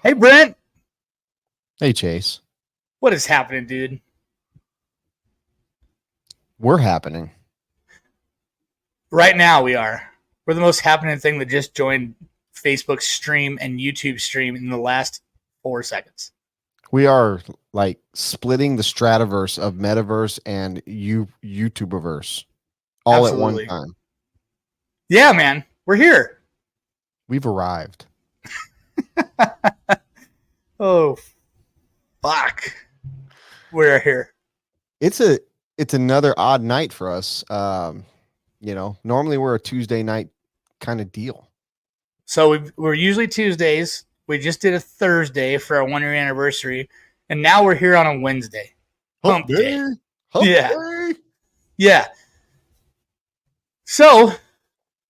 Hey, Brent. Hey, Chase. What is happening, dude? We're happening. Right now we are. We're the most happening thing that just joined Facebook's stream and YouTube stream in the last 4 seconds. We are like splitting the strataverse of metaverse and YouTuberverse all Absolutely. at one time. Yeah, man. We're here. We've arrived. Oh, fuck. We're here. It's another odd night for us. Normally we're a Tuesday night kind of deal. So we're usually Tuesdays. We just did a Thursday for our 1 year anniversary, and now we're here on a Wednesday. Hump day. Hump Yeah. day. Yeah. So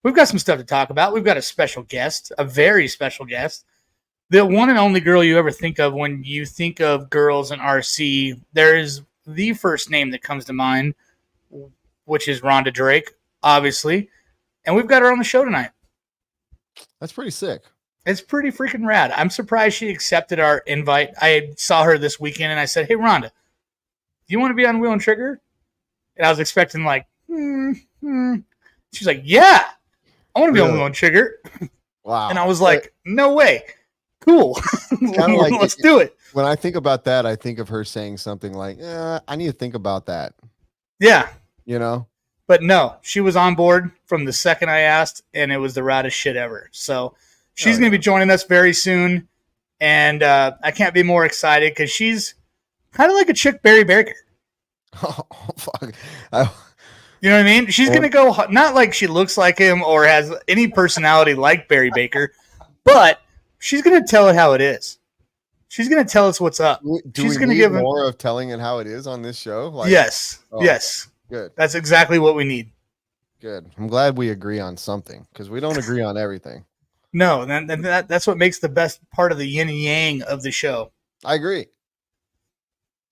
we've got some stuff to talk about. We've got a special guest, a very special guest. The one and only girl you ever think of when you think of girls in RC. There is the first name that comes to mind, which is Rhonda Drake, obviously. And we've got her on the show tonight. That's pretty sick. It's pretty freaking rad. I'm surprised she accepted our invite. I saw her this weekend and I said, "Hey, Rhonda, do you want to be on Wheel and Trigger?" And I was expecting like, She's like, "Yeah, I want to be on Wheel and Trigger." Wow. And I was like, "No way. Cool. Like, let's do it." When I think about that, I think of her saying something like, I need to think about that. Yeah. You know? But no, she was on board from the second I asked, and it was the raddest shit ever. So she's going to be joining us very soon, and I can't be more excited because she's kind of like a chick Barry Baker. Oh, fuck. You know what I mean? She's going to go, not like she looks like him or has any personality like Barry Baker, but she's going to tell it how it is. She's going to tell us what's up. She's going to give more of telling it how it is on this show? Yes. Yes. Good. That's exactly what we need. Good. I'm glad we agree on something because we don't agree on everything. No, that's what makes the best part of the yin and yang of the show. I agree.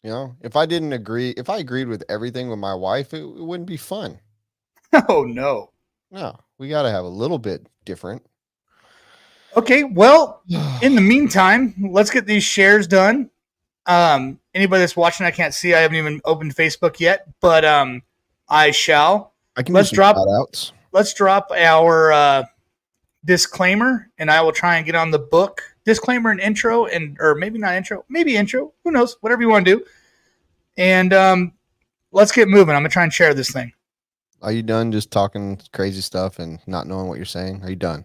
You know, if I agreed with everything with my wife, it wouldn't be fun. Oh, no. No, we got to have a little bit different. Okay, well, in the meantime, let's get these shares done. Anybody that's watching, I can't see. I haven't even opened Facebook yet, but I shall. Let's drop our disclaimer, and I will try and get on the book. Disclaimer and intro, or maybe not intro, maybe intro. Who knows? Whatever you want to do. And let's get moving. I'm going to try and share this thing. Are you done just talking crazy stuff and not knowing what you're saying? Are you done?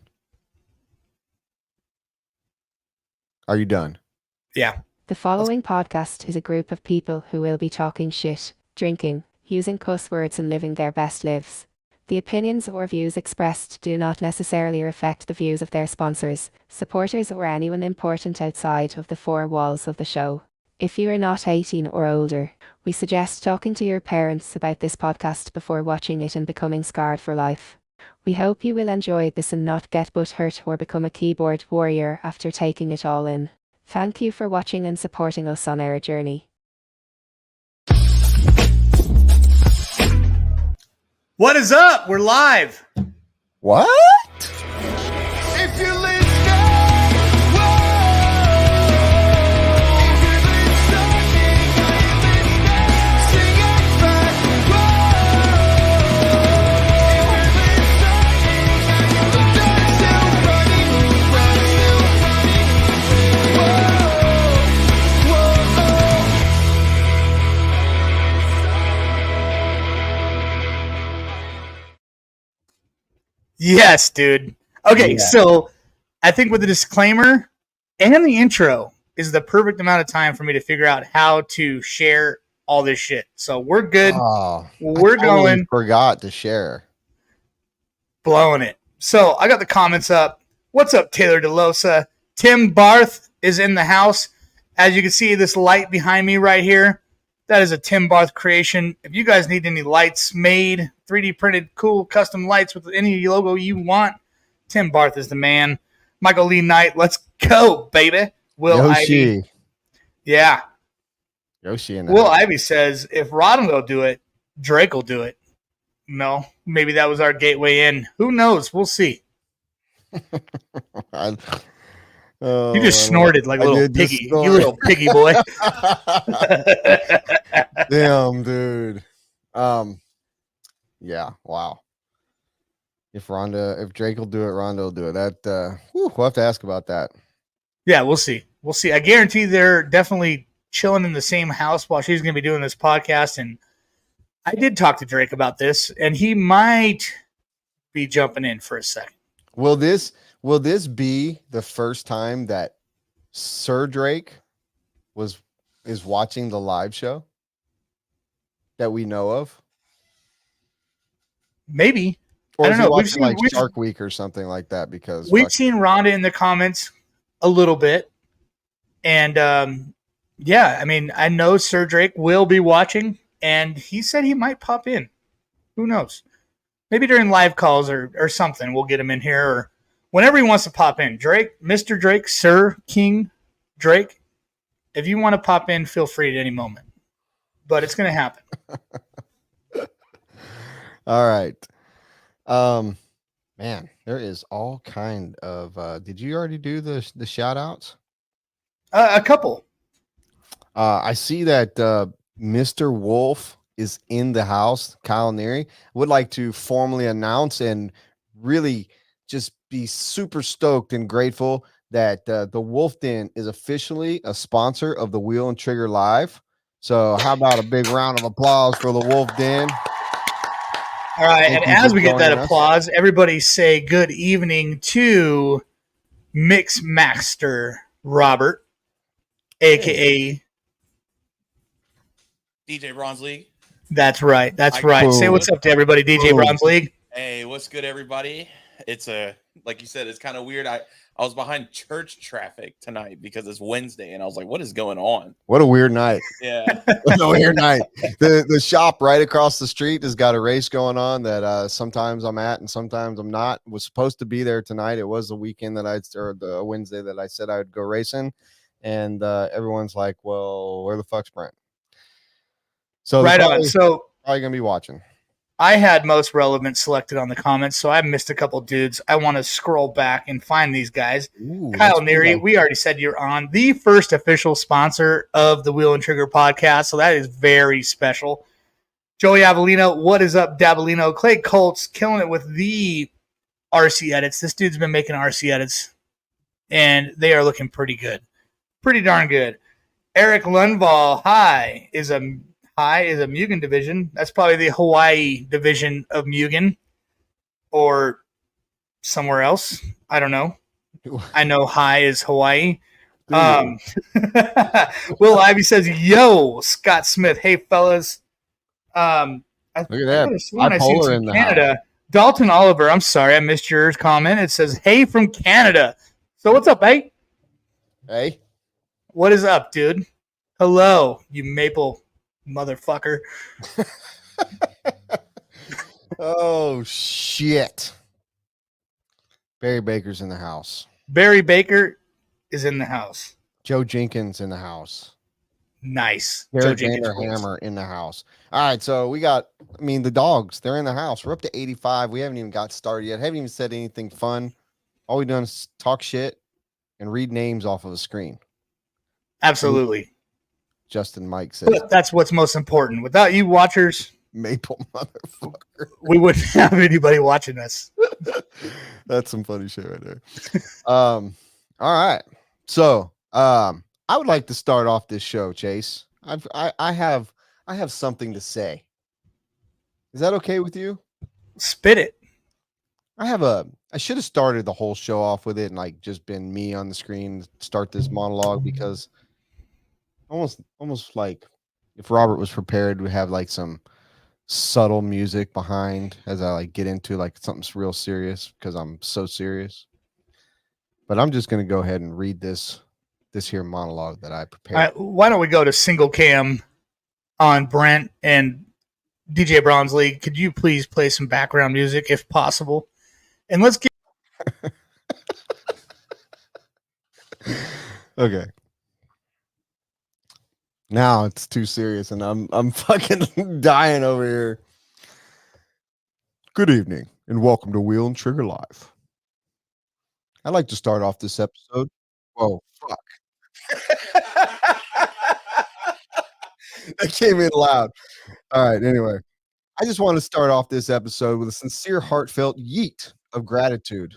Are you done? Yeah. The following podcast is a group of people who will be talking shit, drinking, using cuss words and living their best lives. The opinions or views expressed do not necessarily reflect the views of their sponsors, supporters or anyone important outside of the four walls of the show. If you are not 18 or older, we suggest talking to your parents about this podcast before watching it and becoming scarred for life. We hope you will enjoy this and not get butthurt or become a keyboard warrior after taking it all in. Thank you for watching and supporting us on our journey. What is up? We're live. What? If you live Yes, dude. Okay, So I think with the disclaimer and the intro is the perfect amount of time for me to figure out how to share all this shit. So we're good. We're going. Forgot to share. Blowing it. So I got the comments up. What's up, Taylor DeLosa? Tim Barth is in the house. As you can see, this light behind me right here, that is a Tim Barth creation. If you guys need any lights made, 3D printed, cool, custom lights with any logo you want, Tim Barth is the man. Michael Lee Knight, let's go, baby. Will Yoshi. Ivy. Yeah. Yoshi and Will Ivy says, if Rodden will do it, Drake will do it. No, maybe that was our gateway in. Who knows? We'll see. Oh, You just snorted like a I little did just piggy. snort. You little piggy boy. Damn, dude. Yeah, wow. If Drake will do it, Rhonda will do it. We'll have to ask about that. Yeah, we'll see. We'll see. I guarantee they're definitely chilling in the same house while she's going to be doing this podcast. And I did talk to Drake about this, and he might be jumping in for a second. Will this be the first time that Sir Drake is watching the live show that we know of? Maybe. Or I is don't he know. watching like Shark Week or something like that? Because we've seen Rhonda in the comments a little bit. And yeah, I mean, I know Sir Drake will be watching, and he said he might pop in. Who knows? Maybe during live calls or something, we'll get him in here, or whenever he wants to pop in. Drake, Mr. Drake, Sir King Drake, if you want to pop in, feel free at any moment. But it's going to happen. All right. Man, there is all kind of did you already do the shout outs? A couple. I see that Mr. Wolf is in the house. Kyle Neary would like to formally announce and really just be super stoked and grateful that the Wolf Den is officially a sponsor of the Wheel and Trigger Live. So how about a big round of applause for the Wolf Den? All right, and as we get that applause, everybody say good evening to Mixmaster Robert, a.k.a. DJ Bronze League. That's right. That's right. Say what's up to everybody, DJ Bronze League. Hey, what's good, everybody? It's like you said, it's kind of weird. I was behind church traffic tonight because it's Wednesday, and I was like, what is going on? What a weird night. Yeah. What a weird night. The shop right across the street has got a race going on that sometimes I'm at and sometimes I'm not. Was supposed to be there tonight. It was the weekend or the Wednesday that I said I would go racing. And everyone's like, well, where the fuck's Brent? So right on. So probably gonna be watching. I had most relevant selected on the comments, so I missed a couple dudes. I want to scroll back and find these guys. Ooh, Kyle Neary, we already said you're on the first official sponsor of the Wheel and Trigger podcast, so that is very special. Joey Avellino, what is up, Dabolino? Clay Colts killing it with the RC edits. This dude's been making RC edits, and they are looking pretty good. Pretty darn good. Eric Lundvall, hi, is a Mugen division. That's probably the Hawaii division of Mugen or somewhere else. I don't know. I know high is Hawaii. Will Ivy says, yo, Scott Smith. Hey, fellas. Look at that. I seen some in Canada. Dalton Oliver, I'm sorry. I missed your comment. It says, hey, from Canada. So what's up, hey? Hey. What is up, dude? Hello, you maple motherfucker. Oh shit. Barry Baker's in the house. Barry Baker is in the house. Joe Jenkins in the house. Nice. Joe Hammer in the house. All right, so we got the dogs, they're in the house. We're up to 85. We haven't even got started yet. Haven't even said anything fun. All we've done is talk shit and read names off of a screen. Absolutely. Justin Mike says that's what's most important. Without you watchers, maple motherfucker, we wouldn't have anybody watching us. That's some funny shit right there. All right. So I would like to start off this show, Chase. I have something to say. Is that okay with you? Spit it. I should have started the whole show off with it and like just been me on the screen, start this monologue, because almost like if Robert was prepared, we have like some subtle music behind as I like get into like something real serious, because I'm so serious. But I'm just gonna go ahead and read this here monologue that I prepared. All right, why don't we go to single cam on Brent and DJ Bronze League? Could you please play some background music if possible? And let's get okay. Now it's too serious, and I'm fucking dying over here. Good evening, and welcome to Wheel and Trigger Live. I'd like to start off this episode Whoa, fuck. That came in loud. All right, anyway. I just want to start off this episode with a sincere, heartfelt yeet of gratitude.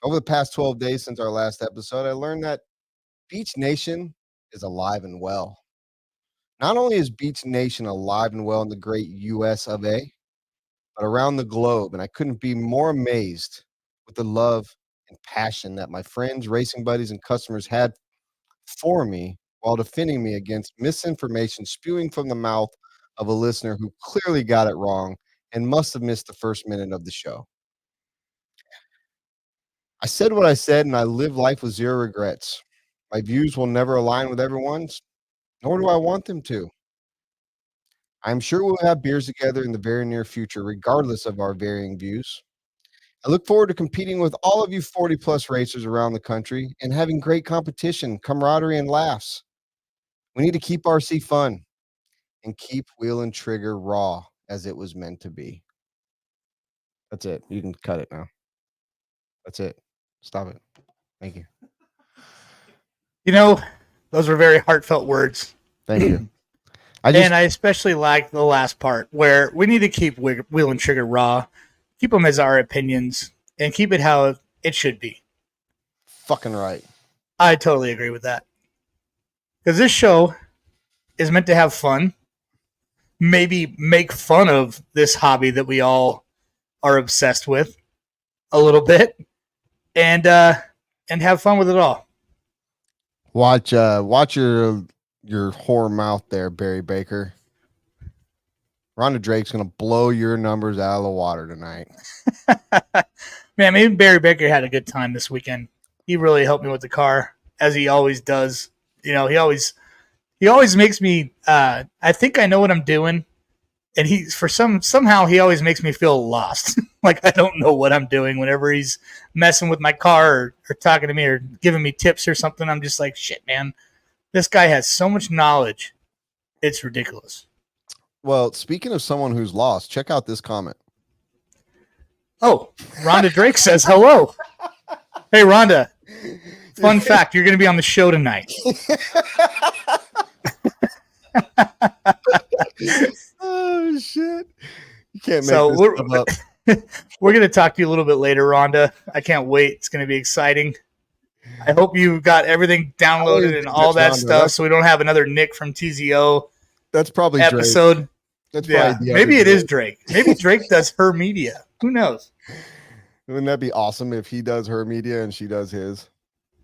Over the past 12 days since our last episode, I learned that Beach Nation is alive and well. Not only is Beach Nation alive and well in the great US of A, but around the globe, and I couldn't be more amazed with the love and passion that my friends, racing buddies, and customers had for me while defending me against misinformation spewing from the mouth of a listener who clearly got it wrong and must have missed the first minute of the show. I said what I said, and I live life with zero regrets. My views will never align with everyone's, nor do I want them to. I'm sure we'll have beers together in the very near future, regardless of our varying views. I look forward to competing with all of you 40-plus racers around the country and having great competition, camaraderie, and laughs. We need to keep RC fun and keep Wheel and Trigger raw as it was meant to be. That's it. You can cut it now. That's it. Stop it. Thank you. You know, those were very heartfelt words. Thank you. I especially like the last part where we need to keep Wheel and Trigger raw, keep them as our opinions, and keep it how it should be. Fucking right. I totally agree with that. Because this show is meant to have fun, maybe make fun of this hobby that we all are obsessed with a little bit, and have fun with it all. Watch your whore mouth there, Barry Baker. Rhonda Drake's gonna blow your numbers out of the water tonight. Man, maybe Barry Baker had a good time this weekend. He really helped me with the car, as he always does. You know, he always makes me. I think I know what I'm doing, and somehow he always makes me feel lost. Like I don't know what I'm doing whenever he's messing with my car or talking to me or giving me tips or something. I'm just like, shit, man. This guy has so much knowledge. It's ridiculous. Well, speaking of someone who's lost, check out this comment. Oh, Rhonda Drake says hello. Hey, Rhonda. Fun fact, you're going to be on the show tonight. Oh, shit. You can't make So this stuff up. We're going to talk to you a little bit later, Rhonda. I can't wait. It's going to be exciting. I hope you got everything downloaded and all that stuff so we don't have another Nick from TZO That's probably episode. Drake. That's Yeah, maybe it is Drake. Maybe Drake does her media. Who knows? Wouldn't that be awesome if he does her media and she does his?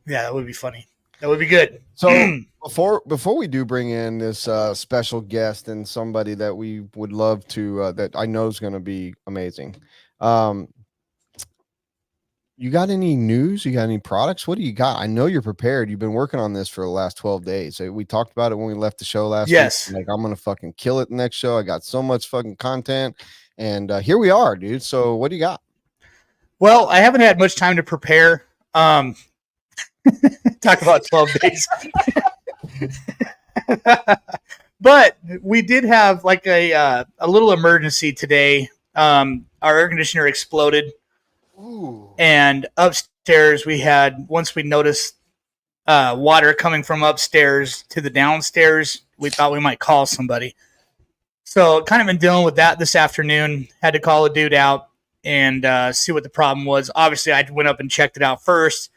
Yeah, that would be funny. That would be good. So before we do bring in this special guest and somebody that we would love to that I know is going to be amazing, you got any news? You got any products? What do you got? I know you're prepared. You've been working on this for the last 12 days. We talked about it when we left the show last Yes. week. Like, I'm going to fucking kill it next show. I got so much fucking content. And here we are, dude. So what do you got? Well, I haven't had much time to prepare. Talk about 12 days. But we did have like a little emergency today. Our air conditioner exploded. Ooh. And upstairs we had, once we noticed water coming from upstairs to the downstairs, we thought we might call somebody. So kind of been dealing with that this afternoon. Had to call a dude out and see what the problem was. Obviously, I went up and checked it out first,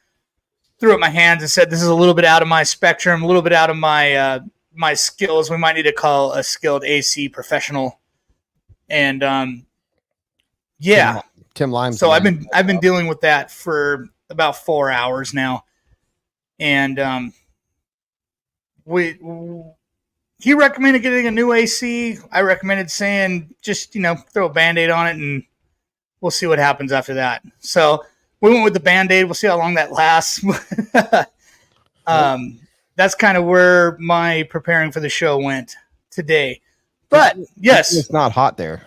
threw up my hands and said, this is a little bit out of my spectrum, a little bit out of my my skills. We might need to call a skilled AC professional. And yeah. Tim Lime. So I've been dealing with that for about 4 hours now, and he recommended getting a new AC. I recommended saying just throw a Band-Aid on it and we'll see what happens after that. So we went with the Band-Aid. We'll see how long that lasts. That's kind of where my preparing for the show went today. But yes, it's not hot there.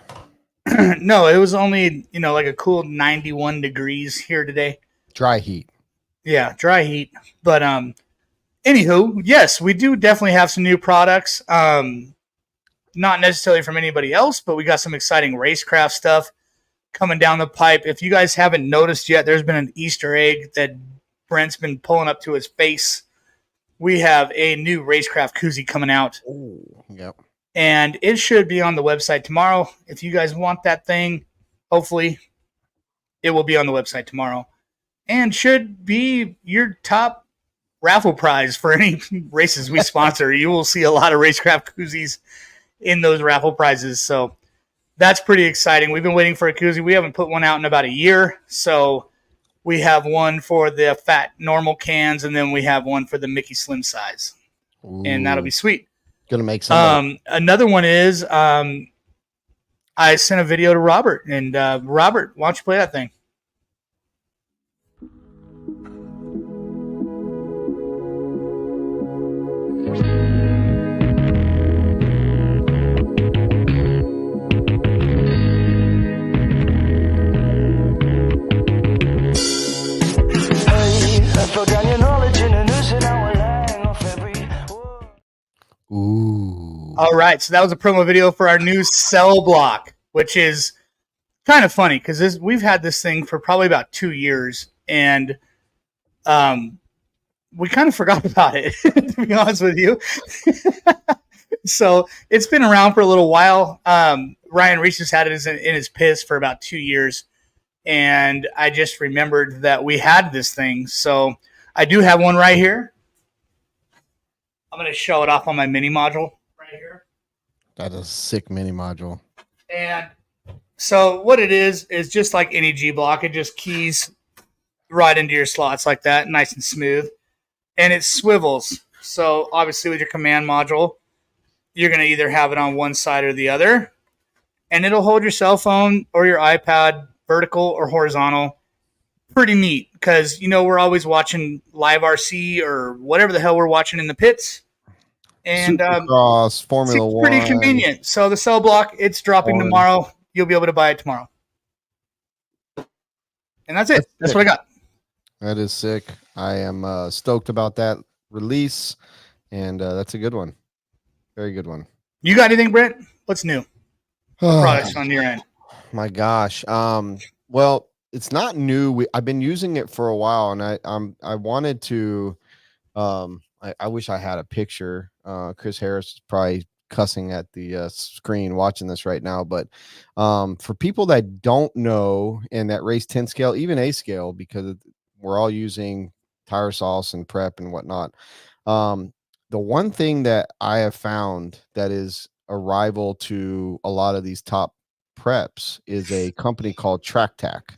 No, it was only, like a cool 91 degrees here today. Dry heat. Yeah, dry heat. But anywho, yes, we do definitely have some new products. Not necessarily from anybody else, but we got some exciting racecraft stuff coming down the pipe. If you guys haven't noticed yet, there's been an Easter egg that Brent's been pulling up to his face. We have a new Racecraft koozie coming out. Oh, yep. And it should be on the website tomorrow. If you guys want that thing, hopefully it will be on the website tomorrow. And should be your top raffle prize for any races we sponsor. You will see a lot of Racecraft koozies in those raffle prizes. So that's pretty exciting. We've been waiting for a koozie. We haven't put one out in about a year. So we have one for the fat normal cans, and then we have one for the Mickey Slim size. Ooh, and that'll be sweet. Gonna make some. Another one is I sent a video to Robert, and Robert, why don't you play that thing? Ooh. All right, so that was a promo video for our new cell block, which is kind of funny because we've had this thing for probably about 2 years, and we kind of forgot about it, to be honest with you. So it's been around for a little while. Ryan Reese has had it in his piss for about 2 years, and I just remembered that we had this thing. So I do have one right here. I'm going to show it off on my mini module right here. That is a sick mini module. And so what it is just like any G block. It just keys right into your slots like that, nice and smooth. And it swivels. So obviously with your command module, you're going to either have it on one side or the other. And it'll hold your cell phone or your iPad vertical or horizontal. Pretty neat because, we're always watching live RC or whatever the hell we're watching in the pits. And Supercross, Formula it's 1. pretty convenient. So the cell block, it's dropping tomorrow. You'll be able to buy it tomorrow. And that's it. That's what I got. That is sick. I am stoked about that release, and that's a good one. Very good one. You got anything, Brent? What's new? Products on your end. My gosh. Well, it's not new. I've been using it for a while, and I wanted to. I wish I had a picture. Chris Harris is probably cussing at the screen watching this right now. But for people that don't know and that race 10 scale, even A scale, because we're all using tire sauce and prep and whatnot. The one thing that I have found that is a rival to a lot of these top preps is a company called Track Tack.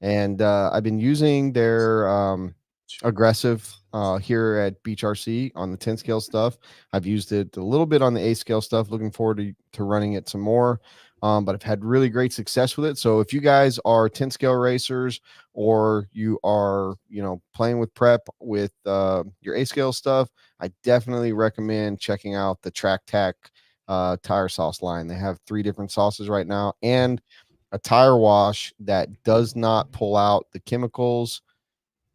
And I've been using their aggressive here at Beach RC on the 10 scale stuff. I've used it a little bit on the A scale stuff. Looking forward to running it some more. But I've had really great success with it. So if you guys are 10 scale racers or you are, playing with prep with your A scale stuff, I definitely recommend checking out the Track Tack tire sauce line. They have 3 different sauces right now and a tire wash that does not pull out the chemicals,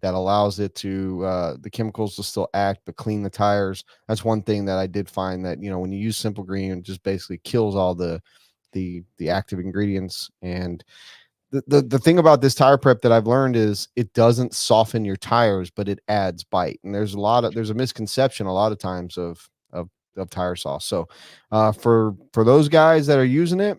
that allows it to the chemicals to still act but clean the tires. That's one thing that I did find, that when you use Simple Green, it just basically kills all the active ingredients. And the thing about this tire prep that I've learned is it doesn't soften your tires, but it adds bite. And there's a misconception a lot of times of tire sauce. So for those guys that are using it,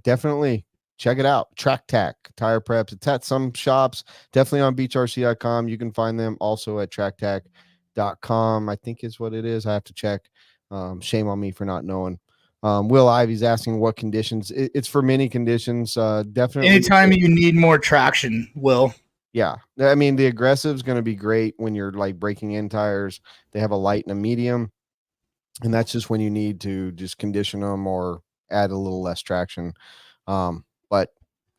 definitely check it out. Track Tack tire preps. It's at some shops, definitely on beachrc.com. You can find them also at tracktack.com, I think is what it is. I have to check. Shame on me for not knowing. Will Ivy's asking what conditions. It's for many conditions. Definitely anytime you need more traction, Will. Yeah. I mean, the aggressive is going to be great when you're like breaking in tires. They have a light and a medium, and that's just when you need to just condition them or add a little less traction. But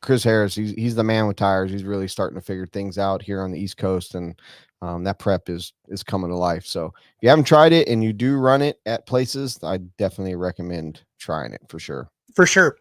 Chris Harris, he's the man with tires. He's really starting to figure things out here on the East Coast, and that prep is coming to life. So if you haven't tried it and you do run it at places, I definitely recommend trying it for sure. For sure.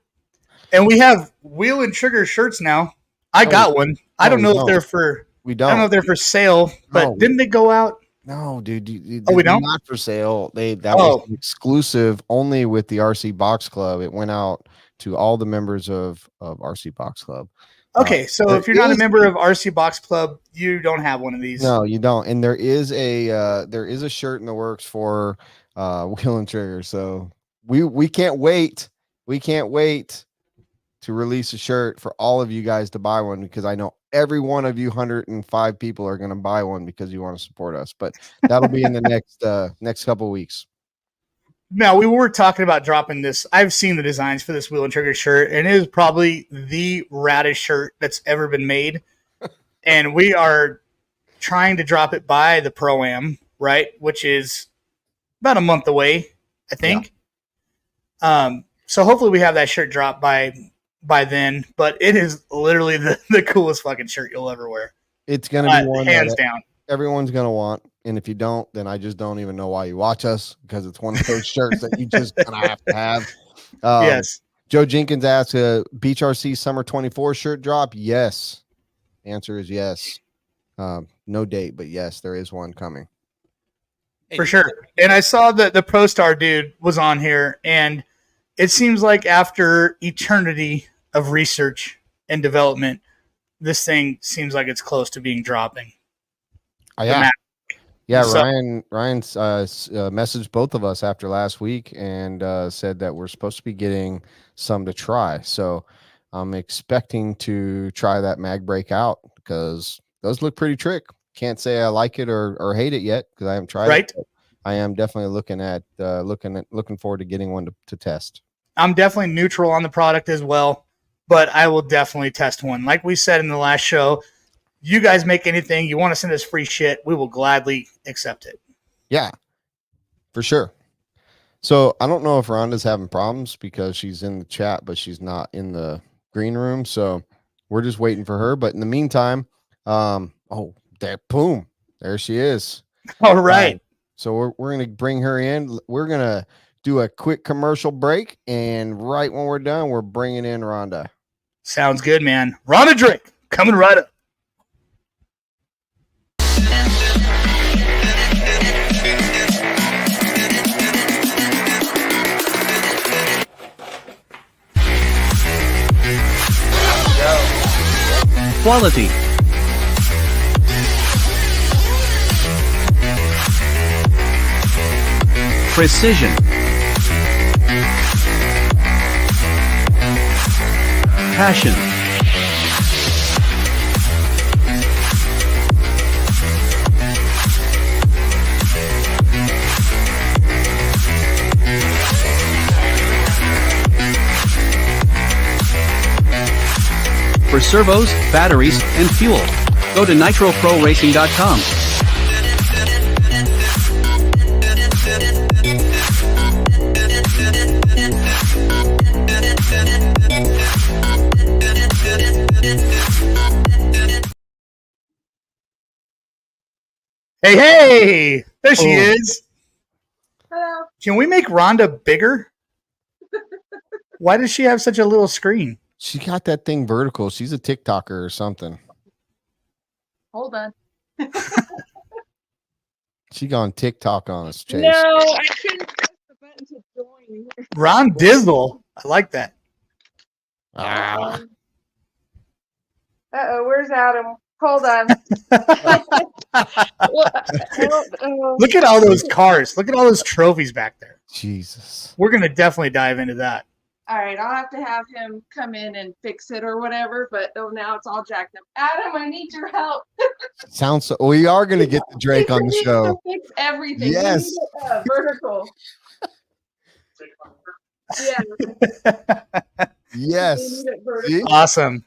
And we have Wheel and Trigger shirts now. I got one. I don't know if they're for. We don't. I don't know if they're for sale, but didn't they go out? No, dude. We don't. Not for sale. That was exclusive only with the RC Box Club. It went out to all the members of RC Box Club. Okay, so there if you're not a is- member of RC Box Club, you don't have one of these. No, you don't. And there is a shirt in the works for Wheel and Trigger. So we can't wait. We can't wait to release a shirt for all of you guys to buy one, because I know every one of you 105 people are going to buy one because you want to support us. But that'll be in the next couple of weeks. Now, we were talking about dropping this. I've seen the designs for this Wheel and Trigger shirt, and it is probably the raddest shirt that's ever been made. And we are trying to drop it by the Pro-Am, right? Which is about a month away, I think. Yeah. So hopefully we have that shirt dropped by then. But it is literally the coolest fucking shirt you'll ever wear. It's going to be one hands down. Everyone's going to want. And if you don't, then I just don't even know why you watch us, because it's one of those shirts that you just gonna have to have. Yes. Joe Jenkins asked, Beach RC Summer 24 shirt drop? Yes. The answer is yes. No date, but yes, there is one coming. For sure. And I saw that the ProStar dude was on here, and it seems like after eternity of research and development, this thing seems like it's close to being dropping. Yeah. Yeah, So- Ryan messaged both of us after last week and said that we're supposed to be getting some to try. So I'm expecting to try that mag break out, because those look pretty trick. Can't say I like it or hate it yet, because I haven't tried it. But I am definitely looking forward to getting one to test. I'm definitely neutral on the product as well, but I will definitely test one. Like we said in the last show, you guys make anything, you want to send us free shit, we will gladly accept it. Yeah, for sure. So I don't know if Rhonda's having problems because she's in the chat, but she's not in the green room. So we're just waiting for her. But in the meantime, boom, there she is. All right. So we're going to bring her in. We're going to do a quick commercial break. And right when we're done, we're bringing in Rhonda. Sounds good, man. Rhonda Drake, coming right up. Quality. Precision. Passion. For servos, batteries, and fuel, go to nitroproracing.com. Hey, there she Oh. is. Hello. Can we make Rhonda bigger? Why does she have such a little screen? She got that thing vertical. She's a TikToker or something. Hold on. She gone TikTok on us, Chase. No, I couldn't press the button to join. Ron Dizzle. I like that. Ah. Uh-oh, where's Adam? Hold on. Well, I don't know. Look at all those cars. Look at all those trophies back there. Jesus. We're going to definitely dive into that. All right, I'll have to have him come in and fix it or whatever, but now it's all jacked up. Adam, I need your help. Sounds so. We are going to get the Drake on the He show. needs to fix everything. We Yes. need it, vertical. Yeah, we Yes. need it vertical. See? Awesome.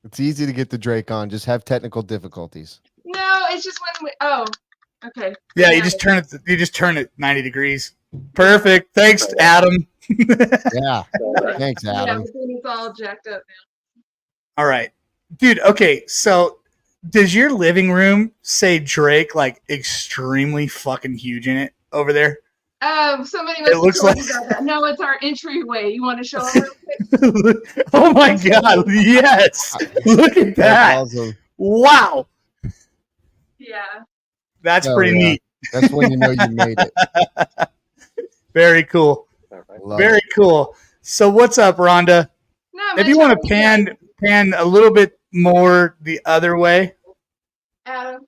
It's easy to get the Drake on. Just have technical difficulties. No, it's just when we. Oh, okay. Yeah, you just turn it. You just turn it 90 degrees. Perfect. Thanks, Adam. Yeah. Thanks, Yeah, Adam. but then it's all jacked up now. All right, dude. Okay, so does your living room say Drake like extremely fucking huge in it over there? Somebody It looks must have told like- you about that. No, it's our entryway. You want to show them real quick? Oh my god! Yes, look at that! That's awesome. Wow, Yeah. that's Oh, pretty yeah. neat. That's when you know you made it. Very cool. Love Very it. cool. So what's up, Rhonda? Not If much. you want How to are you guys? pan a little bit more the other way. Adam.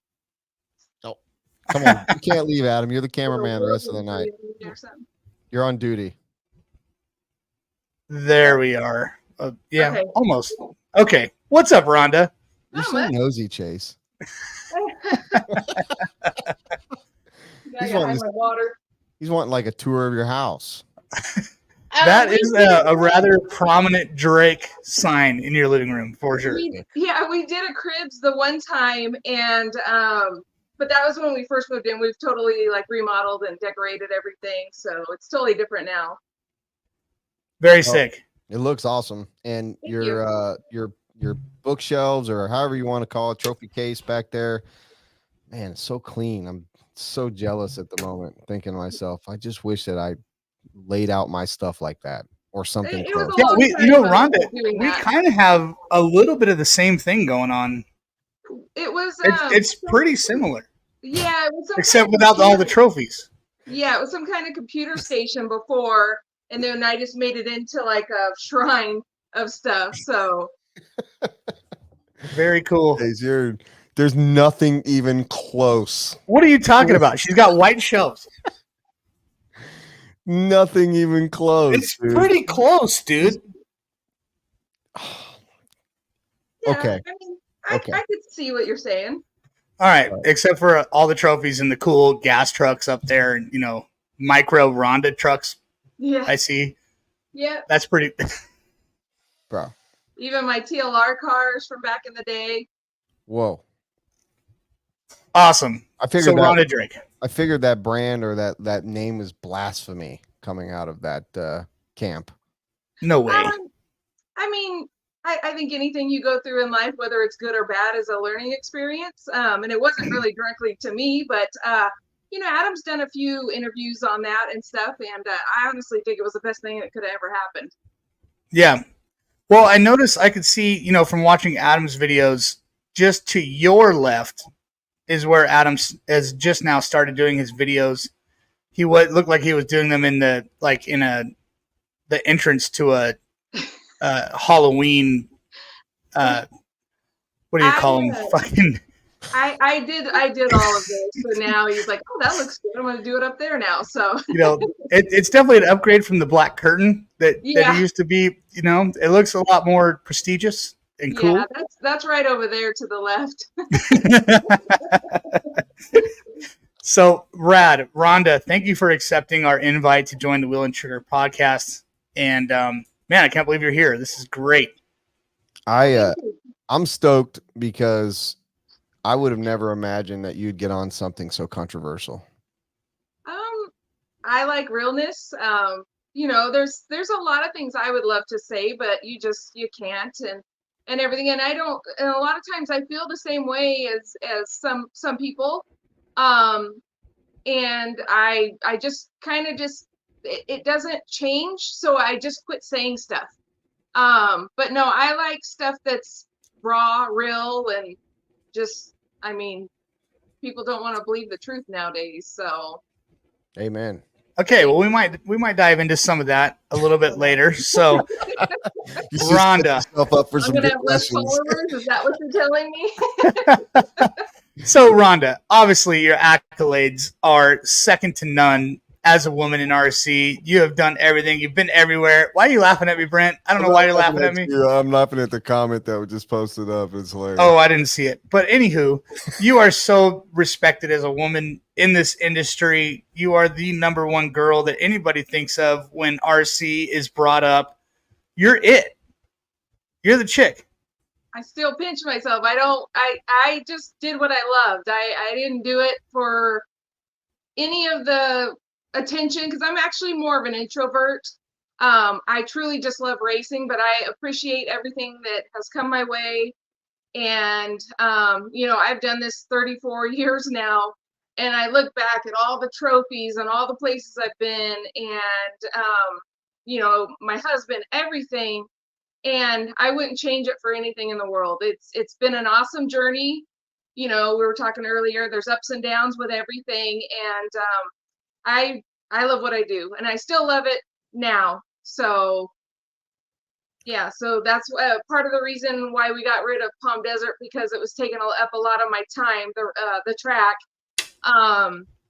Come on, you can't leave, Adam. You're the cameraman the rest of the night. Or something. You're on duty. There we are. Yeah, Okay. almost. Okay. What's up, Rhonda? You're Not so much. nosy, Chase. I gotta hide my water. He's wanting like a tour of your house. That We is did a rather prominent Drake sign in your living room for sure. we did a cribs the one time, and but that was when we first moved in. We've totally like remodeled and decorated everything, so it's totally different now. Very sick. It looks awesome, and Thank your bookshelves or however you want to call it, trophy case back there, man, it's so clean. I'm so jealous at the moment, thinking to myself, I just wish that I laid out my stuff like that or something It was close. a Yeah, long we, time Rhonda, doing we that. kind of have a little bit of the same thing going on. It was It's pretty similar, yeah, it was some except kind of without all the computer- trophies. Yeah, it was some kind of computer station before, and then I just made it into like a shrine of stuff. So Very cool. There's nothing even close. What are you talking about? She's got white shelves. Nothing even close. It's dude. pretty close, dude. yeah, Okay. I mean, Okay. I could see what you're saying. All right, except for all the trophies and the cool gas trucks up there, and micro Ronda trucks. Yeah, I see. yeah. That's pretty. Bro. Even my TLR cars from back in the day. Whoa. Awesome. I So figured Rhonda Drake. I figured that brand or that name is blasphemy coming out of that camp. No way. I mean, I think anything you go through in life, whether it's good or bad, is a learning experience. And it wasn't really directly to me, but Adam's done a few interviews on that and stuff, and I honestly think it was the best thing that could have ever happened. Yeah. Well, I noticed I could see, from watching Adam's videos, just to your left is where Adam has just now started doing his videos. He looked like he was doing them in the entrance to a Halloween. What do you call them? Fucking. I did all of this, so now he's like, oh, that looks good. I'm going to do it up there now. So It's definitely an upgrade from the black curtain that he used to be. It looks a lot more prestigious and cool. Yeah, that's right over there to the left. So, rad. Rhonda, thank you for accepting our invite to join the Wheel and Trigger podcast. And man, I can't believe you're here. This is great. I'm stoked because I would have never imagined that you'd get on something so controversial. I like realness. There's a lot of things I would love to say, but you can't and everything. And a lot of times I feel the same way as some people. And I just kind of it doesn't change. So I just quit saying stuff. But no, I like stuff that's raw, real, and people don't want to believe the truth nowadays. So Amen. Okay, well, we might dive into some of that a little bit later. So, Rhonda, up for I'm some gonna good have less questions. followers. Is that what you're telling me? So Rhonda, obviously your accolades are second to none as a woman in RC. You have done everything. You've been everywhere. Why are you laughing at me, Brent? I don't know why you're laughing at me. I'm laughing at the comment that was just posted up. It's hilarious. Oh, I didn't see it. But anywho, you are so respected as a woman in this industry. You are the number one girl that anybody thinks of when RC is brought up. You're it. You're the chick. I still pinch myself. I just did what I loved. I didn't do it for any of the attention because I'm actually more of an introvert. I truly just love racing, but I appreciate everything that has come my way. And, I've done this 34 years now, and I look back at all the trophies and all the places I've been and, my husband, everything. And I wouldn't change it for anything in the world. It's been an awesome journey. We were talking earlier, there's ups and downs with everything. And I love what I do, and I still love it now. So Yeah, so that's part of the reason why we got rid of Palm Desert, because it was taking up a lot of my time, the track.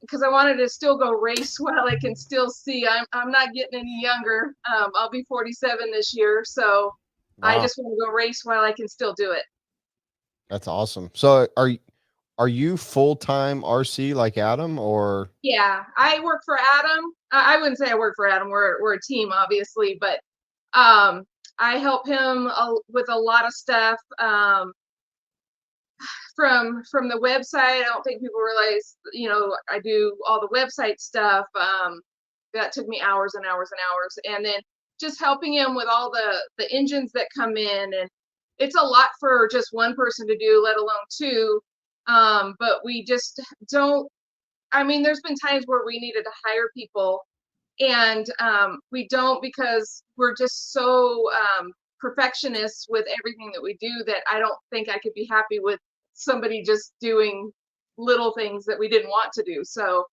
Because I wanted to still go race while I can still see. I'm not getting any younger. I'll be 47 this year, so I Wow, just want to go race while I can still do it. that's awesome. So are you full-time RC like Adam, or Yeah, I work for Adam. I wouldn't say I work for Adam. We're a team, obviously, but I help him with a lot of stuff. From the website. I don't think people realize, I do all the website stuff. That took me hours and hours and hours, and then just helping him with all the engines that come in, and it's a lot for just one person to do, let alone two. But we just don't. I mean, there's been times where we needed to hire people, and we don't, because we're just so perfectionists with everything that we do, that I don't think I could be happy with somebody just doing little things that we didn't want to do. So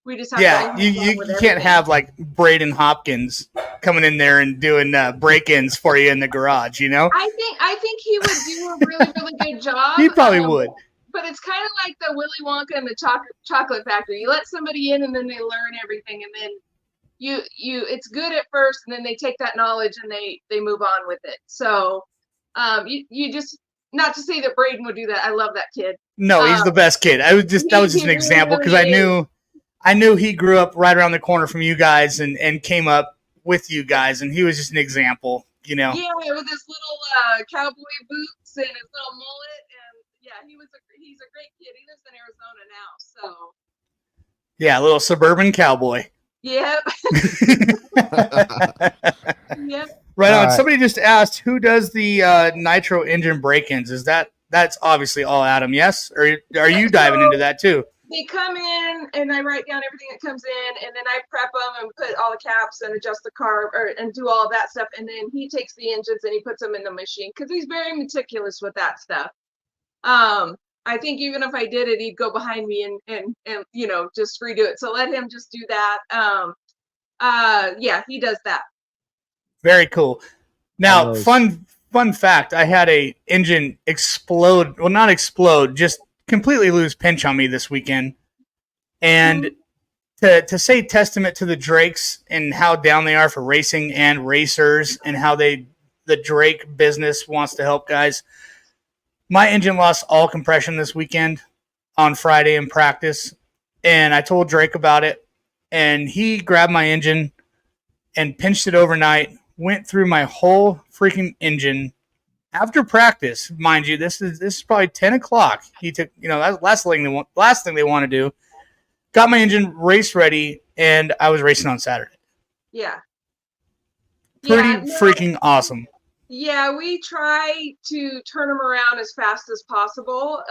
we just have to Yeah, all you, have fun you, with you can't everything. have like Braden Hopkins coming in there and doing break-ins for you in the garage, you know? I think he would do a really, really good job. He probably would. But it's kind of like the Willy Wonka and the chocolate factory. You let somebody in and then they learn everything, and then you it's good at first, and then they take that knowledge and they move on with it. So you just, not to say that Braden would do that. I love that kid. No, he's the best kid. That was just He an really, example, because really I knew he grew up right around the corner from you guys and came up with you guys, and he was just an example, you know? Yeah, with his little cowboy boots and his little mullet, and yeah, he's a great kid. He lives in Arizona now, so Yeah, a little suburban cowboy. yep, yep. Right All on. right. Somebody just asked, who does the nitro engine break-ins? That's obviously all Adam, yes? Or are you diving into that too? They come in and I write down everything that comes in, and then I prep them and put all the caps and adjust the carb and do all of that stuff. And then he takes the engines and he puts them in the machine, because he's very meticulous with that stuff. I think even if I did it, he'd go behind me and just redo it. So let him just do that. Yeah, he does that. Very cool. Now, Nice. fun fact, I had a engine explode, well, not explode, just completely lose pinch on me this weekend. And to say testament to the Drakes and how down they are for racing and racers, and how the Drake business wants to help guys. My engine lost all compression this weekend on Friday in practice, and I told Drake about it, and he grabbed my engine and pinched it overnight, went through my whole freaking engine after practice. Mind you, this is probably 10 o'clock. He took, that's last thing they want to do. Got my engine race ready, and I was racing on Saturday. Yeah. Pretty freaking awesome. Yeah, we try to turn them around as fast as possible.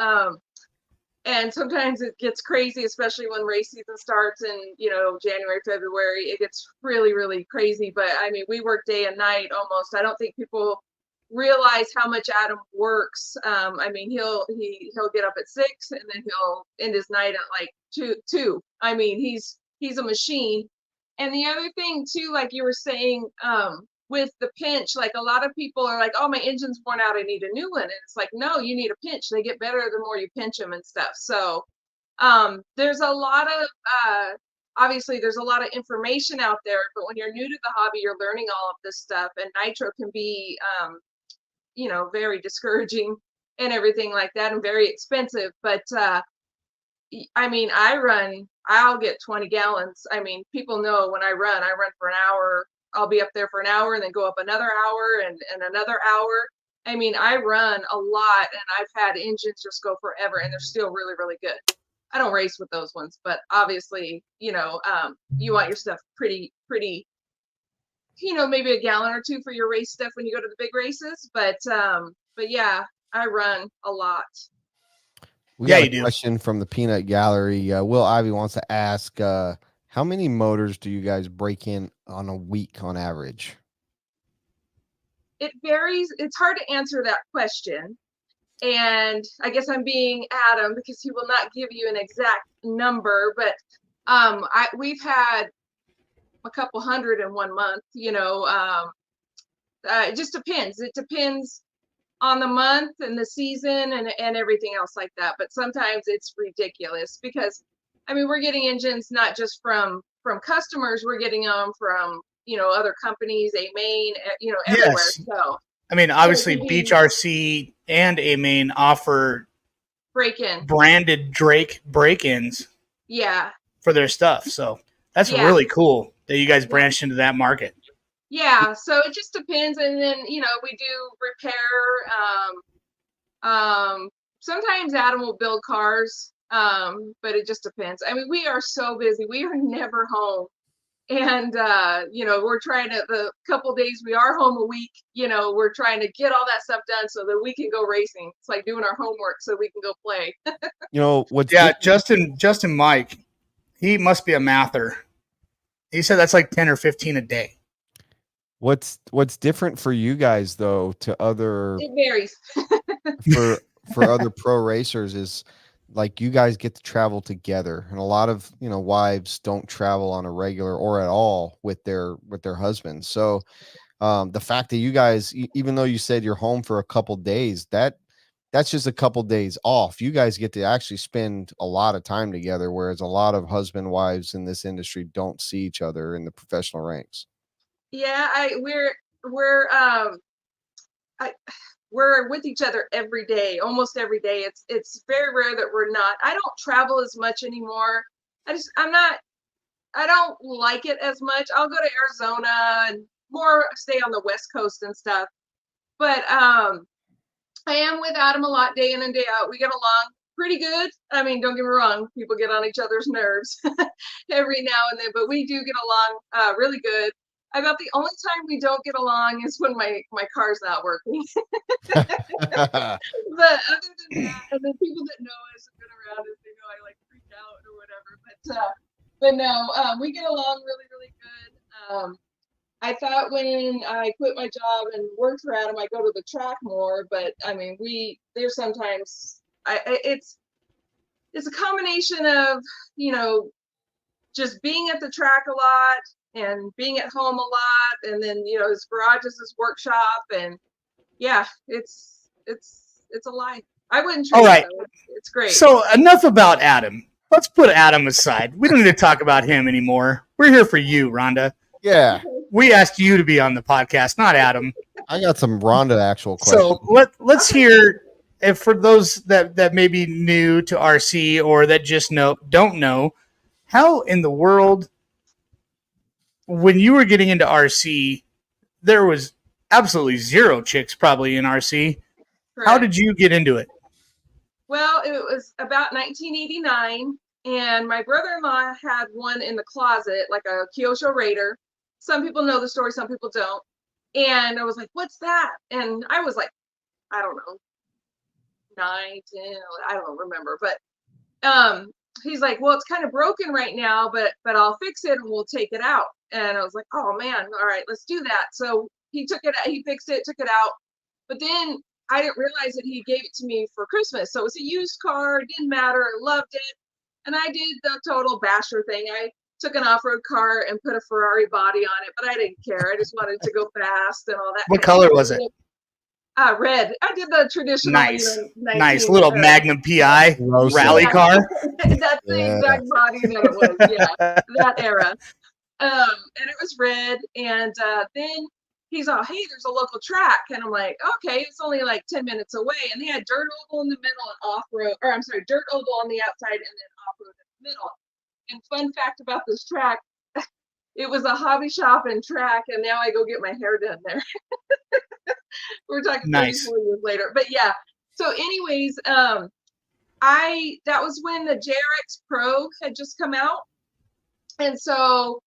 And sometimes it gets crazy, especially when race season starts in, January, February. It gets really, really crazy. But I mean, we work day and night almost. I don't think people realize how much Adam works. I mean, he'll get up at 6 and then he'll end his night at like 2. I mean, he's a machine. And the other thing too, like you were saying, with the pinch, like a lot of people are like, oh, my engine's worn out, I need a new one. And it's like, no, you need a pinch. They get better the more you pinch them and stuff. So there's a lot of obviously there's a lot of information out there, but when you're new to the hobby, you're learning all of this stuff, and nitro can be very discouraging and everything like that, and very expensive. But I mean, I'll get 20 gallons. I mean, people know when I run for an hour. I'll be up there for an hour and then go up another hour and another hour. I mean, I run a lot, and I've had engines just go forever, and they're still really, really good. I don't race with those ones, but obviously, you want your stuff pretty, maybe a gallon or 2 for your race stuff when you go to the big races. But yeah, I run a lot. We got Yeah, a you do. question from the Peanut Gallery. Will Ivy wants to ask, how many motors do you guys break in on a week on average? It varies. It's hard to answer that question. And I guess I'm being Adam, because he will not give you an exact number, but we've had a couple hundred in one month, It just depends. It depends on the month and the season and everything else like that. But sometimes it's ridiculous because, I mean, we're getting engines not just from customers, we're getting them from, other companies, A Main, everywhere. Yes. So I mean, obviously, Beach RC and A Main offer break-in branded Drake break-ins Yeah. for their stuff. So that's really cool that you guys branched into that market. Yeah, so it just depends, and then we do repair. Sometimes Adam will build cars, but it just depends. I mean, we are so busy; we are never home, and we're trying to. The couple days we are home a week, we're trying to get all that stuff done so that we can go racing. It's like doing our homework so we can go play. What's Justin Mike, he must be a mather. He said that's like 10 or 15 a day. What's different for you guys though to other It varies. for other pro racers is like you guys get to travel together, and a lot of wives don't travel on a regular or at all with their husbands. So the fact that you guys, even though you said you're home for a couple days, that's just a couple days off. You guys get to actually spend a lot of time together, whereas a lot of husband wives in this industry don't see each other in the professional ranks. Yeah, we're with each other every day, almost every day. It's very rare that we're not. I don't travel as much anymore. I don't like it as much. I'll go to Arizona and more stay on the West Coast and stuff. But I am with Adam a lot day in and day out. We get along pretty good. I mean, don't get me wrong, people get on each other's nerves every now and then, but we do get along really good. About the only time we don't get along is when my car's not working. But other than that, and then people that know us and been around us, they know I like freak out or whatever. But no, we get along really, really good. I thought when I quit my job and worked for Adam, I go to the track more. But I mean, there's sometimes it's a combination of just being at the track a lot and being at home a lot, and then his garage is his workshop, and yeah, it's a life. I wouldn't trade it though. It's great. So enough about Adam. Let's put Adam aside. We don't need to talk about him anymore. We're here for you, Rhonda. Yeah. We asked you to be on the podcast, not Adam. I got some Rhonda actual questions. So let's hear, if for those that may be new to RC or that just don't know, how in the world, when you were getting into RC, there was absolutely zero chicks probably in RC. Correct. How did you get into it? Well, it was about 1989, and my brother-in-law had one in the closet, like a Kyosho Raider. Some people know the story, some people don't. And I was like, what's that? And I was like, I don't know, 9, 10, I don't remember. But he's like, well, it's kind of broken right now, but I'll fix it and we'll take it out. And I was like, oh man, all right, let's do that. So he took it, he fixed it, took it out. But then I didn't realize that he gave it to me for Christmas. So it was a used car, it didn't matter, I loved it. And I did the total basher thing. I took an off-road car and put a Ferrari body on it, but I didn't care. I just wanted to go fast and all that. What color was it? Red. I did the traditional. Nice little Magnum PI rally car. That's the exact body that it was. Yeah, that era. And it was red. And then he's all, hey, there's a local track. And I'm like, okay, it's only like 10 minutes away. And they had dirt oval in the middle and off-road, or I'm sorry, dirt oval on the outside and then off-road in the middle. And fun fact about this track, it was a hobby shop and track, and now I go get my hair done there. We're talking 34 years later. But yeah, so anyways, that was when the JRX Pro had just come out. And so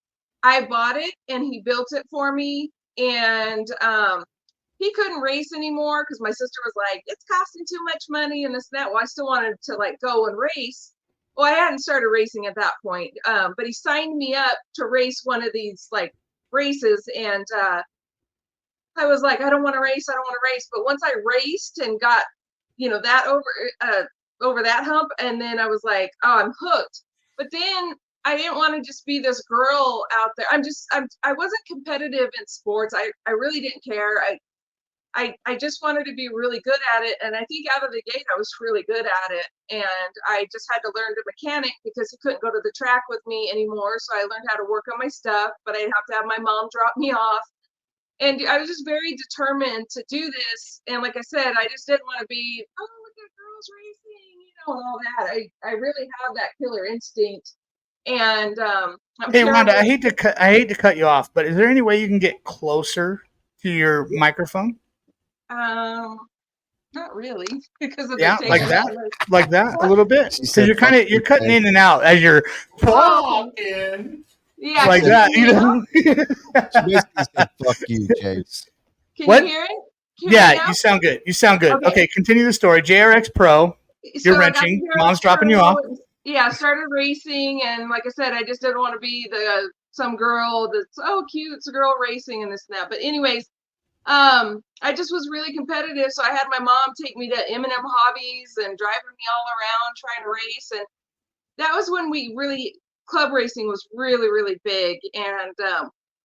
I bought it and he built it for me. And he couldn't race anymore because my sister was like, it's costing too much money and this and that. Well, I still wanted to like go and race. Well, I hadn't started racing at that point, but he signed me up to race one of these like races. And I was like, I don't want to race. But once I raced and got, that over that hump, and then I was like, oh, I'm hooked. But then I didn't want to just be this girl out there. I wasn't competitive in sports. I really didn't care. I just wanted to be really good at it. And I think out of the gate, I was really good at it. And I just had to learn to mechanic because he couldn't go to the track with me anymore. So I learned how to work on my stuff, but I'd have to have my mom drop me off. And I was just very determined to do this. And like I said, I just didn't want to be, oh, look at girls racing, and all that. I really have that killer instinct. And Hey, Rhonda, I hate to cut you off, but is there any way you can get closer to your microphone? Not really, because of Yeah, the like that, a little bit. She Because said, you're cutting in and out as you're talking, yeah, like that. You know? She basically said, "Fuck you, Chase." Can What? you hear it? Can you hear me Yeah, now? you sound good. You sound good. Okay. Okay, continue the story. JRX Pro. You're So I got wrenching. the Mom's Ehrlich dropping you Pro, off. Yeah, started racing, and like I said, I just didn't want to be some girl that's cute, it's a girl racing and this and that. But anyways, I just was really competitive, so I had my mom take me to M&M Hobbies and driving me all around trying to race, and that was when club racing was really, really big, and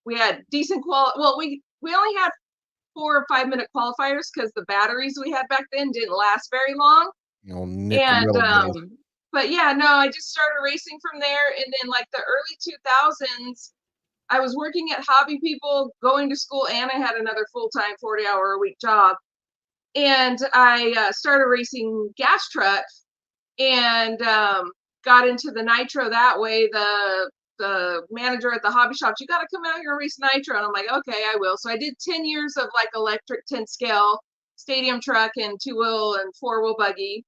we had decent quality. Well, we only had 4 or 5 minute qualifiers because the batteries we had back then didn't last very long. And but yeah, no, I just started racing from there, and then like the early 2000s, I was working at Hobby People, going to school, and I had another full-time 40-hour-a-week job. And I started racing gas trucks and got into the nitro that way. The manager at the hobby shops, you got to come out here and race nitro. And I'm like, okay, I will. So I did 10 years of like electric 10 scale stadium truck and 2-wheel and 4-wheel buggy.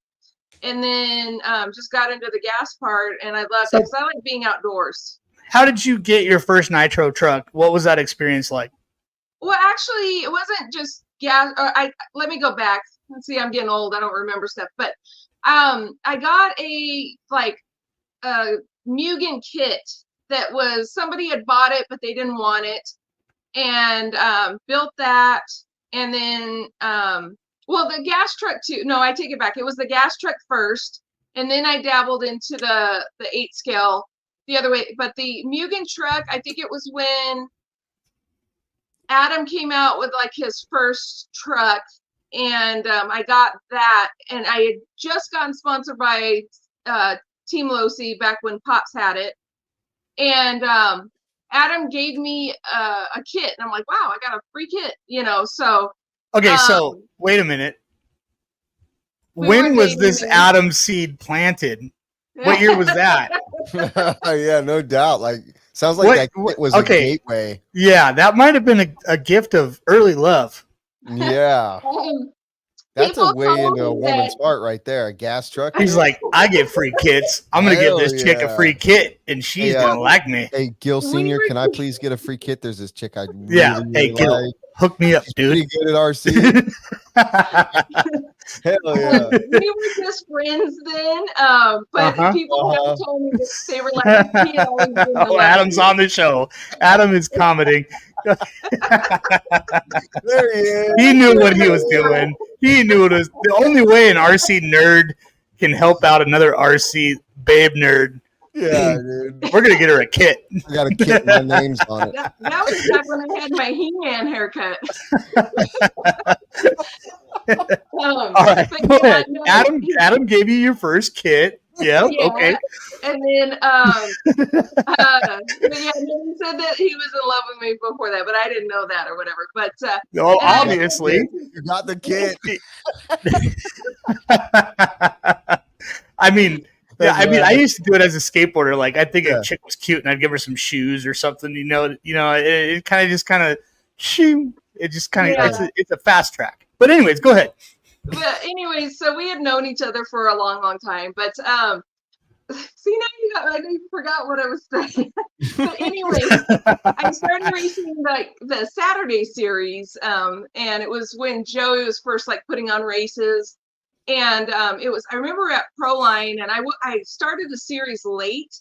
And then just got into the gas part, and I loved it because I like being outdoors. How did you get your first nitro truck? What was that experience like? Well, actually, it wasn't just gas. Let me go back. Let's see, I'm getting old. I don't remember stuff. But I got a Mugen kit that was, somebody had bought it, but they didn't want it, and built that. And then, well, the gas truck too. No, I take it back. It was the gas truck first, and then I dabbled into the 8 scale the other way. But the Mugen truck, I think it was when Adam came out with like his first truck, and I got that, and I had just gotten sponsored by Team Losi back when Pops had it, and Adam gave me a kit, and I'm like, wow, I got a free kit, so. Okay, so wait a minute. When was this Adam seed planted? What year was that? Yeah, no doubt. Like, sounds like that kit was a gateway. Yeah, that might have been a gift of early love. Yeah. That's a way into a woman's heart right there. A gas truck. He's like, I get free kits. I'm going to give this chick a free kit, and she's going to like me. Hey, Gil Sr., can I please get a free kit? There's this chick I really, hey, Gil, like. Hook me up, She's dude. pretty good at RC. Hell yeah. We were just friends then, but people have told me that they were like, oh, Adam's on the show. Adam is commenting. There he is. He knew what he was doing. He knew it was the only way an RC nerd can help out another RC babe nerd. Yeah, dude. We're gonna get her a kit. I got a kit. My name's on it. That was back when I had my He-Man haircut. All right, go ahead. Adam gave you your first kit. Yeah, okay. And then, but yeah, and then he said that he was in love with me before that, but I didn't know that or whatever. But obviously, you got the kit. I mean. Yeah, I mean, I used to do it as a skateboarder. Like, I think a chick was cute, and I'd give her some shoes or something. It kind of, it's a fast track. But anyways, go ahead. But anyways, so we had known each other for a long, long time. But see, now I forgot what I was saying. But anyways, I started racing like the Saturday series, and it was when Joey was first like putting on races. And it was, I remember at Proline, and I started the series late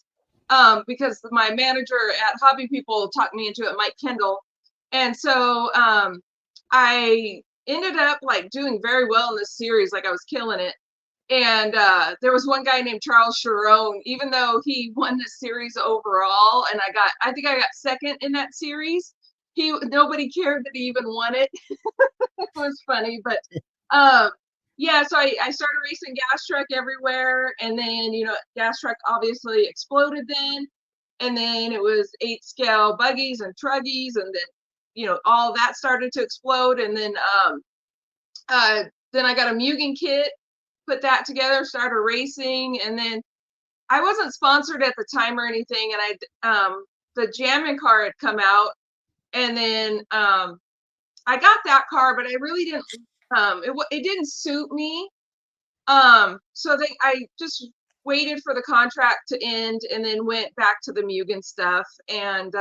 because my manager at Hobby People talked me into it, Mike Kendall. And so I ended up like doing very well in this series, like I was killing it. And there was one guy named Charles Sharon, even though he won the series overall, and I think I got second in that series. Nobody cared that he even won it. It was funny, but yeah. So I started racing gas truck everywhere, and then gas truck obviously exploded then, and then it was 8-scale buggies and truggies, and then all that started to explode, and then I got a Mugen kit, put that together, started racing, and then I wasn't sponsored at the time or anything, and the jamming car had come out, and then I got that car, but I really didn't. It didn't suit me. So I just waited for the contract to end, and then went back to the Mugen stuff, and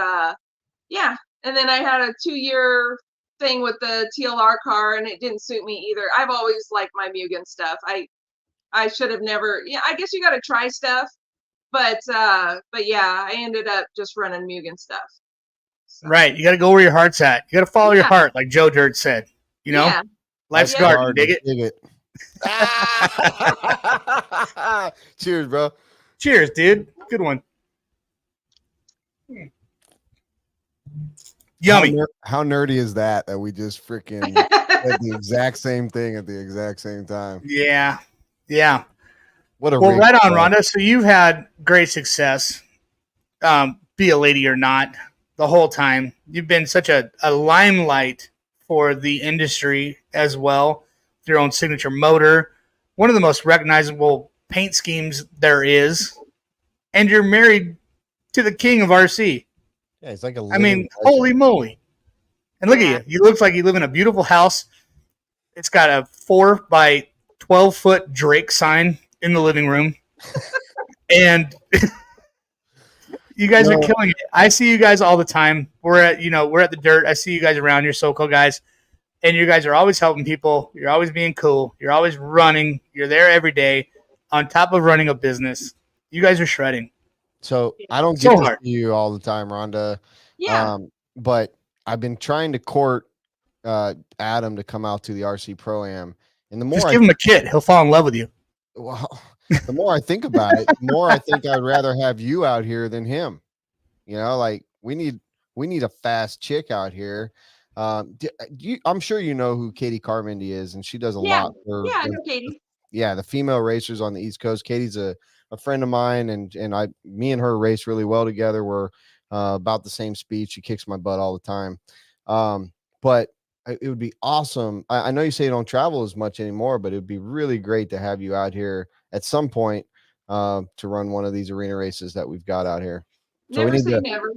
yeah, and then I had a 2-year thing with the TLR car, and it didn't suit me either. I've always liked my Mugen stuff. I should have never. Yeah, I guess you got to try stuff, but yeah, I ended up just running Mugen stuff. So. Right, you got to go where your heart's at. You got to follow your Yeah. heart, like Joe Dirt said. Yeah. Life's Yeah. garden. Dig it. Dig it. Cheers, bro. Cheers, dude. Good one. Yummy. How nerdy is that we just freaking said the exact same thing at the exact same time? Yeah. Yeah. What a Well, race, right on, bro. Rhonda. So you've had great success, be a lady or not, the whole time. You've been such a limelight for the industry as well. With your own signature motor, one of the most recognizable paint schemes there is, and you're married to the king of RC. Yeah, it's like a. I mean, living holy legend. moly! And look Yeah. at you. You look like you live in a beautiful house. It's got a 4 by 12-foot Drake sign in the living room, and you guys are killing it. I see you guys all the time. We're at the dirt. I see you guys around. You're SoCal guys, and you guys are always helping people. You're always being cool. You're always running. You're there every day, on top of running a business. You guys are shredding. So I don't So get to hard. see you all the time, Rhonda. Yeah. But I've been trying to court Adam to come out to the RC Pro-Am. And the more Just give him a kid. He'll fall in love with you. the more I think about it, the more I think I'd rather have you out here than him. Like we need a fast chick out here. I'm sure you know who Katie Carmindy is, and she does a Yeah. lot for Yeah, I know Katie. the female racers on the East Coast. Katie's a friend of mine, and me and her race really well together. We're about the same speed. She kicks my butt all the time. But it would be awesome. I know you say you don't travel as much anymore, but it would be really great to have you out here at some point to run one of these arena races that we've got out here. So Never we need say to never.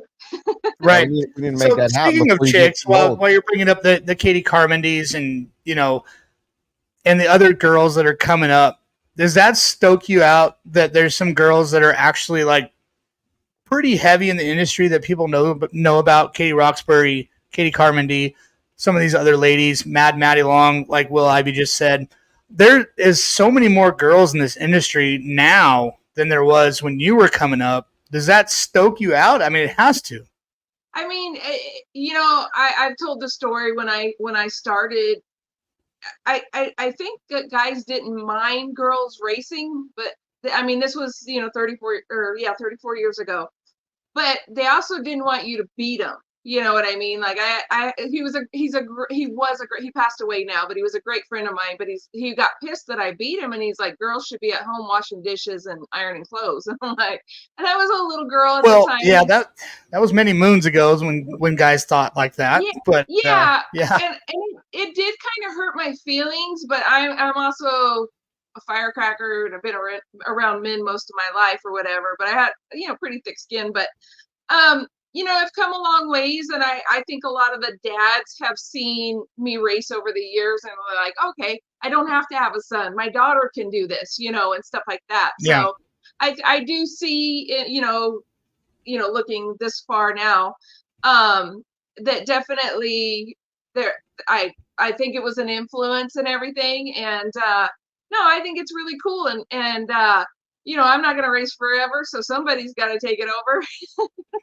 Right. we need to make So that happen. speaking of before you get chicks, too while old. you're bringing up the Katie Carmondys and and the other girls that are coming up, does that stoke you out that there's some girls that are actually like pretty heavy in the industry that people know about? Katie Roxbury, Katie Carmondy, some of these other ladies, Maddie Long, like Will Ivy just said. There is so many more girls in this industry now than there was when you were coming up. Does that stoke you out? I mean, it has to. I mean, I've told the story when I started. I think that guys didn't mind girls racing, but I mean, this was 34 years ago. But they also didn't want you to beat them. You know what I mean? Like he passed away now, but he was a great friend of mine. But he got pissed that I beat him, and he's like, girls should be at home washing dishes and ironing clothes. And I'm like, and I was a little girl at the time. Yeah, that was many moons ago when guys thought like that. Yeah, but yeah. yeah. And it did kind of hurt my feelings, but I'm also a firecracker and I've been around men most of my life or whatever, but I had, pretty thick skin, but, I've come a long ways, and I think a lot of the dads have seen me race over the years, and they're like, okay, I don't have to have a son. My daughter can do this, and stuff like that. Yeah. So I do see it, looking this far now, that definitely there, I think it was an influence and everything. And, no, I think it's really cool. And I'm not going to race forever, so somebody's got to take it over.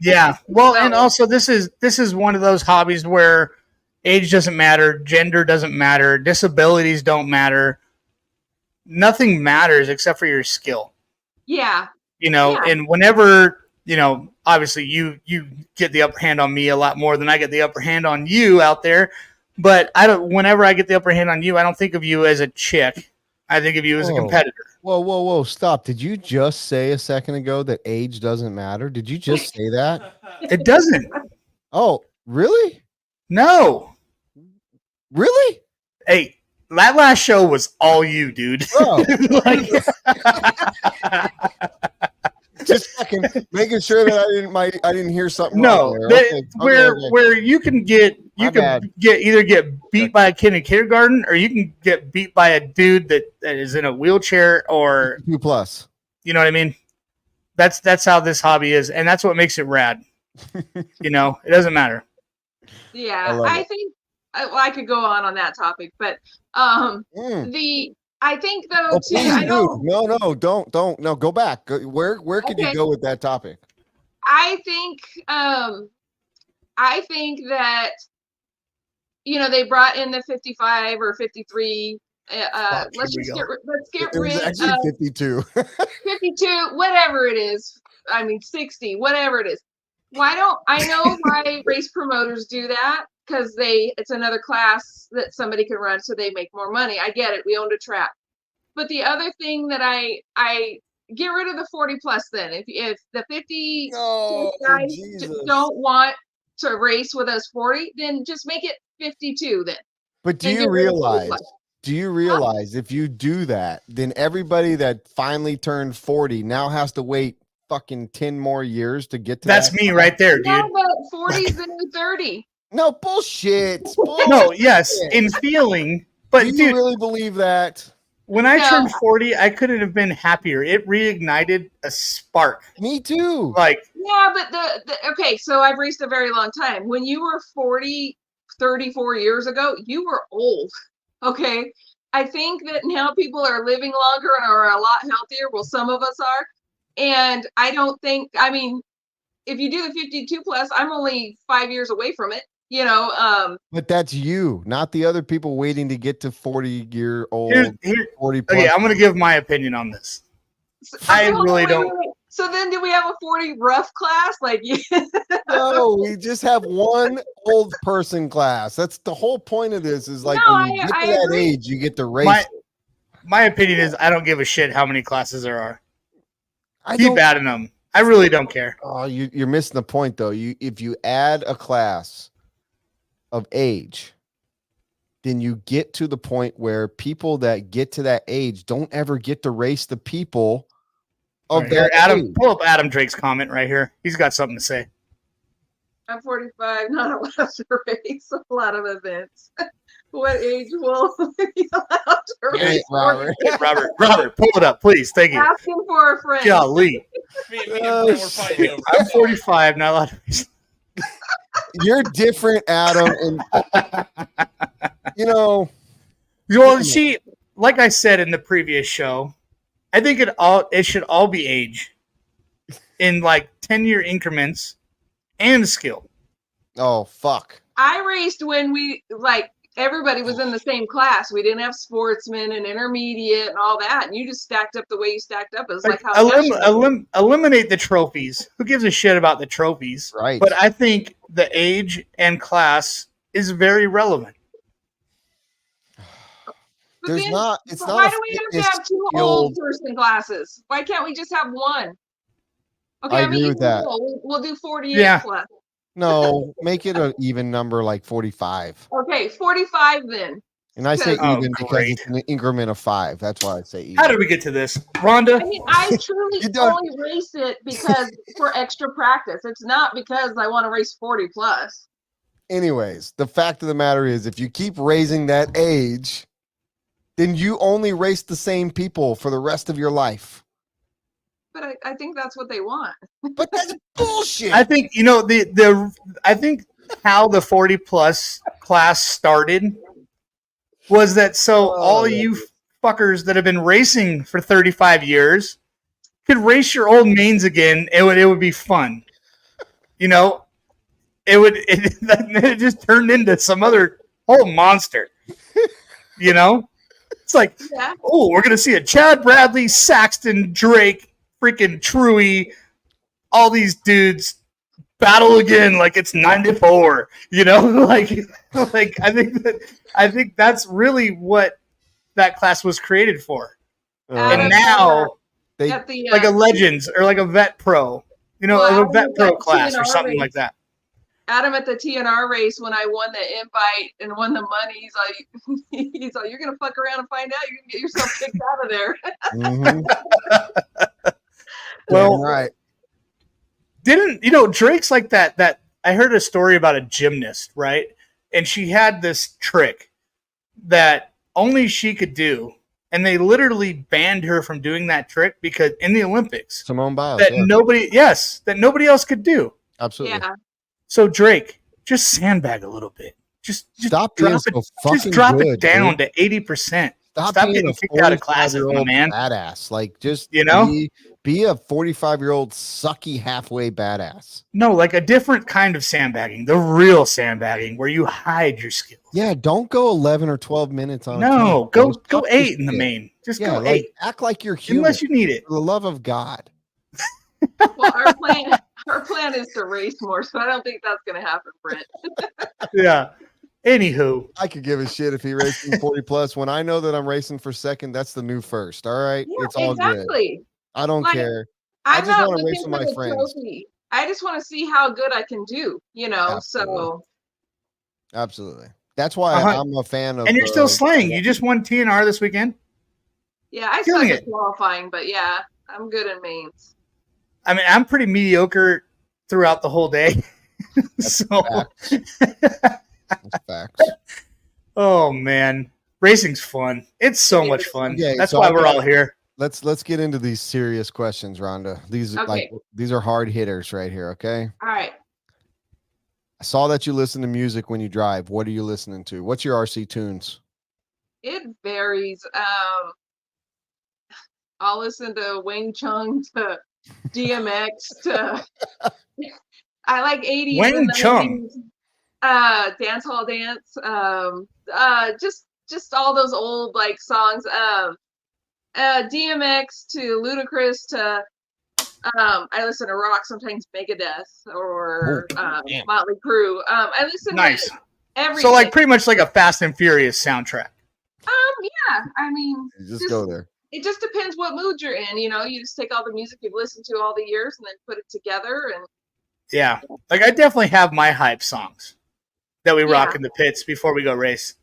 Yeah. Well, and So- also this is one of those hobbies where age doesn't matter, gender doesn't matter, disabilities don't matter. nothing matters except for your skill. Yeah. And whenever, obviously you get the upper hand on me a lot more than I get the upper hand on you out there. But whenever I get the upper hand on you, I don't think of you as a chick. I think of you as a competitor. Whoa, stop. Did you just say a second ago that age doesn't matter? Did you just say that? It doesn't. Oh, really? No. Really? Hey, that last show was all you, dude. Bro. Just fucking making sure that I didn't hear something. No, where you can either get beat by a kid in kindergarten, or you can get beat by a dude that is in a wheelchair, or 2+. You know what I mean? That's how this hobby is, and that's what makes it rad. It doesn't matter. Yeah, I think I could go on that topic, but I think though too. I know. No, don't. No, go back. Where could you go with that topic? I think that they brought in the 55 or 53. Let's get rid of actually 52. 52, whatever it is. I mean 60, whatever it is. Why don't I know why race promoters do that? Because it's another class that somebody can run, so they make more money. I get it. We owned a track. But the other thing that I get rid of the 40 plus then. If the 50 guys don't want to race with us 40, then just make it 52 then. But do you realize if you do that, then everybody that finally turned 40 now has to wait fucking 10 more years to get to That's me right there, dude. No, but 40's the new 30. No, bullshit. No, yes, in feeling. But do you really believe that? When I turned 40, I couldn't have been happier. It reignited a spark. Me too. Yeah, but okay, so I've raced a very long time. When you were 40, 34 years ago, you were old. Okay. I think that now people are living longer and are a lot healthier. Well, some of us are. And I don't think, if you do the 52 plus, I'm only 5 years away from it. But that's you, not the other people waiting to get to 40-year-old. 40 plus. Okay, I'm going to give my opinion on this. I really don't. Wait. So then, do we have a 40 rough class? No, we just have one old person class. That's the whole point of this. Is when you get to that age, you get to race. My opinion is I don't give a shit how many classes there are. Keep adding them. I really don't care. Oh, you're missing the point though. If you add a class of age, then you get to the point where people that get to that age don't ever get to race the people of that age. Pull up Adam Drake's comment right here. He's got something to say. I'm 45, not allowed to race a lot of events. What age will be allowed to race? Robert, pull it up, please. Thank you. Asking for a friend. Golly. I'm 45, not allowed to race. You're different, Adam, and see, like I said in the previous show, I think it should all be age in 10-year increments and skill. Oh fuck! I raced when everybody was in the same class. We didn't have sportsmen and intermediate and all that. And you just stacked up the way you stacked up. It was eliminate the trophies. Who gives a shit about the trophies? Right. But I think the age and class is very relevant. It's not. Why do we have to have two old person classes? Why can't we just have one? Okay, I agree with that. We'll do 48 plus. No, make it an even number, like 45. Okay, 45 then. And I say even because it's an increment of 5. That's why I say even. How did we get to this, Rhonda? I truly only race it because for extra practice. It's not because I want to race 40 plus. Anyways, the fact of the matter is, if you keep raising that age, then you only race the same people for the rest of your life. But I think that's what they want. But that's bullshit. I think I think how the 40 plus class started was that all you fuckers that have been racing for 35 years could race your old mains again. It would be fun. It just turned into some other whole monster. It's like, Yeah. oh, we're gonna see a Chad Bradley, Saxton, Drake, freaking Truey, all these dudes battle again like it's 94. You know, like I think that's really what that class was created for. Adam, And now, they at the like a Legends or like a Vet Pro, you know, Well, a Vet Adam Pro got class or TNR something race. like that. Adam at the TNR race when I won the invite and won the money. He's like, you're gonna fuck around and find out. You're gonna get yourself kicked out of there. Mhm. Well, Damn right. didn't you know Drake's like that I heard a story about a gymnast, right? And she had this trick that only she could do, and they literally banned her from doing that trick because in the Olympics Simone Biles. that Yeah, nobody else could do. absolutely. Yeah. So Drake, just sandbag a little bit. Just Stop being drop so it. fucking Just drop good, it down dude. to 80%. Stop Stop being getting a kicked out of classes, my 45-year-old man. badass. Like, just You know? be a 45-year-old sucky halfway badass. No, like a different kind of sandbagging, the real sandbagging where you hide your skills. Yeah, don't go 11 or 12 minutes on. No, a go team. Stop this 8 in the shit. main. Just Yeah, go like 8. act like you're human. Unless you need it. For the love of God. Well, our plan is to race more, so I don't think that's gonna happen, Brent. Yeah. Anywho, I could give a shit if he racing 40 plus. When I know that I'm racing for second, that's the new first. All right, Yeah, it's all good. exactly. I don't Like, care. I'm just not wanna race looking with for my the friends. trophy. I just want to see how good I can do, you know. Absolutely. So Absolutely. That's why Uh-huh. I'm a fan of. and you're still slaying. You just won TNR this weekend. yeah, I Killing suck at it. qualifying, but yeah, I'm good in mains. I mean, I'm pretty mediocre throughout the whole day. So, facts. That's facts. oh man, racing's fun. It's so much fun. Okay, That's so why I've we're got- all here. Let's get into these serious questions, Rhonda. These are Okay. these are hard hitters right here. Okay. All right. I saw that you listen to music when you drive. What are you listening to? What's your RC tunes? It varies. I'll listen to Wing Chun to DMX to I like 80s Wing and Chun. 90s, dance hall dance. Just all those old like songs. DMX to Ludacris to I listen to rock, sometimes Megadeth or damn. Motley Crue. I listen Nice. to everything. So, like, pretty much like a Fast and Furious soundtrack. Yeah. I mean, You just go there. it just depends what mood you're in. You know, you just take all the music you've listened to all the years and then put it together. And Yeah, like I definitely have my hype songs that we rock Yeah. in the pits before we go race.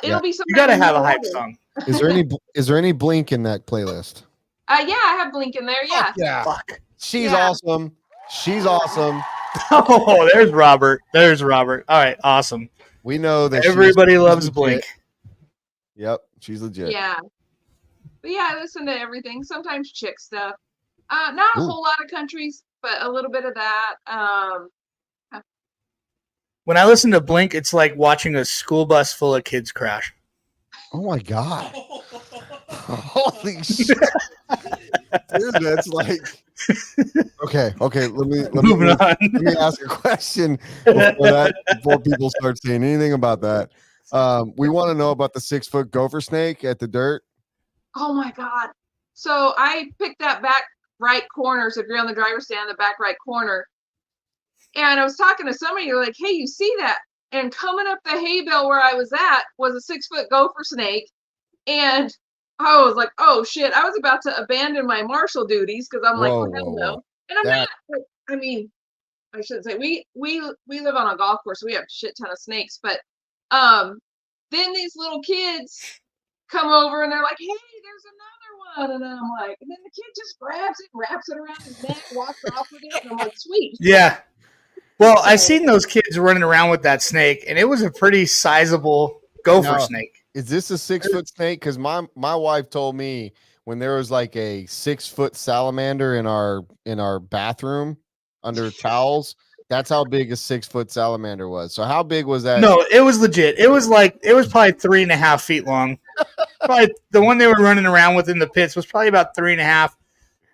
it'll be something. You got to have a hype song. Is there any Blink in that playlist? Yeah, I have Blink in there. Yeah. Yeah. Fuck. She's Yeah. awesome. She's awesome. Oh, there's Robert. There's Robert. All right, awesome. We know that she's Everybody loves legit. Blink. Yep, she's legit. Yeah. But yeah, I listen to everything. Sometimes chick stuff. Not a Ooh. whole lot of countries, but a little bit of that. When I listen to Blink, it's like watching a school bus full of kids crash. Oh my god. Holy shit. Dude, that's like okay. Moving on. Let me ask a question before people start saying anything about that. We want to know about the 6-foot gopher snake at the dirt. Oh my God. So I picked that back right corner. So if you're on the driver's stand, the back right corner. And I was talking to somebody, like, hey, you see that? And coming up the hay bale where I was at was a 6-foot gopher snake. And I was like, oh shit, I was about to abandon my marshal duties because I'm like, Whoa, well, hell whoa, no. whoa. And I'm That- not, like, I mean, I shouldn't say we live on a golf course, so we have a shit ton of snakes, but then these little kids come over and they're like, hey, there's another one. And I'm like, and then the kid just grabs it, wraps it around his neck, walks off with it. And I'm like, sweet. Yeah. Well, I seen those kids running around with that snake, and it was a pretty sizable gopher No. snake. Is this a 6-foot snake? Because my wife told me when there was like a 6-foot salamander in our bathroom under towels, that's how big a 6-foot salamander was. So how big was that? No, it was legit. It was probably 3.5 feet long. Probably the one they were running around with in the pits was probably about 3.5,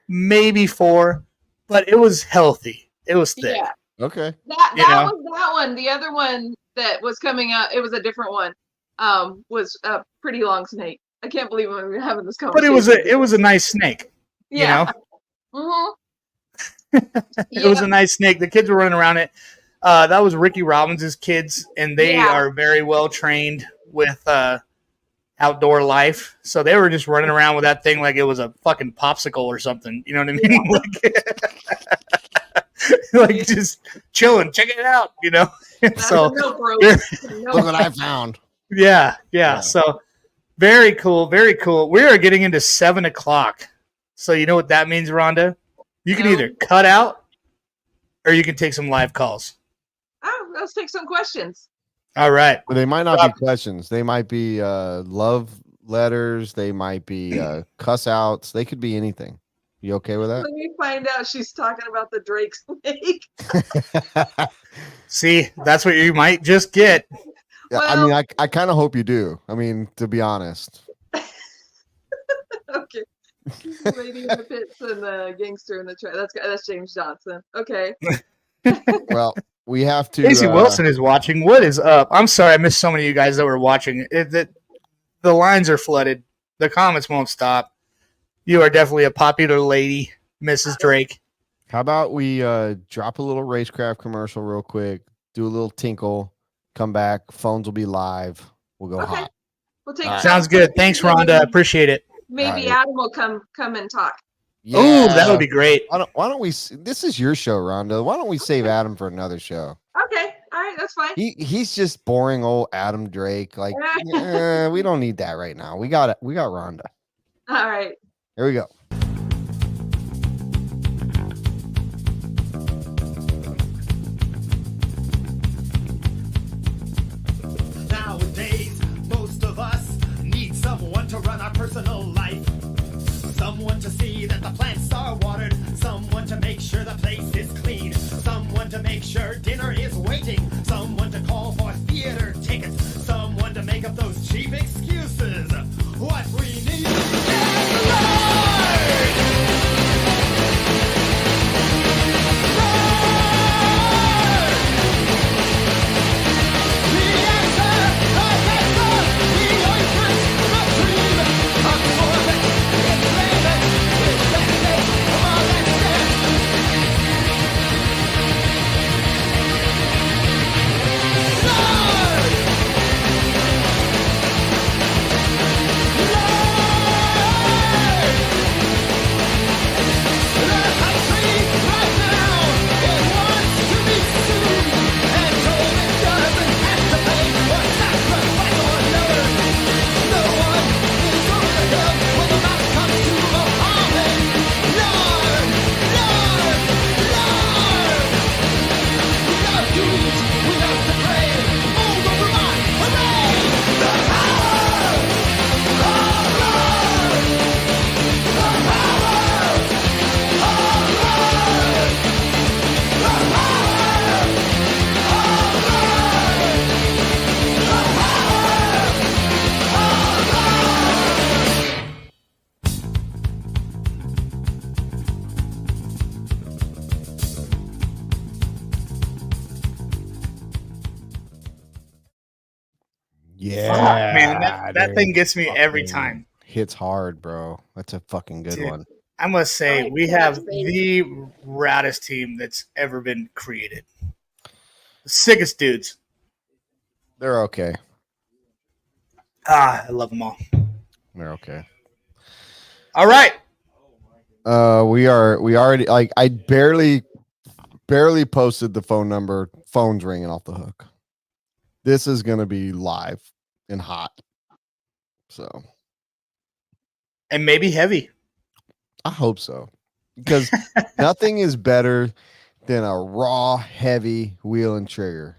maybe 4, but it was healthy. It was thick. Yeah. Okay. That You know? was that one. The other one that was coming out, it was a different one. Was a pretty long snake. I can't believe we're having this But conversation. it was a nice snake. Yeah. You know? Mhm. It was a nice snake. The kids were running around it. That was Ricky Robbins' kids, and they Yeah. are very well trained with outdoor life. So they were just running around with that thing like it was a fucking popsicle or something. You know what I mean? Like just chilling. Check it out. You know. So No, bro. Look what I found. yeah. Yeah. So very cool. Very cool. We are getting into 7 o'clock. So you know what that means, Rhonda? You can No. either cut out or you can take some live calls. Oh, let's take some questions. All right. But they might not be questions. They might be love letters. They might be cuss outs. They could be anything. You okay with that? Let me find out she's talking about the Drake snake. See, that's what you might just get. Yeah, I Well- mean, I kind of hope you do. I mean, to be honest. Okay. Lady in the pits and the gangster in the trash. That's James Johnson. Okay. Well, we have to. Casey Wilson is watching. What is up? I'm sorry, I missed so many of you guys that were watching. The lines are flooded. The comments won't stop. You are definitely a popular lady, Mrs. Drake. How about we drop a little racecraft commercial real quick, do a little tinkle, come back. Phones will be live. We'll go Okay. hot. We'll take Sounds good. Thanks, Rhonda. I appreciate it. Maybe All right. Adam will come and talk. Ooh, that would be great. Why don't we? This is your show, Rhonda. Why don't we save Adam for another show? Okay. All right. That's fine. He's just boring old Adam Drake. Like we don't need that right now. We got it. We got Rhonda. All right. Here we go. Nowadays, most of us need someone to run our personal life. Someone to see that the plants are watered. Someone to make sure the place is clean. Someone to make sure dinner is waiting. Someone to call for theater tickets. Someone to make up those cheap excuses. What we need is a Yeah, Man, that dude. thing gets me every Fucking time. Hits hard, bro. That's a fucking good Dude. one. I must say, Right, we yeah, have baby. the raddest team that's ever been created. The sickest dudes. They're okay. I love them all. They're okay. All right. We already like I barely posted the phone number. Phone's ringing off the hook. This is gonna be live and hot. So And maybe heavy. I hope so. Because nothing is better than a raw, heavy wheel and trigger.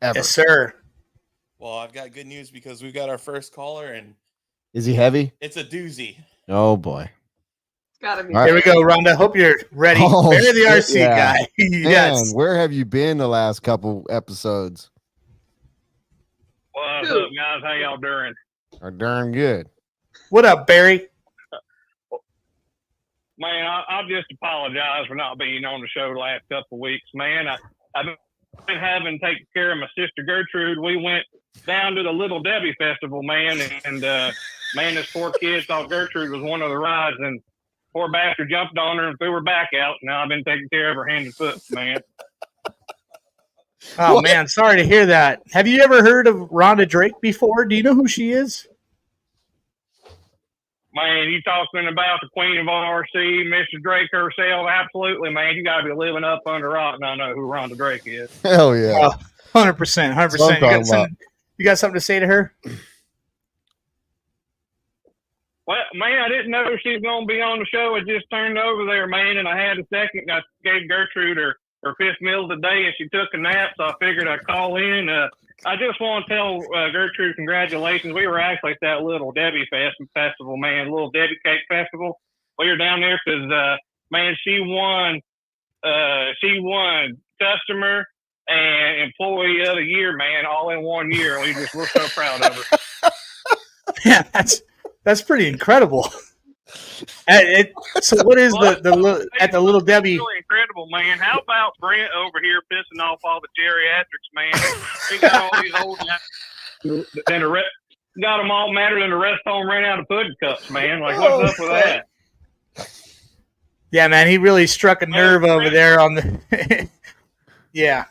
Ever. Yes, sir. Well, I've got good news because we've got our first caller, and Is he heavy? it's a doozy. Oh boy. It's gotta be. All right. Here we go, Rhonda. Hope you're ready. Oh, Barry the shit, RC yeah. guy. Man, Yes. where have you been the last couple episodes? What's Who? up, guys? How y'all doing? Are darn good. What up, Barry? Man, I'll just apologize for not being on the show the last couple of weeks, man. I've been having to take care of my sister Gertrude. We went down to the Little Debbie Festival, man, and man, this poor kid thought Gertrude was one of the rides, and poor bastard jumped on her and threw her back out. Now I've been taking care of her hand and foot, man. Oh man, sorry to hear that. Have you ever heard of Rhonda Drake before? Do you know who she is? Man, you talking about the queen of RC, Mr. Drake herself? Absolutely, man. You got to be living up under a rock, and I know who Rhonda Drake is. Hell yeah. 100%, 100%. You got something to say to her? Well, man, I didn't know she was going to be on the show. It just turned over there, man, and I had a second. I gave Gertrude her fifth meal of the day, and she took a nap, so I figured I'd call in. I just want to tell Gertrude congratulations. We were actually at that Little Debbie Festival, man, Little Debbie Cake Festival. We were down there because, man, she won customer and employee of the year, man, all in 1 year. We're so proud of her. Yeah, that's pretty incredible. So what is the at the Little Debbie? Really incredible, man. How about Brent over here pissing off all the geriatrics, man? He got all these old and got them all madder than the rest of them ran out of pudding cups, man. Like, what's up with that? Yeah, man, he really struck a nerve over there on the. Yeah.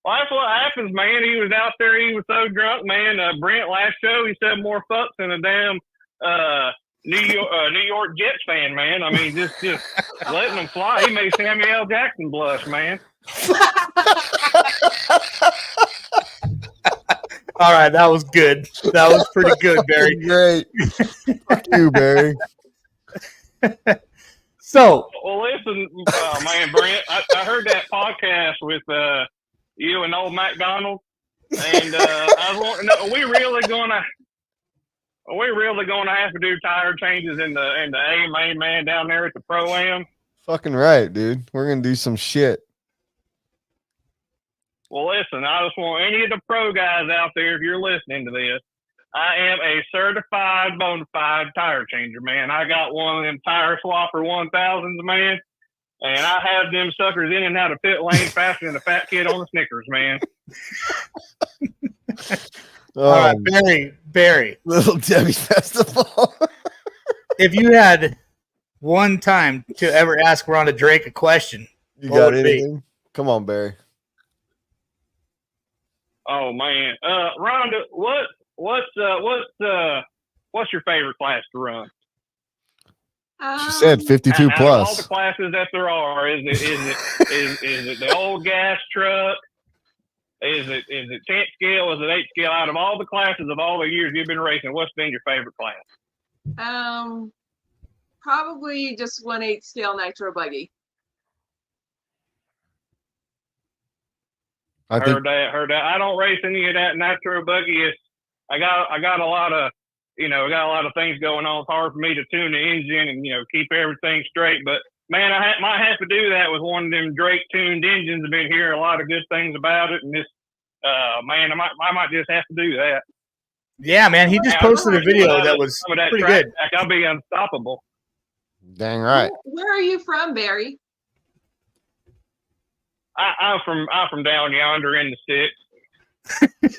Well, that's what happens, man. He was out there. He was so drunk, man. Brent last show, he said more fucks than a damn New York Jets fan, man. I mean, just letting them fly. He made Samuel L. Jackson blush, man. All right, that was good. That was pretty good, Barry. Great. Fuck you, Barry. So, well, listen, man, Brent, I heard that podcast with you and old McDonald, and I was wanting to know, are we really gonna have to do tire changes in the A main, man, down there at the Pro-Am? Fucking right, dude. We're gonna do some shit. Well, listen, I just want any of the pro guys out there, if you're listening to this, I am a certified bona fide tire changer, man. I got one of them tire swapper 1000s, man, and I have them suckers in and out of pit lane faster than a fat kid on the Snickers, man. All right, Barry. Little Debbie Festival. If you had one time to ever ask Rhonda Drake a question, you got anything? Come on, Barry. Oh man, Rhonda, what's your favorite class to run? She said 52 out plus. Of all the classes that there are, is it the old gas truck? Is it 10th scale? Is it 8th scale? Out of all the classes of all the years you've been racing, what's been your favorite class? Probably just 1/8 scale nitro buggy. Heard that. I don't race any of that nitro buggy. I got a lot of things going on. It's hard for me to tune the engine and keep everything straight. But man, I might have to do that with one of them Drake tuned engines. I've been hearing a lot of good things about it, and this man, I might just have to do that. Yeah, man, he just posted a video that was pretty good. I'll be unstoppable. Dang right. Where are you from, Barry? I'm from down yonder in the sticks.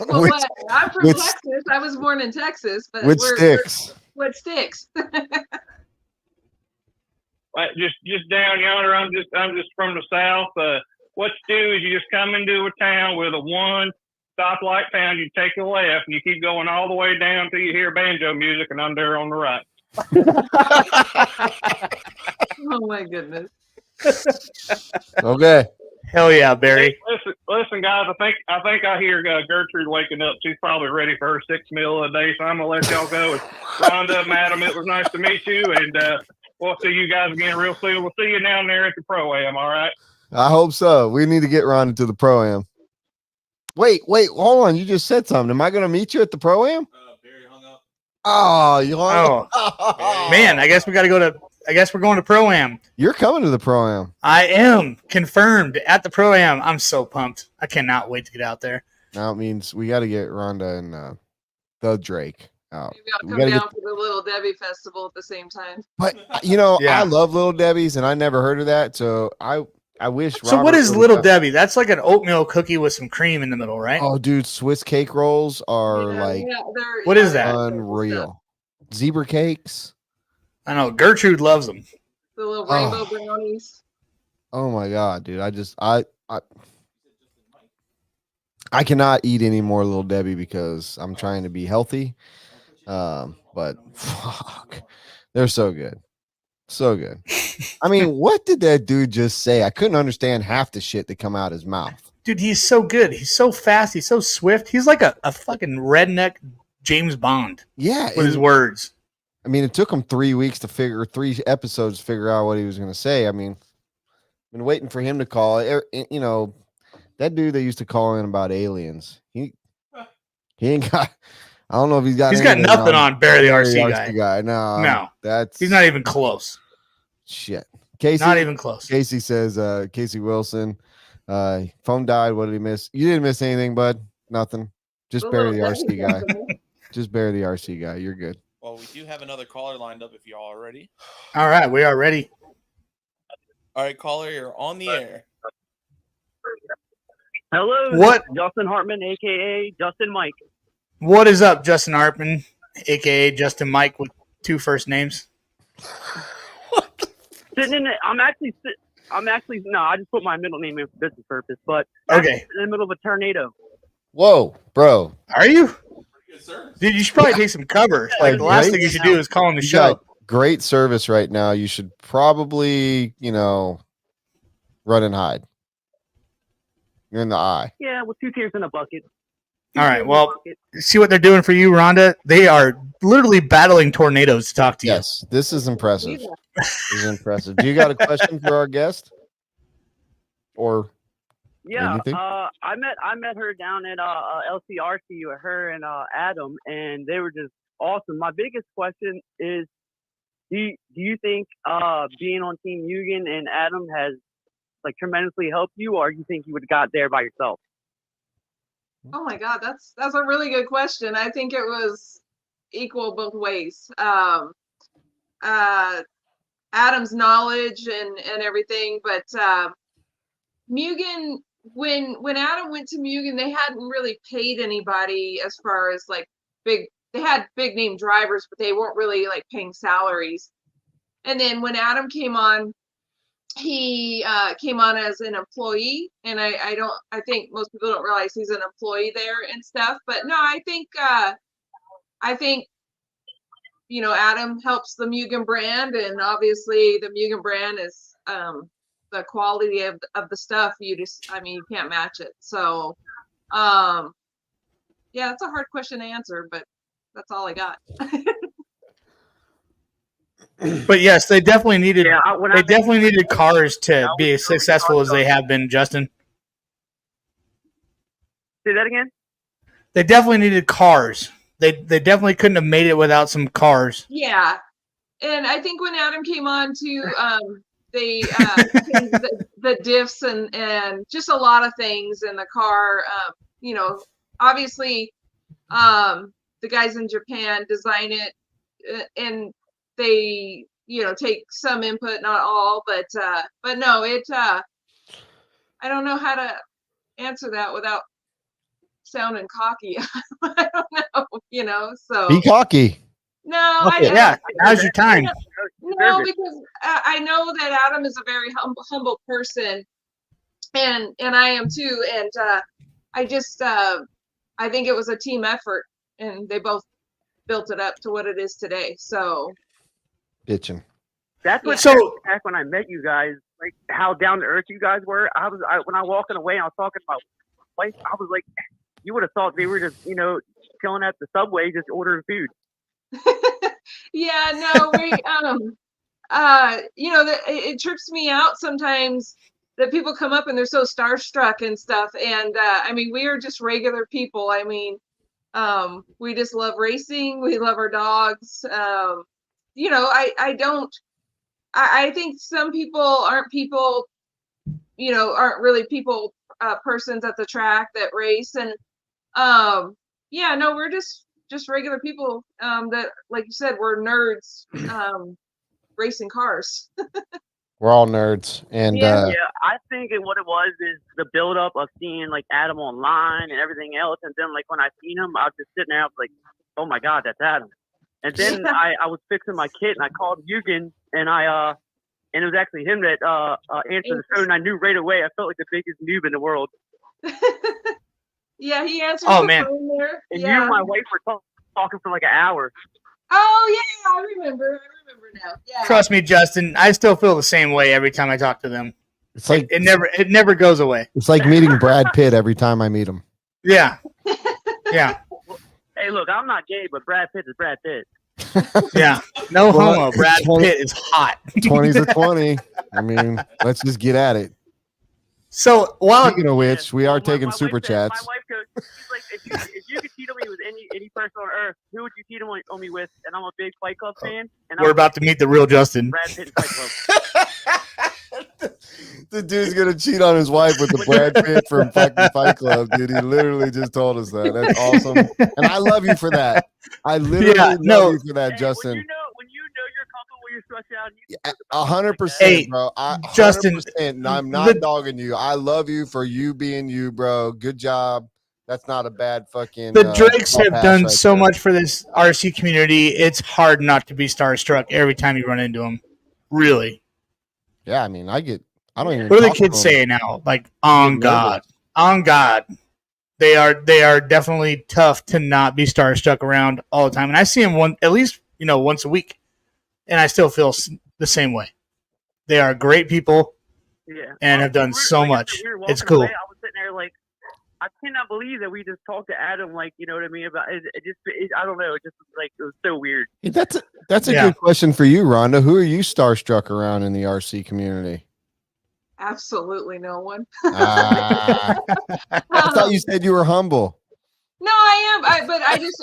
Well, I'm from Texas. I was born in Texas, but which sticks? What sticks? Just down yonder. I'm just from the south. What you do is you just come into a town with a one stoplight town. You take a left and you keep going all the way down till you hear banjo music, and I'm there on the right. Oh my goodness. Okay. Hell yeah, Barry. Listen, guys. I think I hear Gertrude waking up. She's probably ready for her 6 meal a day. So I'm gonna let y'all go. Rhonda, madam, it was nice to meet you, and we'll see you guys again real soon. We'll see you down there at the Pro-Am. All right. I hope so. We need to get Rhonda to the Pro-Am. Wait, hold on. You just said something. Am I gonna meet you at the Pro-Am? Barry hung up. Oh, you hung up. Man, I guess we're going to Pro-Am. You're coming to the Pro-Am. I am confirmed at the Pro-Am. I'm so pumped. I cannot wait to get out there. Now it means we got to get Rhonda and the Drake out. Maybe I'll come down for the Little Debbie Festival at the same time. But I love Little Debbie's, and I never heard of that. So I I wish. So what Robert is would've Little done- Debbie? That's like an oatmeal cookie with some cream in the middle, right? Oh, dude, Swiss cake rolls are Yeah, like they're- What is that? they're good stuff. unreal. Zebra cakes. I know Gertrude loves them. The little Oh. rainbow brownies. Oh my god, dude! I cannot eat any more Little Debbie because I'm trying to be healthy. But fuck, they're so good, so good. I mean, what did that dude just say? I couldn't understand half the shit that come out his mouth. Dude, he's so good. He's so fast. He's so swift. He's like a fucking redneck James Bond Yeah, with his and- words. I mean, it took him 3 weeks to 3 episodes to figure out what he was going to say. I mean, been waiting for him to call. You know, that dude that used to call in about aliens. He ain't got. I don't know if he's got. He's got anything nothing on Barry the RC guy. No, No. that's He's not even close. shit. Casey, Not even close. Casey says, Casey Wilson, phone died. What did he miss? You didn't miss anything, bud. Nothing. Just The Barry the little RC guy. Debbie. Just Barry the RC guy. You're good. Well, we do have another caller lined up if y'all are ready. All right, we are ready. All right, caller, you're on the air. Hello, What? Justin Hartman, aka Justin Mike. What is up, Justin Hartman, aka Justin Mike with 2 first names? Sitting in, I'm actually no, I just put my middle name in for business purpose, but Okay. in the middle of a tornado. Whoa, bro. Are you? Dude, you should probably take some cover. Like the last Great. thing you should do is call on the You show. got great service right now. You should probably, run and hide. You're in the eye. Yeah, with 2 tears in a bucket. All right. Well, see what they're doing for you, Rhonda. They are literally battling tornadoes to talk to you. Yes, this is impressive. This is impressive. Do you got a question for our guest? Or Yeah, anything? I met her down at LCRC with her and Adam, and they were just awesome. My biggest question is, do you think being on Team Mugen and Adam has like tremendously helped you, or you think you would have got there by yourself? Oh my God, that's a really good question. I think it was equal both ways. Adam's knowledge and everything, but Mugen, when Adam went to Mugen, they hadn't really paid anybody as far as like they had big name drivers, but they weren't really like paying salaries. And then when Adam came on, he came on as an employee, and I think most people don't realize he's an employee there and stuff. But no, I think Adam helps the Mugen brand, and obviously the Mugen brand is the quality of the stuff. You can't match it. So yeah, it's a hard question to answer, but that's all I got. But yes, they definitely needed. Yeah, They definitely needed cars to be as successful as they have been, Justin. Say that again. They definitely needed cars. They definitely couldn't have made it without some cars. Yeah, and I think when Adam came on to they changed the diffs and just a lot of things in the car. Obviously, the guys in Japan design it, and they take some input, not all, but no, it. I don't know how to answer that without sounding cocky. I don't know, so Be cocky. no, Okay. Yeah, now's your time. No, because I know that Adam is a very humble person, and I am too. And I just I think it was a team effort, and they both built it up to what it is today. So Bitching. That's what back when I met you guys, like how down to earth you guys were. When I walking away, I was talking about life. I was like, you would have thought they were just chilling at the subway, just ordering food. yeah, no, we it trips me out sometimes that people come up and they're so starstruck and stuff. And we are just regular people. We just love racing. We love our dogs. I think some people aren't really people persons at the track that race. And we're just regular people that, like you said, we're nerds racing cars. We're all nerds, and Yeah, I think what it was is the buildup of seeing like Adam online and everything else, and then like when I seen him, I was just sitting there, I was like, "Oh my God, that's Adam!" And then I was fixing my kit, and I called Eugen, and and it was actually him that answered the phone, and I knew right away. I felt like the biggest noob in the world. Yeah, he answered Oh, the man. phone there. And Yeah. you and my wife were talking for like an hour. Oh yeah, I remember now. Yeah. Trust me, Justin. I still feel the same way every time I talk to them. it's like It never goes away. it's like meeting Brad Pitt every time I meet him. Yeah. Yeah. Hey, look, I'm not gay, but Brad Pitt is Brad Pitt. Yeah. No Well, homo. Brad 20 Pitt is hot. 20's a 20. I mean, let's just get at it. So while Speaking of which, we are My taking wife super said- chats. My wife goes, she's like, if you could cheat on me with any person on earth, who would you cheat on me with? And I'm a big Fight Club fan. And we're about to meet the real Justin. Brad Pitt in Fight Club. The dude's gonna cheat on his wife with the Brad Pitt from fucking Fight Club, dude. He literally just told us that. That's awesome, and I love you for that. I literally love you for that, Hey, Justin. when you know you're comfortable, you're stretched out. You 100%, Hey, bro. Justin, 100%, and I'm not dogging you. I love you for you being you, bro. Good job. That's not a bad fucking. The Drakes ball have pass done right so there. much for this RC community. It's hard not to be starstruck every time you run into them. Really. Yeah, I mean, I don't even. What do the talk to kids them. say now? Like, on God. On God. They are definitely tough to not be starstruck around all the time. And I see them at least once a week. And I still feel the same way. They are great people and have done so much. It's cool. I was sitting there like, I cannot believe that we just talked to Adam, like, you know what I mean? About it I don't know. It just like, it was so weird. That's a good question for you, Rhonda. Who are you starstruck around in the RC community? Absolutely no one. I thought you said you were humble. No, I am.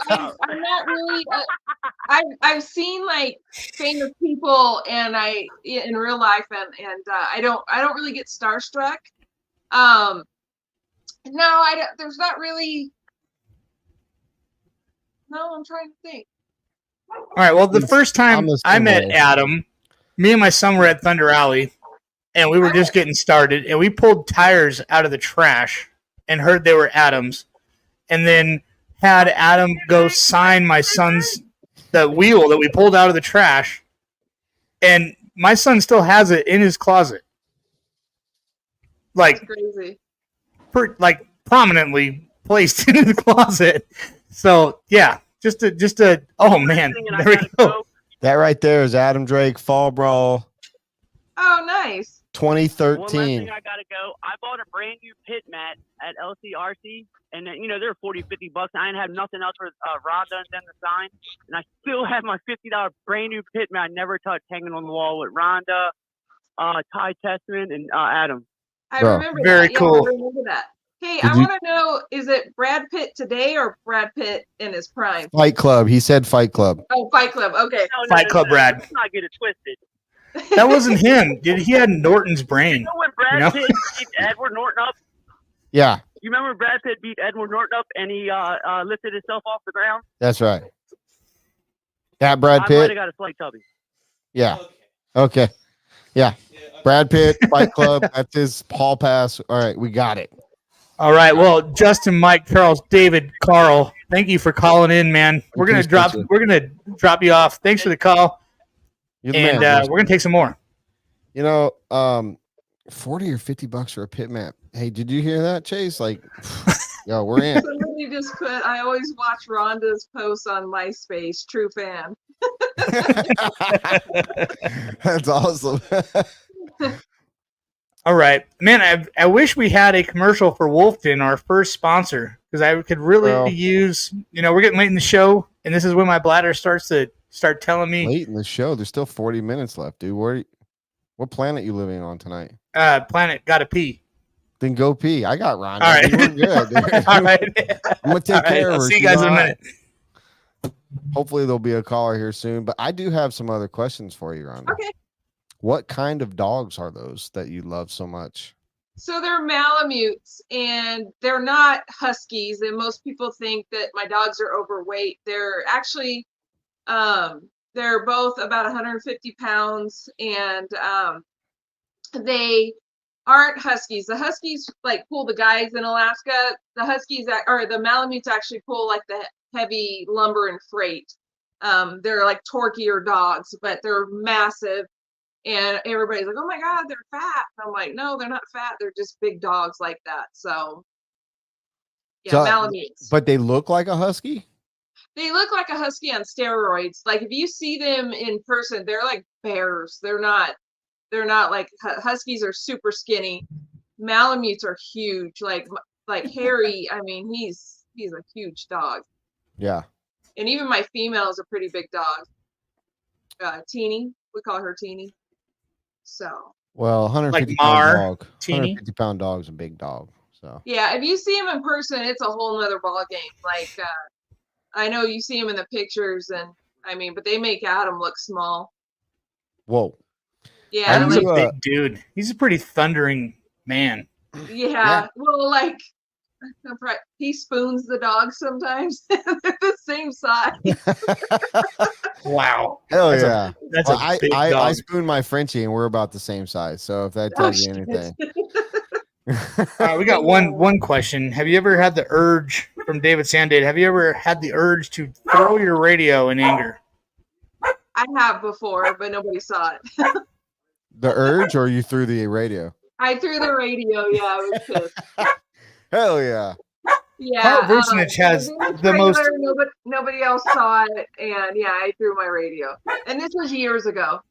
I'm not really. I've seen like famous people, and in real life, and I don't really get starstruck. No, I don't. There's not really. No, I'm trying to think. All right. Well, the first time I met Adam, me and my son were at Thunder Alley, and we were just getting started, and we pulled tires out of the trash and heard they were Adam's, and then had Adam go sign my son's the wheel that we pulled out of the trash, and my son still has it in his closet, like crazy, prominently placed in his closet. So yeah, just a oh man, there we go. That right there is Adam Drake Fall Brawl Oh, nice. 2013. One last thing I gotta go. I bought a brand new pit mat at LCRC, and then, they're $40, $50. I didn't have nothing else for Rhonda and then the sign, and I still have my $50 brand new pit mat I never touched hanging on the wall with Rhonda, Ty Testament, and Adam. I remember very that. Yeah, cool. I remember that. Hey, Did I you- want to know: is it Brad Pitt today or Brad Pitt in his prime? Fight Club. He said Fight Club. Oh, Fight Club. Okay. Fight Club, Brad. Let's not get it twisted. That wasn't him. He had Norton's brain. You know when Brad Pitt beat Edward Norton up? Yeah, You remember Brad Pitt beat Edward Norton up and he lifted himself off the ground? that's right. That Brad I might Pitt. have got a slight tubby. Yeah. Okay. Yeah. Brad Pitt, Fight Club. That's his hall pass. All right, we got it. All right. Well, Justin, Mike, Charles, David, Carl, thank you for calling in, man. We're gonna drop you off. Thanks for the call. You're the And man, we're gonna take some more. 40 or $50 for a pit map. Hey, did you hear that, Chase? Like, yo, we're in. Somebody just put, I always watch Rhonda's posts on MySpace. True fan. That's awesome. All right, man. I wish we had a commercial for Wolfton, our first sponsor, because I could really use. We're getting late in the show, and this is when my bladder starts to telling me. Late in the show. There's still 40 minutes left, dude. What planet you living on tonight? Planet gotta pee. Then go pee. I got Rhonda. All right. We're good. Dude. All right. I'm gonna take care of her. I'll see you guys in a minute. Hopefully there'll be a caller here soon. But I do have some other questions for you, Rhonda. Okay. What kind of dogs are those that you love so much? So they're Malamutes, and they're not Huskies. And most people think that my dogs are overweight. They're actually, they're both about 150 pounds, and they aren't huskies. The huskies like pull the guys in Alaska. The huskies or the Malamutes actually pull like the heavy lumber and freight. They're like torquier dogs, but they're massive. And everybody's like, "Oh my God, they're fat." And I'm like, "No, they're not fat. They're just big dogs like that." So yeah, So, Malamutes. but they look like a husky. They look like a husky on steroids. Like if you see them in person, they're like bears. They're not like huskies are super skinny. Malamutes are huge. Like Harry, I mean, he's a huge dog. Yeah. And even my female is a pretty big dog. Teeny, we call her Teeny. So. Well, 150 Like pound Mar, dog. teeny? 150 pound dog is a big dog. So. Yeah, if you see him in person, it's a whole nother ball game. Like I know you see him in the pictures, and I mean, but they make Adam look small. Whoa. Yeah, He's like, a big dude. He's a pretty thundering man. yeah. Well, like he spoons the dog sometimes. They're the same size. Wow. Hell That's yeah. That's Well, a big dog. I spoon my Frenchie and we're about the same size. So if that tells you anything. All right, we got one question. Have you ever had the urge from David Sandade? Have you ever had the urge to throw your radio in anger? I have before, but nobody saw it. The urge, or you threw the radio? I threw the radio. Yeah, I was pissed. Hell yeah. Yeah, Carl Versenich has the most. Nobody else saw it, and yeah, I threw my radio. And this was years ago.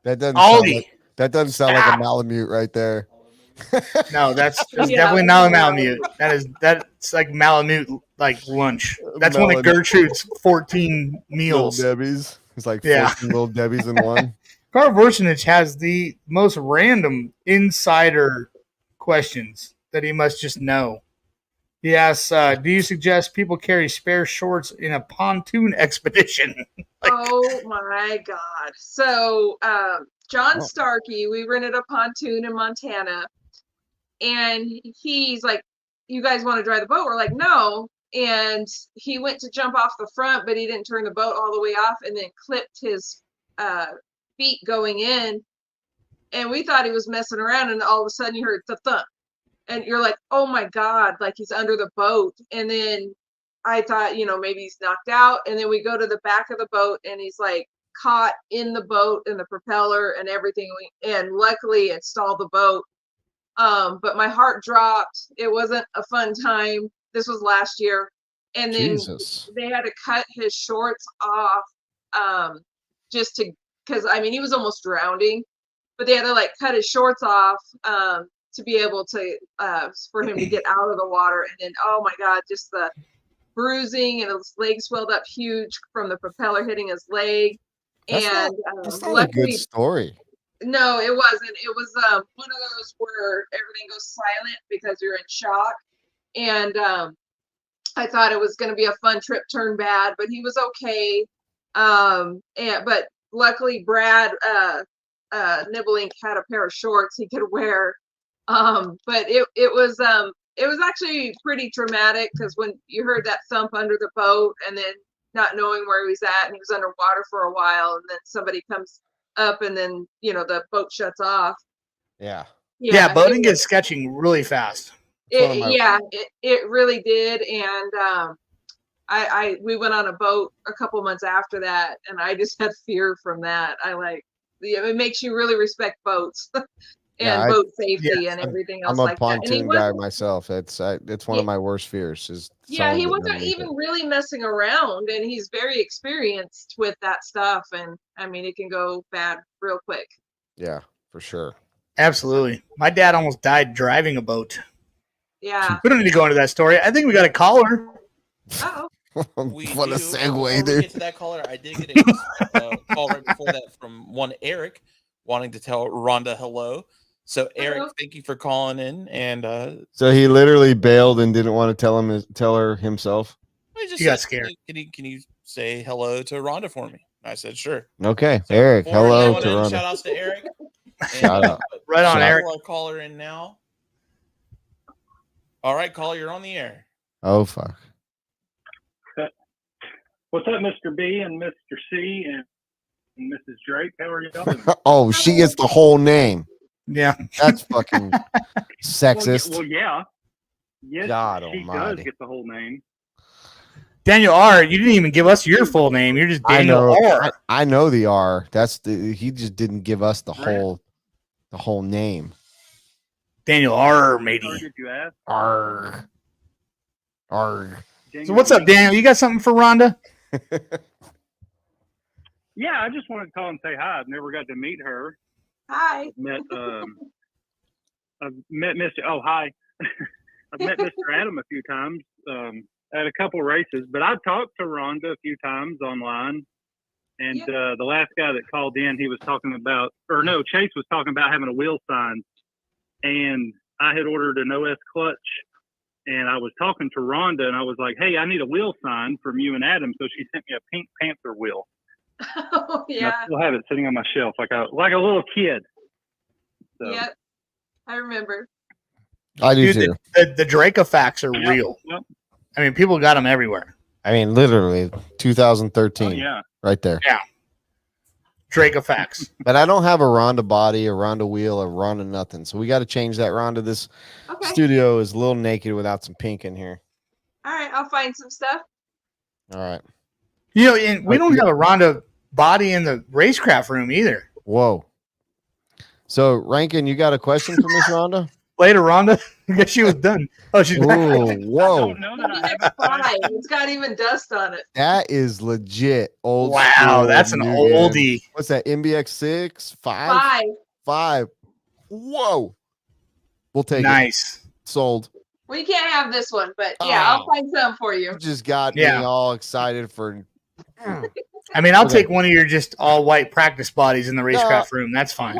That doesn't sound like a Malamute right there. No, that's definitely not a Malamute. That's like Malamute like lunch. That's one of Gertrude's 14 meals. Little Debbie's. It's like 14 little Debbie's in one. Carl Versenich has the most random insider questions that he must just know. He asks, do you suggest people carry spare shorts in a pontoon expedition? Oh my God. So John Starkey, we rented a pontoon in Montana, and he's like, "You guys want to drive the boat?" We're like, "No." And he went to jump off the front, but he didn't turn the boat all the way off, and then clipped his feet going in. And we thought he was messing around, and all of a sudden you heard the thump. And you're like, "Oh my God," like he's under the boat. And then I thought, maybe he's knocked out. And then we go to the back of the boat, and he's like caught in the boat and the propeller and everything. And luckily it stalled the boat. But my heart dropped. It wasn't a fun time. This was last year. And then they had to cut his shorts off just because he was almost drowning. But they had to like cut his shorts off to be able to for him to get out of the water. And then, oh my God, just the bruising, and his leg swelled up huge from the propeller hitting his leg. That's not a good story. No, it wasn't. It was one of those where everything goes silent because you're in shock. And I thought it was going to be a fun trip turned bad, but he was okay. But luckily Brad Nibblink had a pair of shorts he could wear. But it was actually pretty traumatic, because when you heard that thump under the boat, and then not knowing where he was at, and he was underwater for a while, and then somebody comes up, and then the boat shuts off. Yeah, boating gets sketching really fast. It really did. And we went on a boat a couple months after that, and I just had fear from that. It makes you really respect boats. And boat safety and everything else like that. I'm a pontoon guy myself. It's one of my worst fears. He wasn't even really messing around, and he's very experienced with that stuff. And it can go bad real quick. Yeah, for sure. Absolutely. My dad almost died driving a boat. Yeah. We don't need to go into that story. I think we got a caller. Uh-oh. What a segue, dude. Get to that caller, I did get a call right before that from one Ehrlich wanting to tell Rhonda hello. So Ehrlich, thank you for calling in. And so he literally bailed and didn't want to tell her himself. He got scared. Can you say hello to Rhonda for me? I said sure. Okay, so Ehrlich, hello to Rhonda. Shout outs to Ehrlich. Shout out. Right on, Ehrlich. I'll call her in now. All right, caller, you're on the air. Oh fuck. What's up, Mr. B and Mr. C? And and Mrs. Drake. How are y'all? Oh, she gets the whole name. Yeah. That's fucking sexist. Well, yeah. Yes, God she almighty. does get the whole name. Daniel R., you didn't even give us your full name. You're just Daniel R. I know the R. He just didn't give us the Brent? whole name. Daniel R., Or matey. did you ask? R. So what's up, Daniel? You got something for Rhonda? Yeah, I just wanted to call and say hi. I've never got to meet her. Hi. I've met Mr. Oh, hi. I've met Mr. Adam a few times at a couple races, but I've talked to Rhonda a few times online. And the last guy that called in, he was talking about, or no, Chase was talking about having a wheel sign. And I had ordered an OS clutch. And I was talking to Rhonda, and I was like, "Hey, I need a wheel sign from you and Adam." So she sent me a Pink Panther wheel. Oh, And yeah. I still have it sitting on my shelf, like a little kid. So, Yep. I remember. I do Dude, too. the Dracofacts are Yep, real. yep. I mean, people got them everywhere. I mean, literally 2013, Oh, yeah. right there. Yeah. Dracofacts. But I don't have a Rhonda body, a Rhonda wheel, a Rhonda nothing. So we got to change that. Rhonda, this Okay. studio is a little naked without some pink in here. All right. I'll find some stuff. All right. You know, and we don't have a Rhonda body in the racecraft room either. Whoa. So Rankin, you got a question for Miss Rhonda? Later, Rhonda. I guess she was done. Oh, she's back. Ooh, whoa. No, that I It's haven't. fine. It's got even dust on it. That is legit old. Wow, school that's an Mugen. oldie. What's that? MBX 6? 5? 5. Whoa. We'll take it. Nice. Sold. Well, you can't have this one, but yeah, I'll Oh. find some for you. You just got Yeah. me all excited for. I mean, I'll Okay. take one of your just all white practice bodies in the racecraft room. That's fine.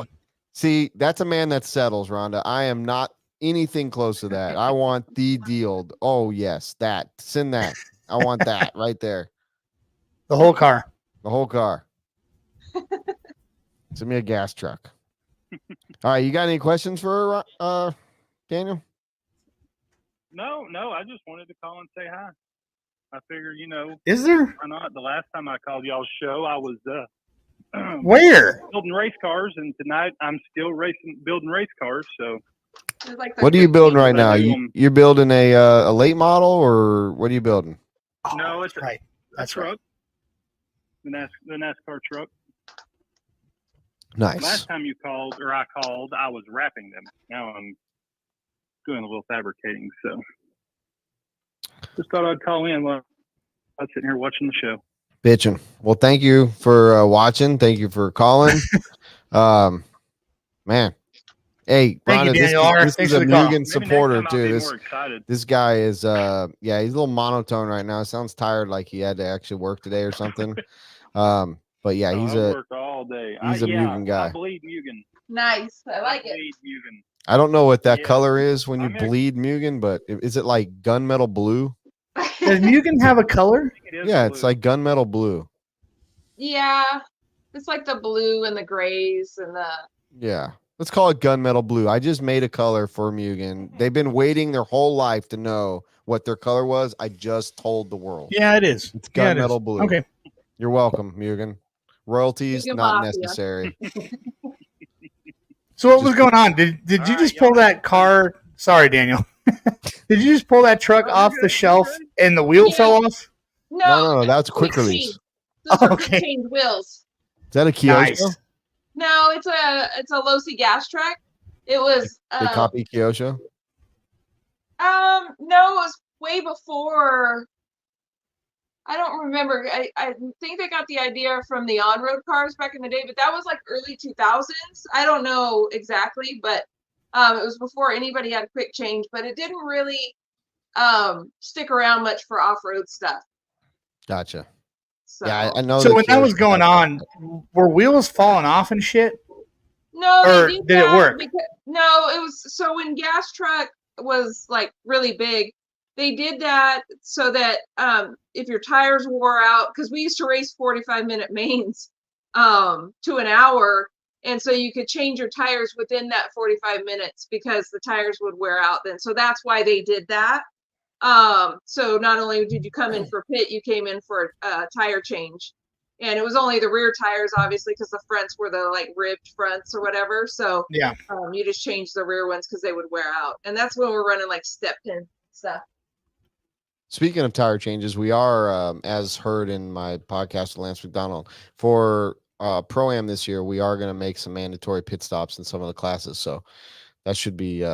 See, that's a man that settles, Rhonda. I am not anything close to that. I want the deal. Oh, yes, that. Send that. I want that right there. The whole car. The whole car. Send me a gas truck. All right, you got any questions for Daniel? No, I just wanted to call and say hi. I figured, Is there? why not? The last time I called y'all's show, I was Where? building race cars, and tonight I'm still building race cars. So It's like the What are you quick building thing. right now? You're building a late model, or what are you building? no, it's right. a That's truck. The NASCAR truck. Nice. Last time you called, or I called, I was wrapping them. Now I'm doing a little fabricating. So just thought I'd call in while I was sitting here watching the show. Bitching. Well, thank you for watching. Thank you for calling. Man. Hey, Thank you, Rhonda, Daniel R. this Thanks is for a the call. Mugen Maybe supporter next time I'll too. be more excited. This guy is he's a little monotone right now. Sounds tired, like he had to actually work today or something. But yeah, he's I a work all day. he's a Mugen guy. I bleed Mugen. Nice. I like it. bleed Mugen. I don't know what that Yeah. color is when you I'm ex- bleed Mugen, but is it like gunmetal blue? Does Mugen have a color? It is Yeah, blue. it's like gunmetal blue. Yeah. It's like the blue and the grays and the. Yeah. Let's call it gunmetal blue. I just made a color for Mugen. They've been waiting their whole life to know what their color was. I just told the world. Yeah, it is. It's Yeah, it is. gunmetal blue. Okay. You're welcome, Mugen. Royalties Mugen not Mafia. necessary. So what was going on? Did you All just right, pull y'all. that car? Sorry, Daniel. Did you just pull that truck No, you're off good, the you're shelf good. and the wheel Yeah. fell off? No, that's quick quick release. change. Those are Okay. quick change wheels. Is that a Kyosho? Nice. No, it's a Losi gas truck. It was They copy Kyosho? no, it was way before. I don't remember. I think they got the idea from the on-road cars back in the day, but that was like early 2000s. I don't know exactly, but it was before anybody had quick change, but it didn't really stick around much for off-road stuff. Gotcha. So Yeah, I know. So the when that was Kyosho going got on, were wheels falling off and shit? no, Or they did did it that work? no, it was so when gas truck was like really big, they did that so that if your tires wore out, because we used to race 45-minute mains to an hour, and so you could change your tires within that 45 minutes because the tires would wear out then. So that's why they did that. So not only did you come in for pit, you came in for a tire change. and it was only the rear tires, obviously, because the fronts were the like ribbed fronts or whatever. So Yeah. you just changed the rear ones because they would wear out, and that's when we're running like step pin stuff. Speaking of tire changes, we are, as heard in my podcast with Lance McDonald, for Pro-Am this year, we are going to make some mandatory pit stops in some of the classes. So that should be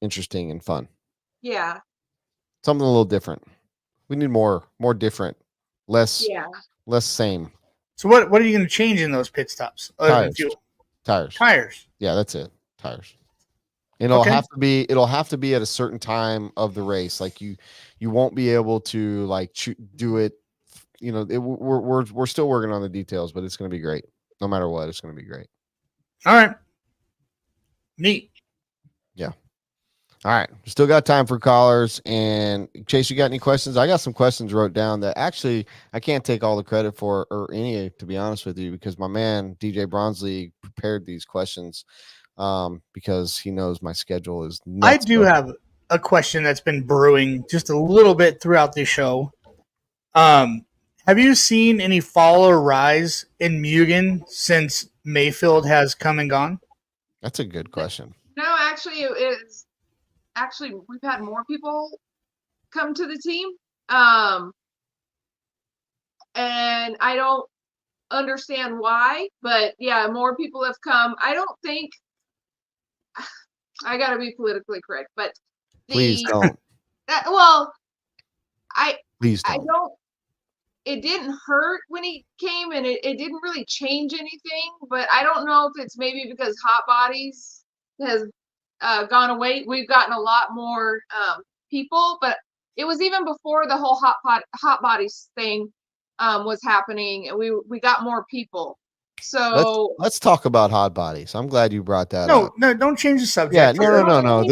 interesting and fun. Yeah. Something a little different. We need more different, less same. So what are you going to change in those pit stops other than Tires. fuel? Tires. Yeah, that's it. Tires. It'll Okay. have to be at a certain time of the race. Like you won't be able to like do it. You know, we're still working on the details, but it's going to be great. No matter what, it's going to be great. All right. Neat. Yeah. All right. Still got time for callers. And Chase, you got any questions? I got some questions wrote down that actually I can't take all the credit for or any, to be honest with you, because my man DJ Bronsley prepared these questions because he knows my schedule is nuts. I do have a question that's been brewing just a little bit throughout the show. Have you seen any fall or rise in Mugen since Mayfield has come and gone? That's a good question. No, actually, we've had more people come to the team. And I don't understand why, but yeah, more people have come. I don't think I got to be politically correct, but Please don't. Please don't. I don't. It didn't hurt when he came, and it didn't really change anything. But I don't know if it's maybe because Hot Bodies has gone away. We've gotten a lot more people, but it was even before the whole Hot Bodies thing was happening, and we got more people. So let's talk about Hot Bodies. I'm glad you brought that up. No, don't change the subject. Yeah, no.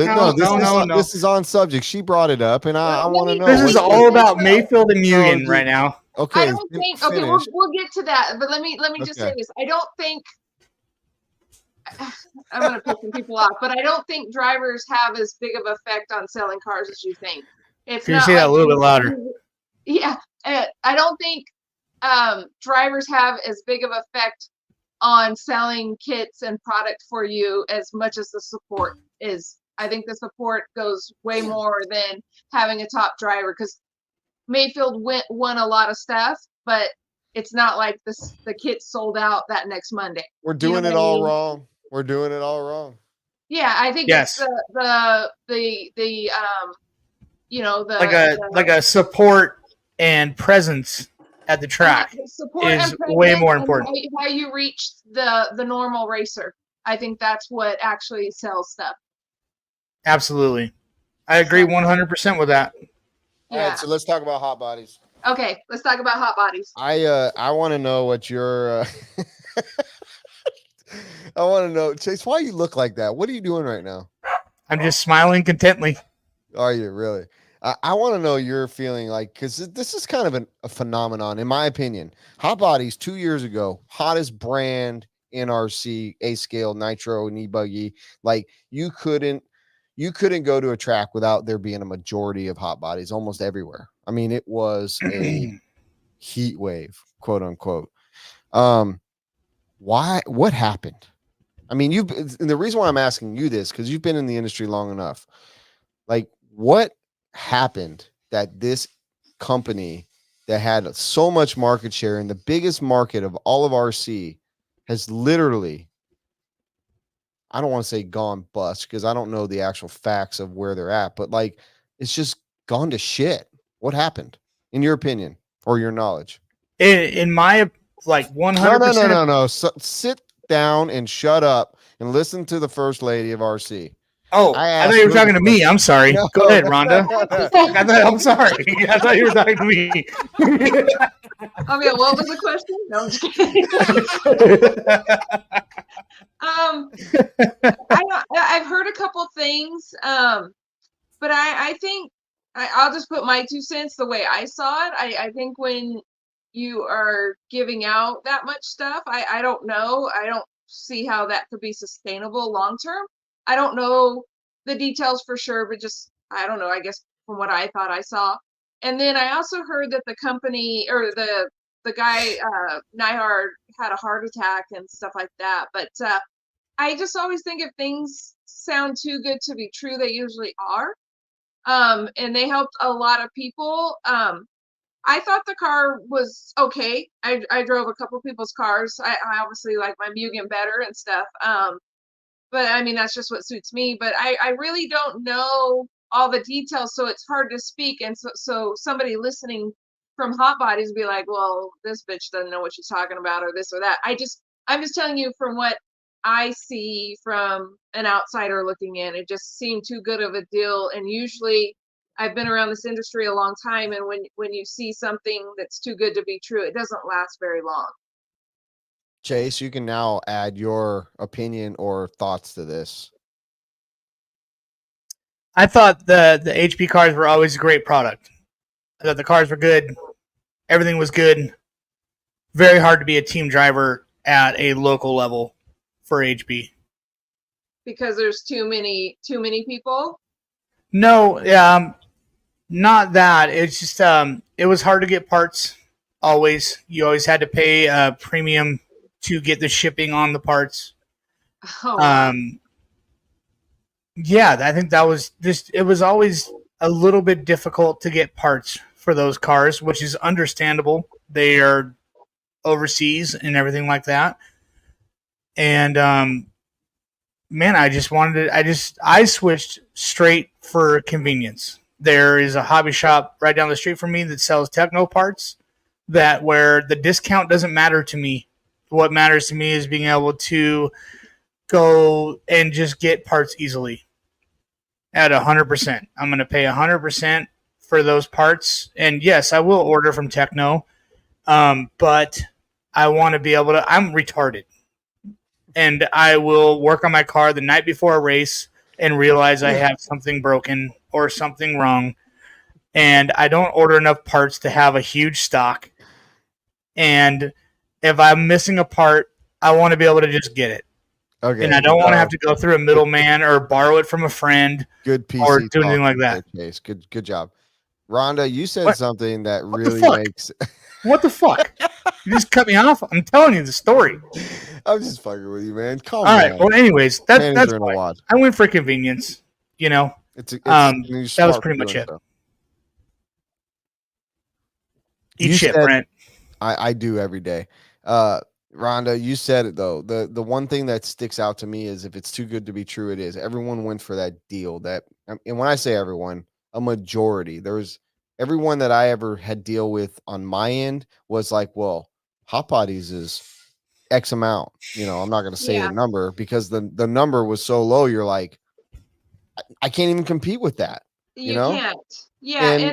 This is on subject. She brought it up, and I want to know. This is all about Mayfield and Mugen right now. Okay. I don't think. Okay, we'll get to that, but let me just say this. I don't think. I'm going to piss some people off, but I don't think drivers have as big of an effect on selling cars as you think. Can you say that a little bit louder? Yeah, I don't think drivers have as big of an effect on selling kits and product for you as much as the support is. I think the support goes way more than having a top driver, because Mayfield won a lot of stuff, but it's not like the kit sold out that next Monday. We're doing it all wrong. We're doing it all wrong. Yeah, I think it's like a support and presence at the track is way more important. How you reach the normal racer. I think that's what actually sells stuff. Absolutely. I agree 100% with that. All right, so let's talk about Hot Bodies. Okay, let's talk about Hot Bodies. I want to know what your I want to know, Chase, why you look like that? What are you doing right now? I'm just smiling contently. Are you really? I want to know your feeling, like, because this is kind of a phenomenon, in my opinion. Hot Bodies 2 years ago, hottest brand in RC, A-scale, nitro, and e-buggy. Like, you couldn't go to a track without there being a majority of Hot Bodies almost everywhere. I mean, it was a heat wave, quote unquote. What happened? I mean, the reason why I'm asking you this, because you've been in the industry long enough. Like, what happened that this company that had so much market share in the biggest market of all of RC has literally, I don't want to say gone bust, because I don't know the actual facts of where they're at, but like, it's just gone to shit. What happened, in your opinion or your knowledge? In my 100%. No. Sit down and shut up and listen to the first lady of RC. Oh, I thought you were talking to me. I'm sorry. No. Go ahead, Rhonda. I'm sorry. I thought you were talking to me. I mean, what was the question? No, I'm just kidding. I've heard a couple things, but I think I'll just put my 2 cents the way I saw it. I think when you are giving out that much stuff, I don't know. I don't see how that could be sustainable long term. I don't know the details for sure, but just, I don't know, I guess from what I thought I saw. And then I also heard that the company, or the the guy Nyhard had a heart attack and stuff like that. But I just always think if things sound too good to be true, they usually are. And they helped a lot of people. I thought the car was okay. I drove a couple people's cars. I obviously like my Mugen better and stuff. But I mean, that's just what suits me. But I really don't know all the details, so it's hard to speak. And so somebody listening from Hot Bodies be like, well, this bitch doesn't know what she's talking about, or this or that. I'm just telling you from what I see from an outsider looking in. It just seemed too good of a deal. And usually I've been around this industry a long time, and when you see something that's too good to be true, it doesn't last very long. Chase, you can now add your opinion or thoughts to this. I thought the HP cars were always a great product. I thought the cars were good. Everything was good. Very hard to be a team driver at a local level for HB. Because there's too many people? No, not that. It's just it was hard to get parts always. You always had to pay a premium to get the shipping on the parts. Oh. Yeah, I think that was just, it was always a little bit difficult to get parts for those cars, which is understandable. They are overseas and everything like that. And man, I switched straight for convenience. There is a hobby shop right down the street from me that sells techno parts, that where the discount doesn't matter to me. What matters to me is being able to go and just get parts easily at 100%. I'm going to pay 100% for those parts. And yes, I will order from Techno, but I want to be able to, I'm retarded. And I will work on my car the night before a race and realize I have something broken or something wrong. And I don't order enough parts to have a huge stock. And if I'm missing a part, I want to be able to just get it. Okay. And I don't want to have to go through a middleman or borrow it from a friend. Good PC or do anything like that. Case. Good job. Rhonda, you said something that really makes... What the fuck? You just cut me off? I'm telling you the story. I'm just fucking with you, man. Calm All down. right. Well, anyways, that's fine. I went for convenience. You know, that was pretty much it. Eat shit, Brent. I do every day. Rhonda, you said it though. The one thing that sticks out to me is if it's too good to be true, it is. Everyone went for that deal. And when I say everyone, a majority. There was everyone that I ever had deal with on my end was like, well, Hot Bodies is X amount. You know, I'm not going to say the number because the number was so low. You're like, I can't even compete with that. You know? Can't. Yeah.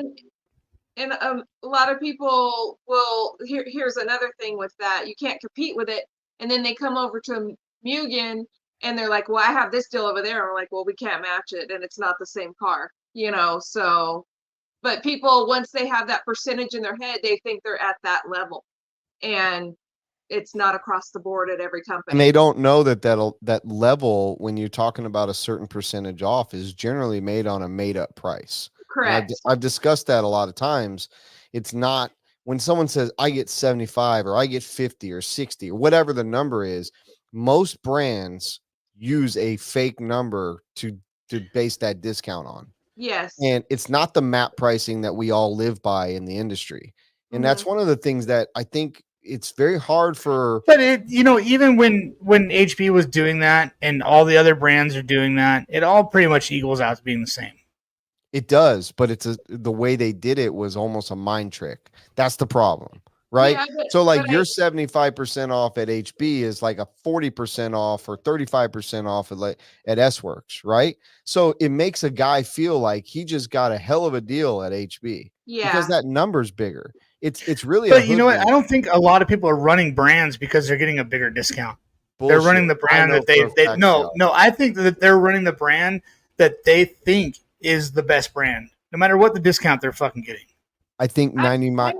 And a lot of people will, here's another thing with that. You can't compete with it. And then they come over to Mugen and they're like, well, I have this deal over there. I'm like, well, we can't match it. And it's not the same car, you know? So, but people, once they have that percentage in their head, they think they're at that level. And it's not across the board at every company. And they don't know that level, when you're talking about a certain percentage off, is generally made on a made up price. Correct. I've discussed that a lot of times. It's not when someone says I get 75 or I get 50 or 60 or whatever the number is. Most brands use a fake number to base that discount on. Yes. And it's not the map pricing that we all live by in the industry. And that's one of the things that I think it's very hard for. But even when HP was doing that and all the other brands are doing that, it all pretty much equals out to being the same. It does, but the way they did it was almost a mind trick. That's the problem, right? Yeah, so like your 75% off at HB is like a 40% off or 35% off at S-Works, right? So it makes a guy feel like he just got a hell of a deal at HB. Yeah. Because that number's bigger. It's really But you know what? I don't think a lot of people are running brands because they're getting a bigger discount. Bullshit. They're running the brand that they no, I think that they're running the brand that they think is the best brand, no matter what the discount they're fucking getting. I think 90%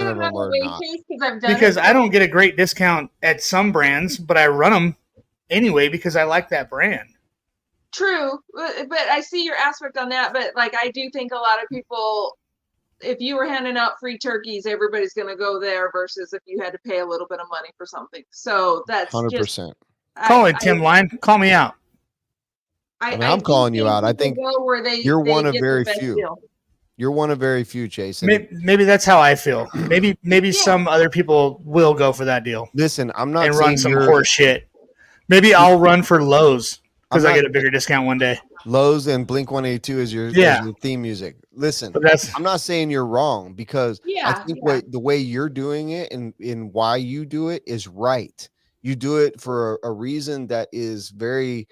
of them are not. Because I don't get a great discount at some brands, but I run them anyway because I like that brand. True, but I see your aspect on that. But like, I do think a lot of people, if you were handing out free turkeys, everybody's going to go there versus if you had to pay a little bit of money for something. So that's 100%. Call it Tim Line. Call me out. I mean, I'm calling you out. I think you're one of very few. Deal. You're one of very few, Jason. Maybe that's how I feel. Maybe some other people will go for that deal. Listen, I'm not and saying run some horse shit. Maybe I'll run for Lowe's because I get a bigger discount one day. Lowe's and Blink 182 is your theme music. Listen, I'm not saying you're wrong because I think the way you're doing it and why you do it is right. You do it for a reason that is very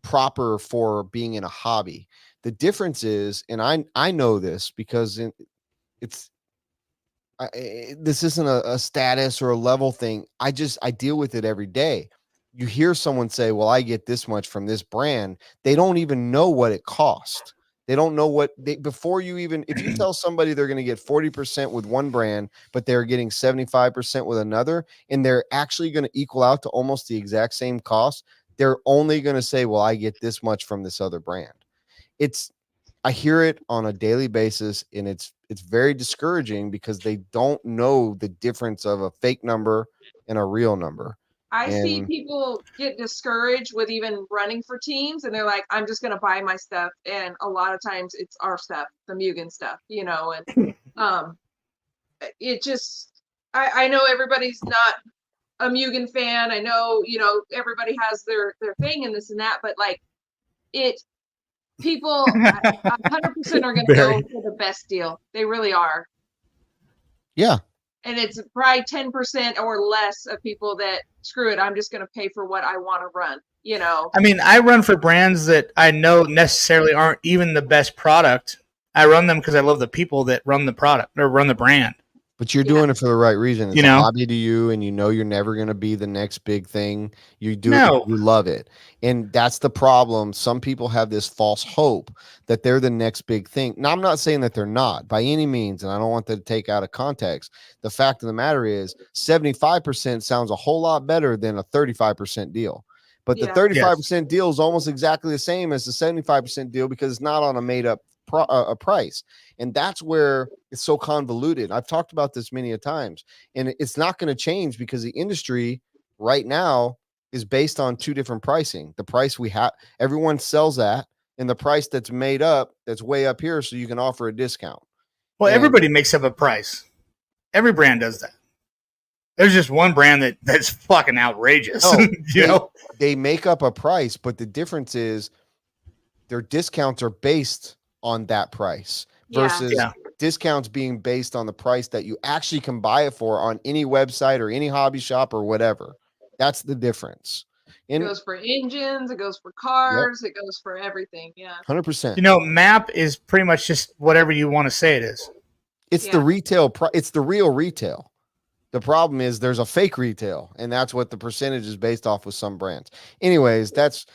proper for being in a hobby. The difference is, and I know this because this isn't a status or a level thing. I deal with it every day. You hear someone say, well, I get this much from this brand. They don't even know what it cost. They don't know before you even, if you tell somebody they're going to get 40% with one brand, but they're getting 75% with another, and they're actually going to equal out to almost the exact same cost, they're only going to say, well, I get this much from this other brand. I hear it on a daily basis, and it's very discouraging because they don't know the difference of a fake number and a real number. I see people get discouraged with even running for teams, and they're like, I'm just going to buy my stuff. And a lot of times it's our stuff, the Mugen stuff, and it just, I know everybody's not a Mugen fan. I know, everybody has their thing and this and that, but like people 100% are going to go for the best deal. They really are. Yeah. And it's probably 10% or less of people that screw it. I'm just going to pay for what I want to run, I mean, I run for brands that I know necessarily aren't even the best product. I run them because I love the people that run the product or run the brand. But you're doing it for the right reason. It's a hobby to you, and you're never going to be the next big thing. You do it, you love it. And that's the problem. Some people have this false hope that they're the next big thing. Now, I'm not saying that they're not by any means, and I don't want that to take out of context. The fact of the matter is 75% sounds a whole lot better than a 35% deal. But the 35% deal is almost exactly the same as the 75% deal because it's not on a made up a price. And that's where it's so convoluted. I've talked about this many a times, and it's not going to change because the industry right now is based on two different pricing. The price we have, everyone sells at, and the price that's made up, that's way up here. So you can offer a discount. Well, everybody makes up a price. Every brand does that. There's just one brand that's fucking outrageous. They make up a price, but the difference is their discounts are based on that price versus discounts being based on the price that you actually can buy it for on any website or any hobby shop or whatever. That's the difference. It goes for engines, it goes for cars, it goes for everything. Yeah. 100%. MAP is pretty much just whatever you want to say it is. It's the retail it's the real retail. The problem is there's a fake retail, and that's what the percentage is based off with some brands. Anyways, that's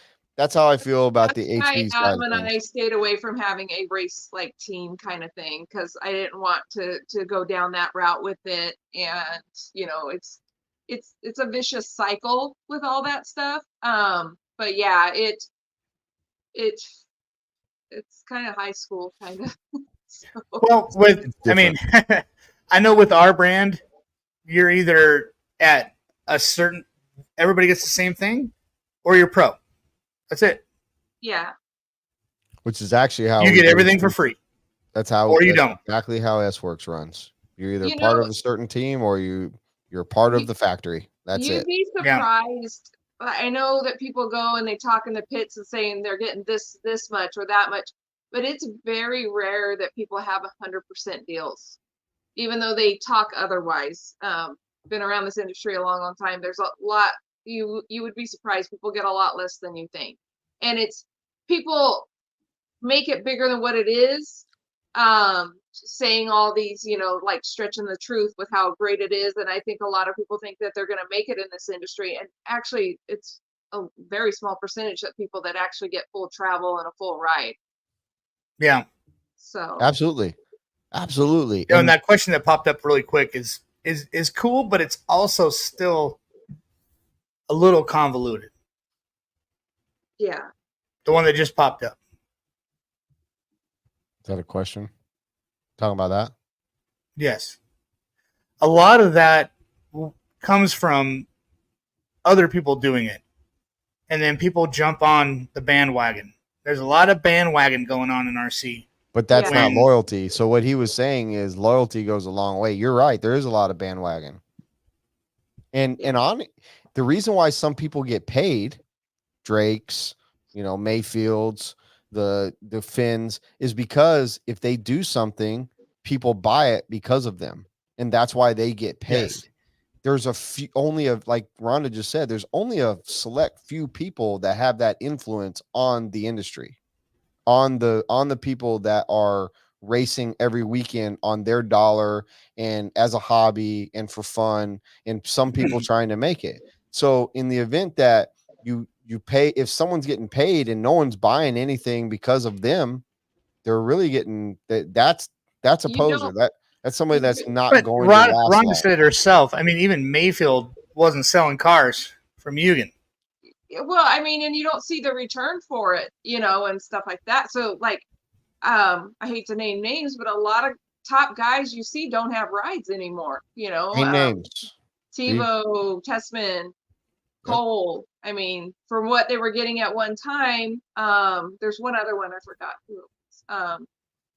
how I feel about the HV side. Adam and I stayed away from having a race like team kind of thing because I didn't want to go down that route with it, and it's a vicious cycle with all that stuff. But yeah, it's kind of high school kind of. Well, I know with our brand, you're either at a certain, everybody gets the same thing, or you're pro. That's it. Yeah. Which is actually how you get everything for free. That's how, or you don't. Exactly how S-Works runs. You're either part of a certain team or you're part of the factory. That's it. You'd be surprised. Yeah. I know that people go and they talk in the pits and saying they're getting this much or that much, but it's very rare that people have 100% deals, even though they talk otherwise. Been around this industry a long time. There's a lot. You would be surprised. People get a lot less than you think. And it's people make it bigger than what it is, saying all these, like stretching the truth with how great it is. And I think a lot of people think that they're going to make it in this industry. And actually, it's a very small percentage of people that actually get full travel and a full ride. Yeah. So absolutely. And that question that popped up really quick is cool, but it's also still a little convoluted. Yeah. The one that just popped up. Is that a question? Talking about that? Yes. A lot of that comes from other people doing it. And then people jump on the bandwagon. There's a lot of bandwagon going on in RC. But that's Yeah. not loyalty. So what he was saying is loyalty goes a long way. You're right. There is a lot of bandwagon. And on the reason why some people get paid, Drakes, Mayfields, the Finns, is because if they do something, people buy it because of them. And that's why they get paid. Yes. There's like Rhonda just said, there's only a select few people that have that influence on the industry, on the people that are racing every weekend on their dollar and as a hobby and for fun, and some people trying to make it. So in the event that you pay, if someone's getting paid and no one's buying anything because of them, they're really getting that's a poser. That's somebody that's not But going to last Rhonda long. said it herself. I mean, even Mayfield wasn't selling cars from Mugen. Well, I mean, and you don't see the return for it, and stuff like that. So, like, I hate to name names, but a lot of top guys you see don't have rides anymore. Name names. TiVo, Tessman, Cole. I mean, for what they were getting at one time, there's one other one I forgot who it was.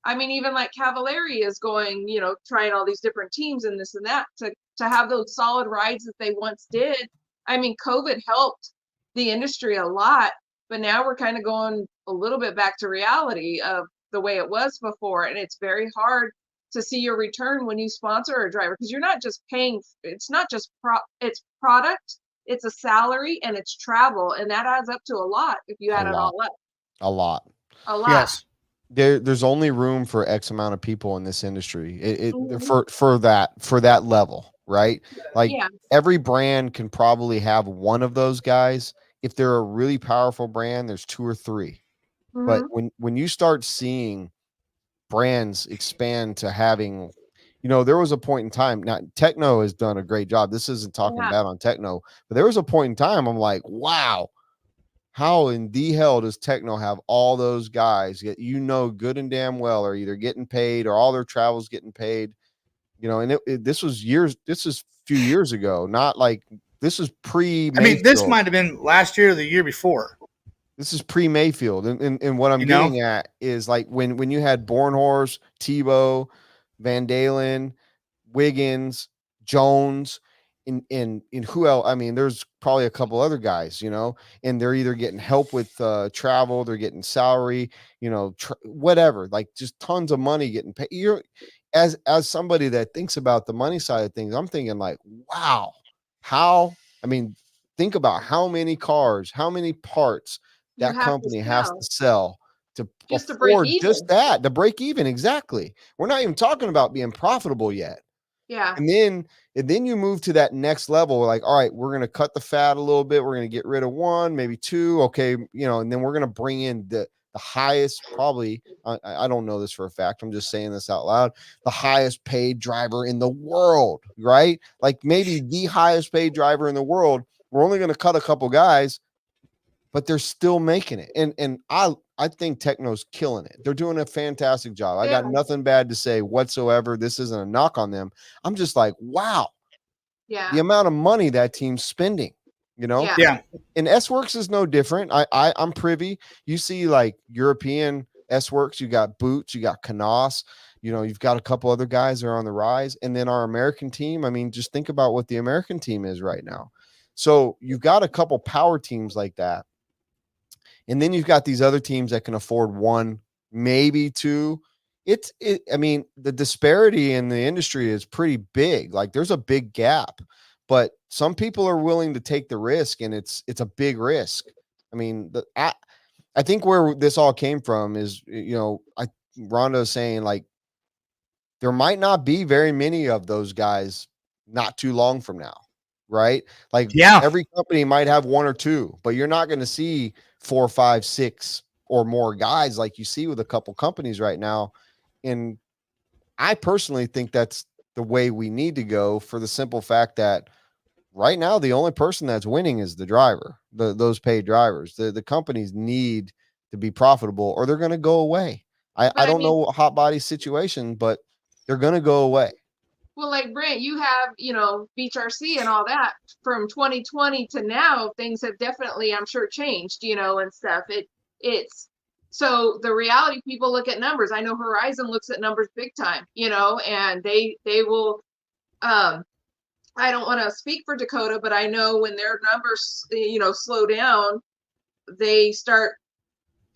I mean, even like Cavallari is going, trying all these different teams and this and that to have those solid rides that they once did. I mean, COVID helped the industry a lot, but now we're kind of going a little bit back to reality of the way it was before. And it's very hard to see your return when you sponsor a driver, because you're not just paying. It's not just it's product, it's a salary, and it's travel. And that adds up to a lot if you add it all up. A lot. Yes. There's only room for X amount of people in this industry. For that level, right? Like every brand can probably have one of those guys. If they're a really powerful brand, there's 2 or 3. But when you start seeing brands expand to having, there was a point in time. Now Techno has done a great job. This isn't talking bad on Techno, but there was a point in time I'm like, wow. How in the hell does Techno have all those guys that good and damn well are either getting paid or all their travel's getting paid? And this was a few years ago, not like this is pre-Mayfield. I mean, this might have been last year or the year before. This is pre-Mayfield. And what I'm getting at is like when you had Bornhorst, Tebow, Van Dalen, Wiggins, Jones, in who else? I mean, there's probably a couple other guys, and they're either getting help with travel, they're getting salary, whatever, like just tons of money getting paid. You're as somebody that thinks about the money side of things, I'm thinking like, wow, think about how many cars, how many parts that company has to sell to just afford to break even. Just that, to break even. Exactly. We're not even talking about being profitable yet. Yeah. And then you move to that next level. Like, all right, we're going to cut the fat a little bit. We're going to get rid of 1, maybe 2. Okay. And then we're going to bring in the highest, probably, I don't know this for a fact. I'm just saying this out loud. The highest paid driver in the world, right? Like maybe the highest paid driver in the world. We're only going to cut a couple guys, but they're still making it. And I think Techno's killing it. They're doing a fantastic job. I got nothing bad to say whatsoever. This isn't a knock on them. I'm just like, wow. Yeah. The amount of money that team's spending, Yeah. And S-Works is no different. I'm privy. You see like European S-Works, you got Boots, you got Canas, you've got a couple other guys that are on the rise. And then our American team, I mean, just think about what the American team is right now. So you've got a couple power teams like that. And then you've got these other teams that can afford 1, maybe 2. I mean, the disparity in the industry is pretty big. Like there's a big gap, but some people are willing to take the risk, and it's a big risk. I mean, I think where this all came from is, Rhonda is saying like, there might not be very many of those guys not too long from now. Right? Like every company might have 1 or 2, but you're not going to see 4, 5, 6 or more guys like you see with a couple companies right now. And I personally think that's the way we need to go, for the simple fact that right now, the only person that's winning is the driver, those paid drivers. The companies need to be profitable or they're going to go away. I don't know Hot Body's situation, but they're going to go away. Well, like Brent, you have, Beach RC and all that from 2020 to now, things have definitely, I'm sure, changed, and stuff. It's so the reality people look at numbers. I know Horizon looks at numbers big time, and they will I don't want to speak for Dakota, but I know when their numbers, slow down, they start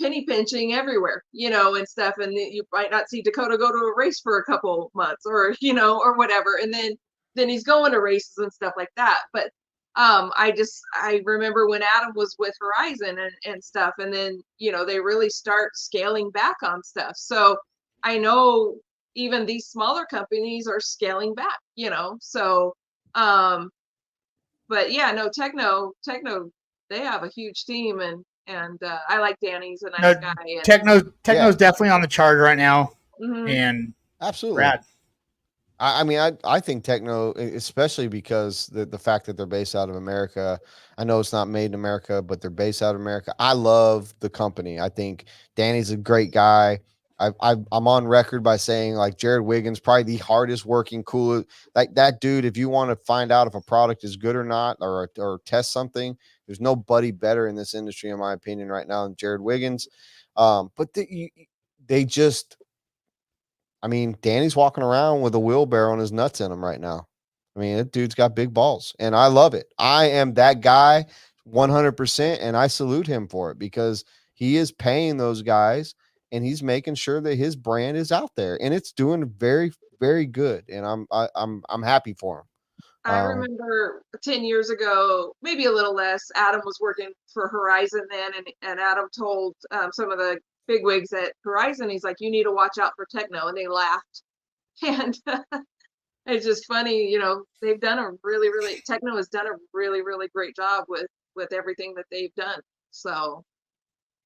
penny pinching everywhere, and stuff. And you might not see Dakota go to a race for a couple months or, or whatever. And then he's going to races and stuff like that. But I remember when Adam was with Horizon and stuff, and then, they really start scaling back on stuff. So I know even these smaller companies are scaling back, so, but yeah, no, Techno, they have a huge team, and I like Danny's a nice guy. And, Techno's definitely on the charge right now, and absolutely. rad. I mean, I think Techno, especially because the fact that they're based out of America. I know it's not made in America, but they're based out of America. I love the company. I think Danny's a great guy. I'm on record by saying, like, Jared Wiggins, probably the hardest working, cool, like that dude. If you want to find out if a product is good or not, or test something, there's nobody better in this industry, in my opinion, right now than Jared Wiggins. But they just, I mean, Danny's walking around with a wheelbarrow and his nuts in him right now. I mean, that dude's got big balls, and I love it. I am that guy 100%, and I salute him for it, because he is paying those guys and he's making sure that his brand is out there, and it's doing very, very good. And I'm happy for him. I remember 10 years ago, maybe a little less, Adam was working for Horizon then, and Adam told some of the bigwigs at Horizon, he's like, you need to watch out for Techno, and they laughed. And it's just funny, they've done Techno has done a really, really great job with everything that they've done. So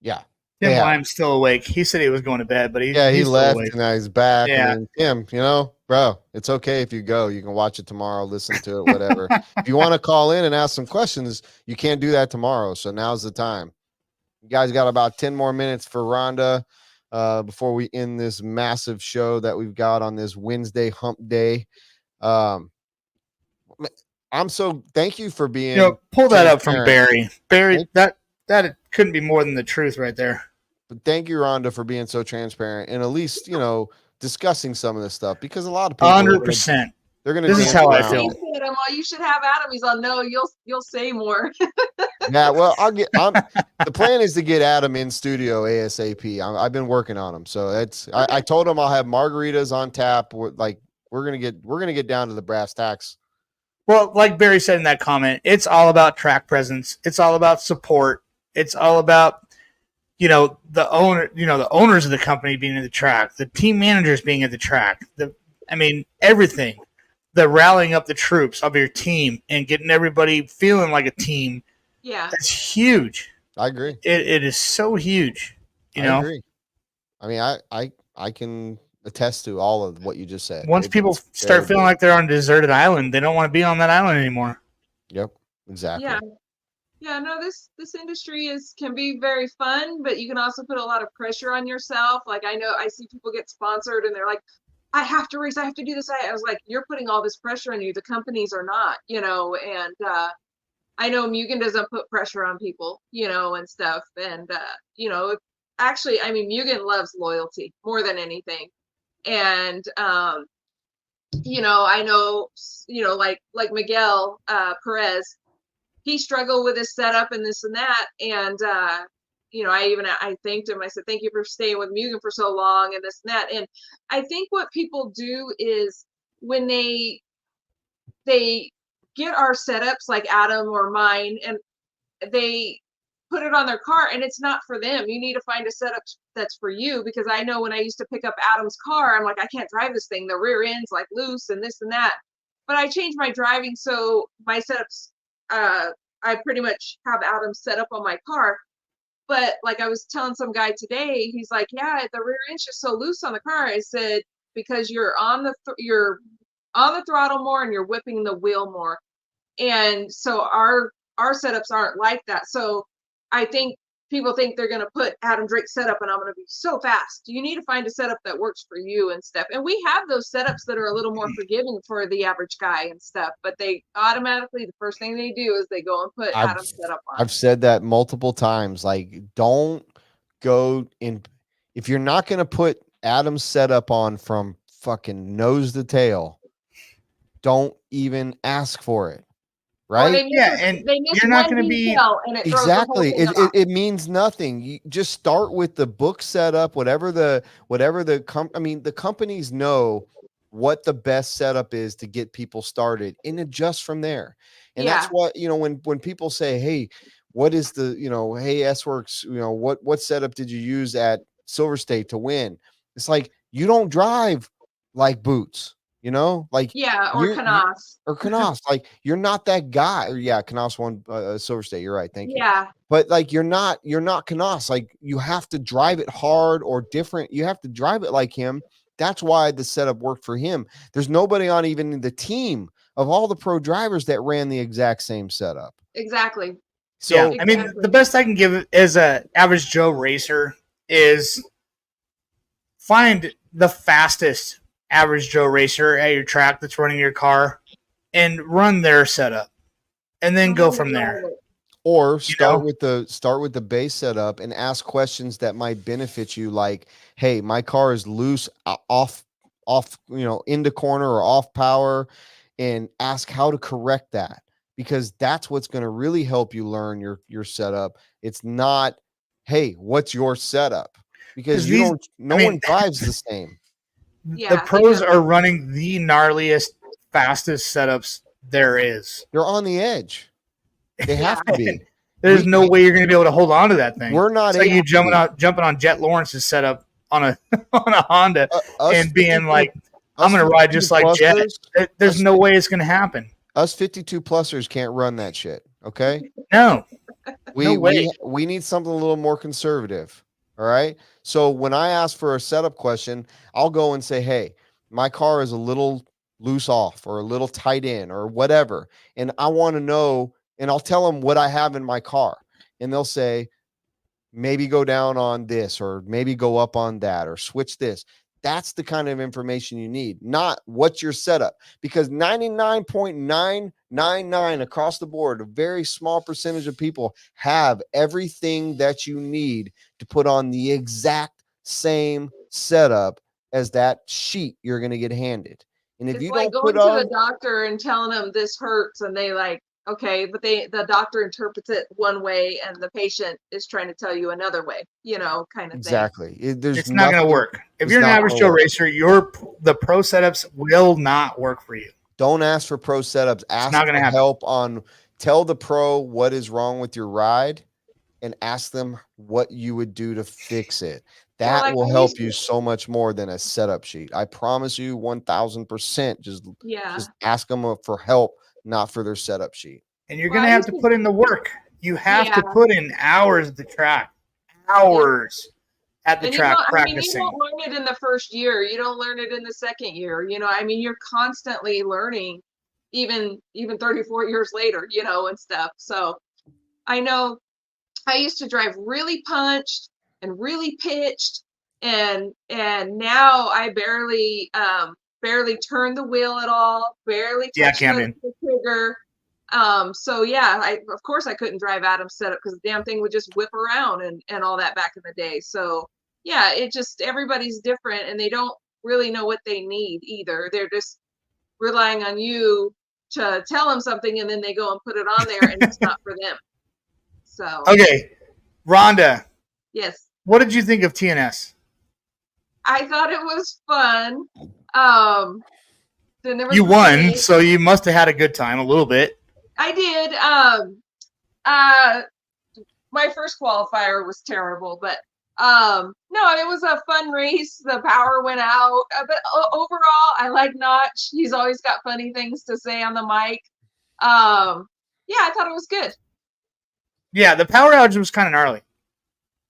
yeah. Tim Lyme's still awake. He said he was going to bed, but he left awake. and now he's back. Yeah. And then, Tim, bro, it's okay if you go. You can watch it tomorrow, listen to it, whatever. If you want to call in and ask some questions, you can't do that tomorrow. So now's the time. You guys got about 10 more minutes for Rhonda before we end this massive show that we've got on this Wednesday hump day. Thank you for being. Pull that up from Barry. Barry, that couldn't be more than the truth right there. But thank you, Rhonda, for being so transparent and at least, discussing some of this stuff, because a lot of people 100%. They're going to. This is how I feel. You should have Adam. He's on. No, you'll say more. Yeah, well, the plan is to get Adam in studio ASAP. I've been working on him, so I told him I'll have margaritas on tap. We're gonna get down to the brass tacks. Well, like Barry said in that comment, it's all about track presence. It's all about support. It's all about, the owners of the company being at the track, the team managers being at the track. Everything. The rallying up the troops of your team and getting everybody feeling like a team. Yeah, that's huge. I agree. It is so huge. I agree. I mean, I can attest to all of what you just said. Once people start feeling like they're on a deserted island, they don't want to be on that island anymore. Yep, exactly. Yeah, no, this industry can be very fun, but you can also put a lot of pressure on yourself. Like, I know I see people get sponsored and they're like, I have to race, I have to do this. I was like, you're putting all this pressure on you. The companies are not, and I know Mugen doesn't put pressure on people, and stuff. And, actually, Mugen loves loyalty more than anything. And, I know, like Miguel Perez, he struggled with his setup and this and that. And, I thanked him. I said, thank you for staying with Mugen for so long and this and that. And I think what people do is when they get our setups like Adam or mine, and they put it on their car, and it's not for them. You need to find a setup that's for you, because I know when I used to pick up Adam's car, I'm like, I can't drive this thing. The rear end's like loose and this and that. But I changed my driving, so my setups, I pretty much have Adam set up on my car. But like I was telling some guy today, he's like, yeah, the rear end's just so loose on the car. I said, because you're on the throttle more and you're whipping the wheel more. And so our setups aren't like that. So I think people think they're going to put Adam Drake's setup and I'm going to be so fast. You need to find a setup that works for you and stuff. And we have those setups that are a little more forgiving for the average guy and stuff, but they automatically, the first thing they do is they go and put Adam's setup on. I've said that multiple times. Like, don't go in. If you're not going to put Adam's setup on from fucking nose to tail, don't even ask for it. Right? And you're not going to be exactly. It means nothing. You just start with the book setup, whatever the the companies know what the best setup is to get people started and adjust from there. And that's what, when people say, hey, what is the, hey, S-Works, what setup did you use at Silver State to win? It's like, you don't drive like Boots. Or Canos. Like, you're not that guy. Canos won Silver State. You're right. Thank you. Yeah. But like, you're not Canos. Like, you have to drive it hard or different. You have to drive it like him. That's why the setup worked for him. There's nobody on even the team of all the pro drivers that ran the exact same setup. Exactly. So, I mean, the best I can give as a average Joe racer is find the fastest average Joe racer at your track that's running your car and run their setup and then go from there. Or start with the base setup and ask questions that might benefit you, like, hey, my car is loose off into corner or off power, and ask how to correct that, because that's what's going to really help you learn your setup. It's not, hey, what's your setup? Because no one drives the same. The pros are running the gnarliest, fastest setups there is. They're on the edge. They have to be. There's no way you're going to be able to hold on to that thing. We're not. It's like you jumping on Jet Lawrence's setup on a Honda and being like, I'm going to ride just like Jet. There's no way it's going to happen. Us 52-plussers can't run that shit. Okay. No. We need something a little more conservative. All right. So when I ask for a setup question, I'll go and say, hey, my car is a little loose off or a little tight in or whatever. And I want to know, and I'll tell them what I have in my car. And they'll say, maybe go down on this or maybe go up on that or switch this. That's the kind of information you need, not what's your setup, because 99.999 across the board, a very small percentage of people have everything that you need to put on the exact same setup as that sheet you're going to get handed. And if it's you like don't going put on to the doctor and telling them this hurts, and they like, okay, but the doctor interprets it one way and the patient is trying to tell you another way, kind of exactly. thing. It's not going to work. If you're an average Joe racer, the pro setups will not work for you. Don't ask for pro setups. Ask for help tell the pro what is wrong with your ride and ask them what you would do to fix it. That will help you so much more than a setup sheet. I promise you 1000%. Just ask them for help, not for their setup sheet. And you're going to have to put in the work. You have to put in hours at the track. Hours at the track practicing. You don't learn it in the first year. You don't learn it in the second year. You're constantly learning, even 34 years later, and stuff. So I know I used to drive really punched and really pitched, and now I barely turn the wheel at all, barely touch the trigger. Of course I couldn't drive Adam's setup because the damn thing would just whip around and all that back in the day. So yeah, everybody's different and they don't really know what they need either. They're just relying on you to tell them something and then they go and put it on there and it's not for them. So okay, Rhonda. Yes. What did you think of TNS? I thought it was fun. You won, so you must have had a good time a little bit. I did. My first qualifier was terrible, but no, it was a fun race. The power went out, but overall, I like Notch. He's always got funny things to say on the mic. I thought it was good. Yeah, the power outage was kind of gnarly.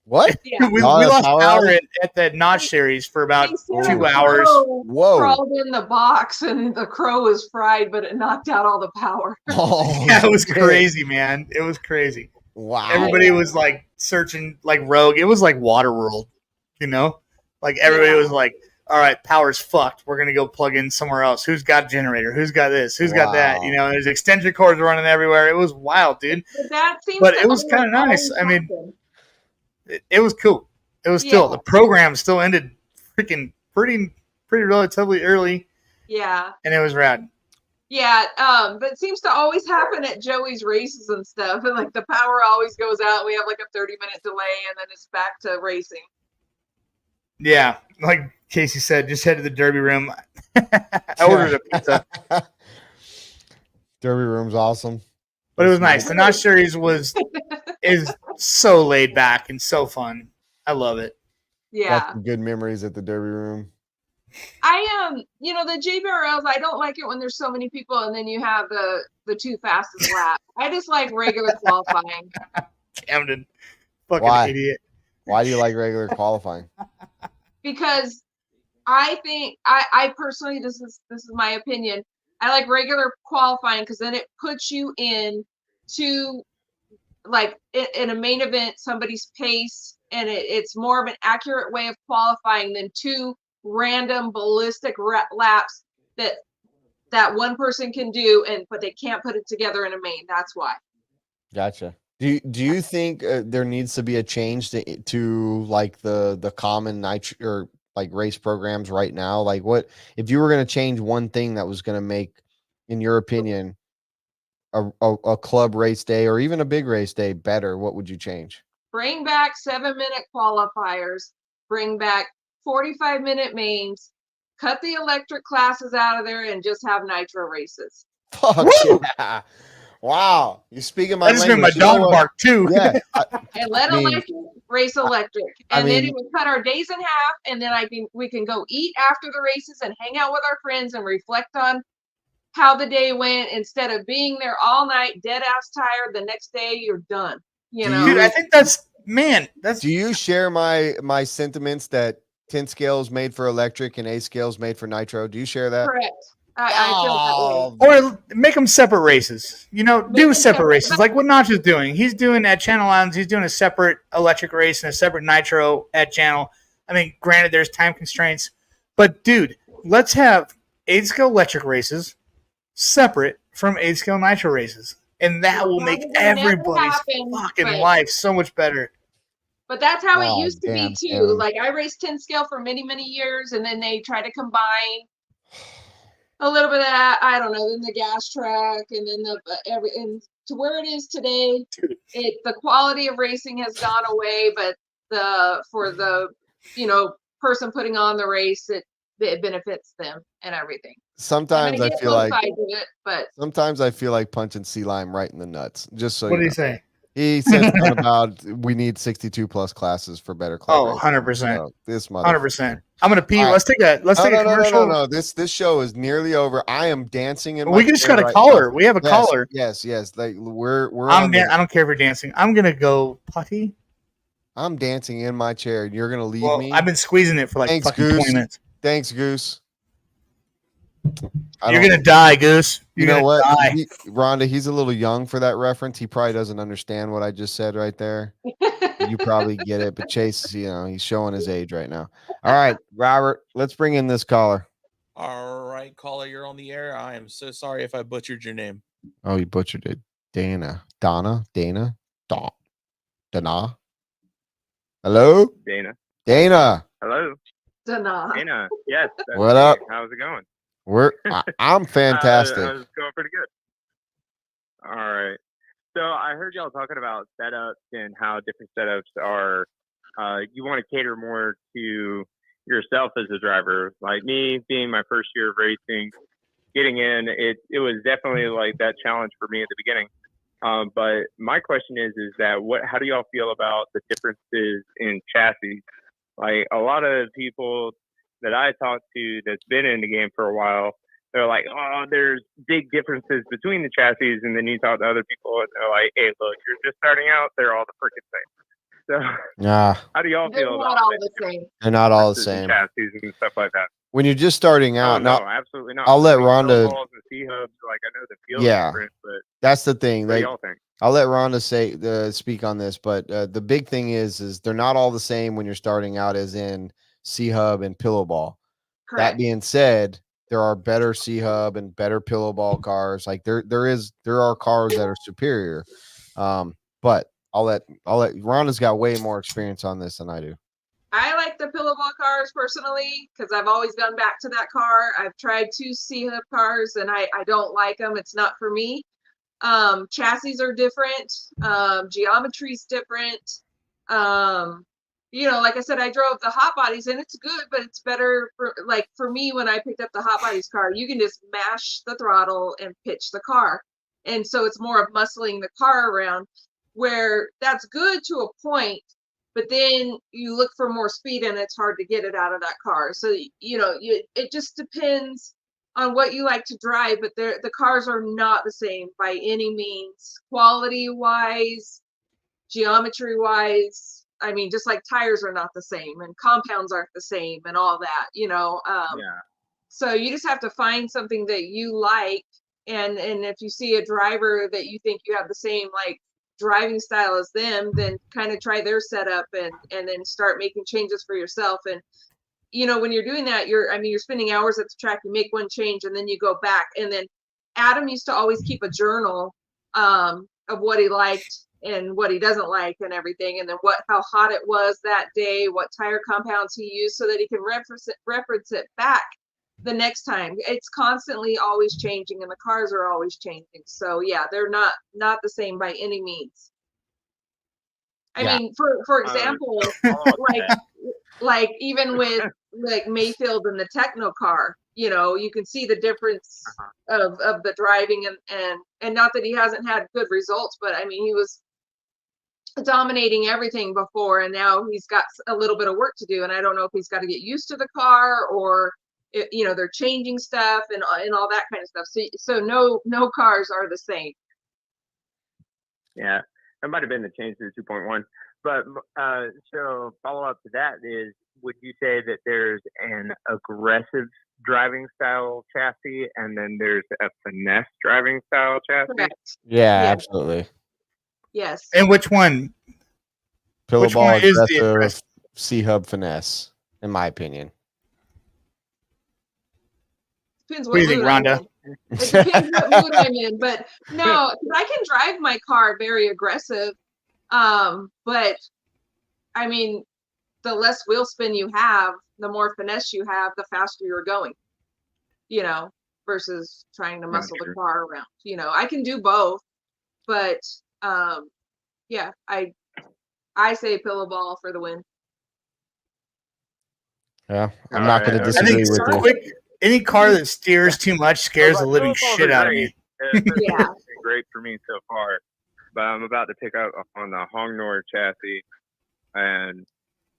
What? Yeah. we lost power at the Notch series for about 2 hours. Whoa! Crawled in the box and the crow was fried, but it knocked out all the power. Oh, yeah, it was crazy, man. It was crazy. Wow! Everybody was like searching like Rogue. It was like Waterworld, you know? Like everybody was like, all right, power's fucked. We're going to go plug in somewhere else. Who's got a generator? Who's got this? Who's got that? You know, there's extension cords running everywhere. It was wild, dude. But it was kind of nice. I mean, it was cool. It was still, the program still ended freaking pretty relatively early. Yeah. And it was rad. Yeah, but it seems to always happen at Joey's races and stuff. And like the power always goes out. We have like a 30-minute delay and then it's back to racing. Yeah, like Casey said, just head to the Derby room. I ordered a pizza. Derby room's awesome. But it was nice. The Notch series is so laid back and so fun. I love it. Yeah. Got some good memories at the Derby room. You know, the JBRLs, I don't like it when there's so many people and then you have the two fastest laps. I just like regular qualifying. Camden, fucking idiot. Why do you like regular qualifying? Because I think I personally, this is my opinion. I like regular qualifying because then it puts you in to like in a main event somebody's pace, and it's more of an accurate way of qualifying than two random ballistic laps that one person can do, but they can't put it together in a main. That's why. Gotcha. Do you think there needs to be a change to like the common or like race programs right now? Like, what if you were going to change one thing that was going to make, in your opinion, a club race day or even a big race day better? What would you change? Bring back 7-minute qualifiers. Bring back 45-minute mains. Cut the electric classes out of there and just have nitro races. Fuck yeah. Wow, you're speaking my language. That just made my dog bark too. Yeah, and let electric race electric, and then it would cut our days in half. And then we can go eat after the races and hang out with our friends and reflect on how the day went instead of being there all night, dead ass tired. The next day you're done. You know, dude. I think that's. Do you share my sentiments that 10 scales made for electric and 8 scales made for nitro? Do you share that? Correct. I feel that way. Or make them separate races. You know, do separate races like what Notch is doing. He's doing at Channel Islands. He's doing a separate electric race and a separate nitro at Channel. I mean, granted, there's time constraints, but dude, let's have 8 scale electric races separate from 8 scale nitro races, and that will make everybody's fucking life so much better. But that's how it used to be too. Like I raced 10 scale for many, many years, and then they try to combine a little bit of that, I don't know, then the gas track, and then and to where it is today, the quality of racing has gone away, but for the person putting on the race, it benefits them and everything. Sometimes I feel like sometimes I feel like punching Sea Lime right in the nuts. Just so what did he say? He said about we need 62 plus classes for better club. 100%. So this 100%. I'm gonna pee. Right. Let's take a commercial. No. This show is nearly over. I am dancing in. We just got a caller. We have a caller. Yes. Like we're. I don't care if you're dancing. I'm gonna go potty. I'm dancing in my chair. You're gonna leave me. I've been squeezing it for like fucking 20 minutes. Thanks, Goose. You're gonna die, Goose. You know what, Rhonda? He's a little young for that reference. He probably doesn't understand what I just said right there. You probably get it, but Chase, he's showing his age right now. All right, Robert, let's bring in this caller. All right, caller, you're on the air. I am so sorry if I butchered your name. Oh, you butchered it. Dana. Hello? Dana. Hello? Dana. Yes. What up? How's it going? I'm fantastic. I was going pretty good. All right. So I heard y'all talking about setups and how different setups are. You want to cater more to yourself as a driver. Like me, being my first year of racing, getting in, it was definitely like that challenge for me at the beginning. But my question is that how do y'all feel about the differences in chassis? Like a lot of people that I talked to that's been in the game for a while, they're like, oh, there's big differences between the chassis. And then you talk to other people and they're like, hey, look, you're just starting out. They're all the freaking same. So how do y'all feel about it? They're not all the same. Chassis and stuff like that. When you're just starting out, no, absolutely not. I'll let Rhonda. Like I know the feel different, but that's the thing. What do y'all think? I'll let Rhonda speak on this, but the big thing is they're not all the same when you're starting out, as in C-Hub and Pillow Ball. Correct. That being said, there are better C-Hub and better Pillow Ball cars. Like there are cars that are superior. But I'll let Rhonda's got way more experience on this than I do. I like the pillow ball cars personally because I've always gone back to that car. I've tried 2 C-Hub cars and I don't like them. It's not for me. Chassis are different. Geometry's different. Like I said, I drove the hot bodies and it's good, but it's better for me when I picked up the hot bodies car, you can just mash the throttle and pitch the car. And so it's more of muscling the car around, where that's good to a point, but then you look for more speed and it's hard to get it out of that car. So, it just depends on what you like to drive, but the cars are not the same by any means, quality wise, geometry wise. I mean, just like tires are not the same and compounds aren't the same and all that, So you just have to find something that you like. And if you see a driver that you think you have the same driving style as them, then kind of try their setup and then start making changes for yourself. And when you're doing that, you're spending hours at the track. You make one change and then you go back. And then Adam used to always keep a journal of what he liked and what he doesn't like and everything, and then how hot it was that day, what tire compounds he used, so that he can reference it back the next time. It's constantly always changing and the cars are always changing. So yeah, they're not the same by any means. I mean, for example, like even with Mayfield and the Techno car, you can see the difference of the driving and not that he hasn't had good results, but I mean, he was dominating everything before, and now he's got a little bit of work to do. And I don't know if he's got to get used to the car or they're changing stuff and all that kind of stuff. So no cars are the same. Yeah, that might have been the change to the 2.1. But so follow up to that is, would you say that there's an aggressive driving style chassis and then there's a finesse driving style chassis? Correct. Yeah, Yes. absolutely. Yes. And which one? Pillow Which Ball one is the aggressive, aggressive? C-Hub finesse, in my opinion. Depends What do you think, mood I'm Rhonda? in. It depends what mood I'm in, but no, 'cause I can drive my car very aggressive. But I mean, the less wheel spin you have, the more finesse you have, the faster you're going, versus trying to muscle the car around. I can do both, but yeah, I say pillow ball for the win. Yeah, I'm not going to I disagree think with you. any car that steers too much scares the living shit out of me. Yeah. It's been great for me so far, but I'm about to pick up on the Hongnor chassis, and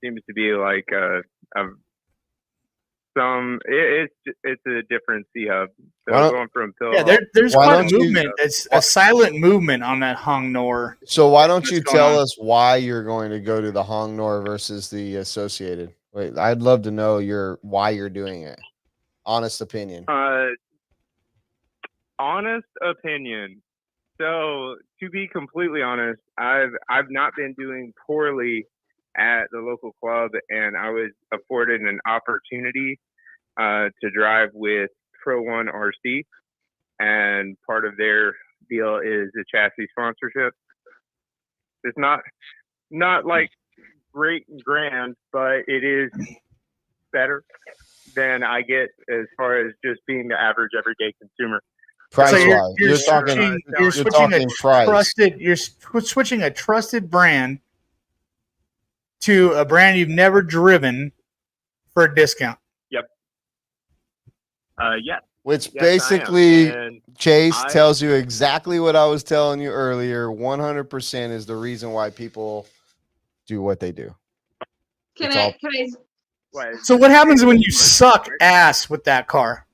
seems to be like it's a different C-Hub. So going from there's quite a movement. It's a silent movement on that Hongnor. So why don't you tell us why you're going to go to the Hongnor versus the Associated? Wait, I'd love to know why you're doing it. Honest opinion. Honest opinion. So to be completely honest, I've not been doing poorly at the local club, and I was afforded an opportunity to drive with Pro One RC, and part of their deal is a chassis sponsorship. It's not like great and grand, but it is better than I get as far as just being the average everyday consumer. Price So wise, you're talking price. You're switching a trusted brand to a brand you've never driven for a discount. Yep. Yeah. Which basically, Chase tells you exactly what I was telling you earlier. 100% is the reason why people do what they do. Can I? So what happens when you suck ass with that car?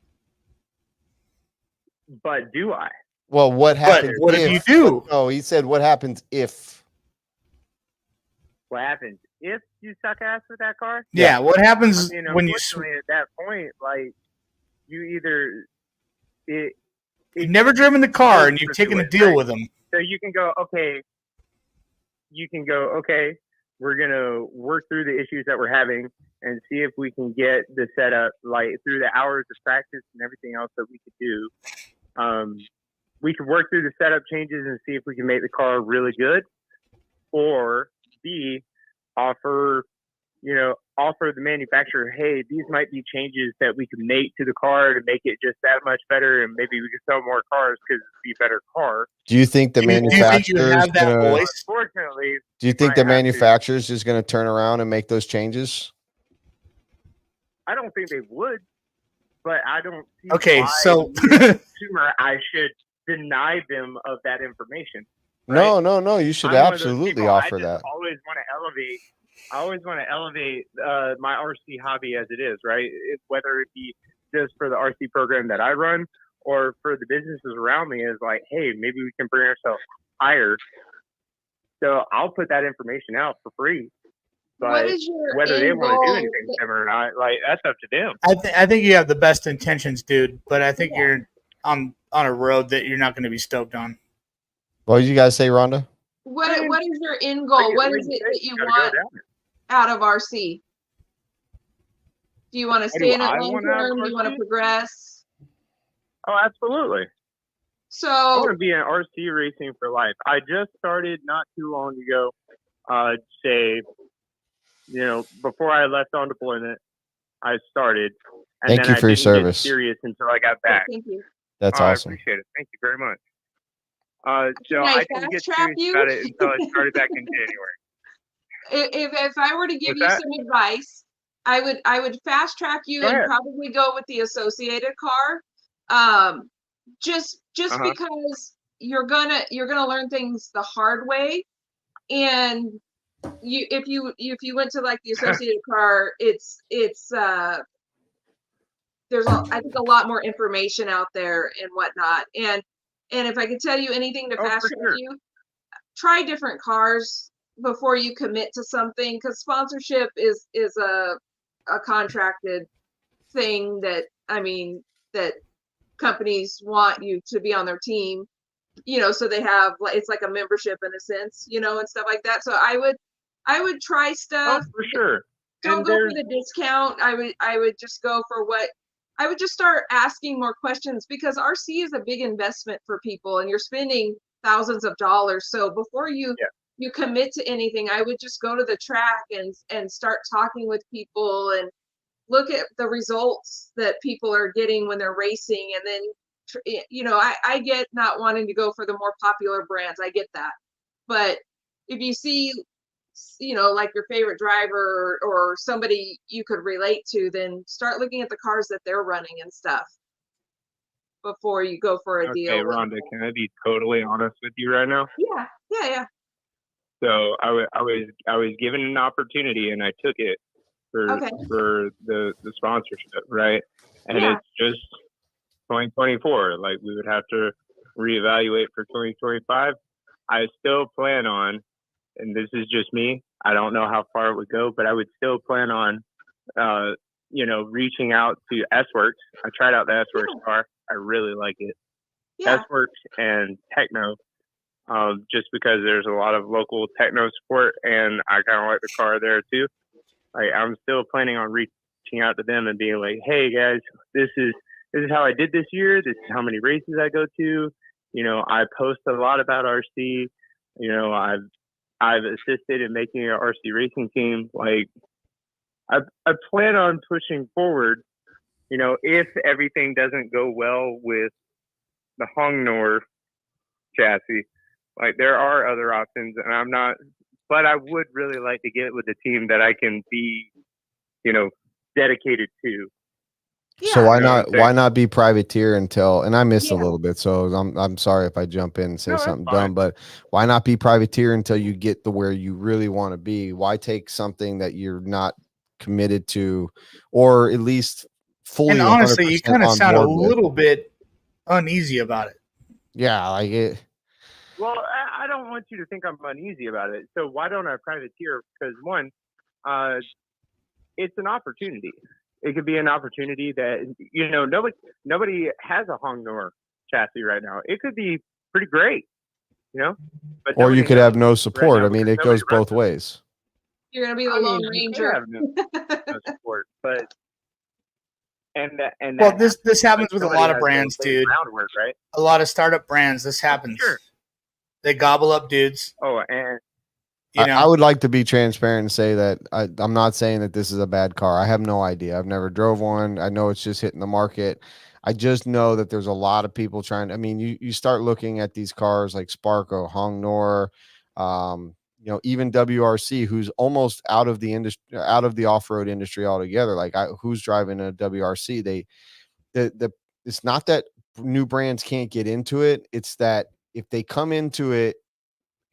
But do I? Well, what happens? What if you do? No, he said, "What happens if?" What happens if you suck ass with that car? Yeah. What happens when you? At that point, like you either you've never driven the car and you've taken a deal with them. So you can go, okay, we're going to work through the issues that we're having and see if we can get the setup, like through the hours of practice and everything else that we could do. We could work through the setup changes and see if we can make the car really good, or B, offer the manufacturer, hey, these might be changes that we can make to the car to make it just that much better, and maybe we can sell more cars because it'd be a better car. Do you think the Do you manufacturer have that voice? Unfortunately, Do you think the manufacturer is just going to turn around and make those changes? I don't think they would, but I don't see Okay, so consumer I should deny them of that information. Right? No. You should absolutely offer that. I always want to elevate my RC hobby as it is, right? Whether it be just for the RC program that I run or for the businesses around me, is like, hey, maybe we can bring ourselves higher. So I'll put that information out for free. But whether they want to do anything with them or not, like, that's up to them. I think you have the best intentions, dude, but I think you're on a road that you're not going to be stoked on. What did you guys say, Rhonda? What is your end goal? What is it that you want out of RC? Do you want to stay in it long term? Do you want to progress? Oh, absolutely. So I want to be in RC racing for life. I just started not too long ago. Before I left on deployment, I started. And Thank you for your service. Get serious until I got back. Thank you. That's awesome. I appreciate it. Thank you very much. So I didn't get serious about it until I started back in January. If I were to give you some advice, I would fast track you and probably go with the associated car. Just because you're gonna learn things the hard way, and if you went to like the associated car, there's I think a lot more information out there and whatnot. And if I could tell you anything to fast track you, try different cars before you commit to something, because sponsorship is a contracted thing that companies want you to be on their team, so they have, it's like a membership in a sense, and stuff like that. So I would try stuff. Oh, for sure. Don't go for the discount. I would just go for I would just start asking more questions, because RC is a big investment for people and you're spending thousands of dollars. So before you commit to anything, I would just go to the track and start talking with people and look at the results that people are getting when they're racing. And then, I get not wanting to go for the more popular brands. I get that. But if you see, like your favorite driver or somebody you could relate to, then start looking at the cars that they're running and stuff before you go for a deal. Okay, Rhonda, can I be totally honest with you right now? Yeah. So I was given an opportunity and I took it for the sponsorship, right? And it's just 2024. Like, we would have to reevaluate for 2025. I still plan on, and this is just me, I don't know how far it would go, but I would still plan on, reaching out to S-Works. I tried out the S-Works car. I really like it. S-Works and Techno, just because there's a lot of local techno support, and I kind of like the car there too. Like, I'm still planning on reaching out to them and being like, hey guys, this is how I did this year. This is how many races I go to. I post a lot about RC. I've assisted in making an RC racing team. Like, I plan on pushing forward, if everything doesn't go well with the Hongnor chassis. Like, there are other options, and but I would really like to get with a team that I can be, dedicated to. So why not be privateer until, and I missed a little bit, so I'm sorry if I jump in and say something dumb, but why not be privateer until you get to where you really want to be? Why take something that you're not committed to, or at least fully? And honestly, you kind of sound a little bit uneasy about it. Yeah, like it. Well, I don't want you to think I'm uneasy about it. So why don't I privateer? Because one, it's an opportunity. It could be an opportunity that, nobody has a Hongnor chassis right now. It could be pretty great. you know. But Or you nobody could have knows no right support. now I mean, because it nobody goes both runs ways. You're gonna be the I Lone mean, you could Ranger. have no support, but and Well, that this happens with a somebody lot of has to brands, lay dude. groundwork, right? A lot of startup brands. This happens. Sure. They gobble up dudes. Oh, and You know. I would like to be transparent and say that I'm not saying that this is a bad car. I have no idea. I've never drove one. I know it's just hitting the market. I just know that there's a lot of people trying. I mean, you start looking at these cars like Sparko, Hong Nor, even WRC, who's almost out of the industry, out of the off-road industry altogether. Like, who's driving a WRC? It's not that new brands can't get into it. It's that if they come into it,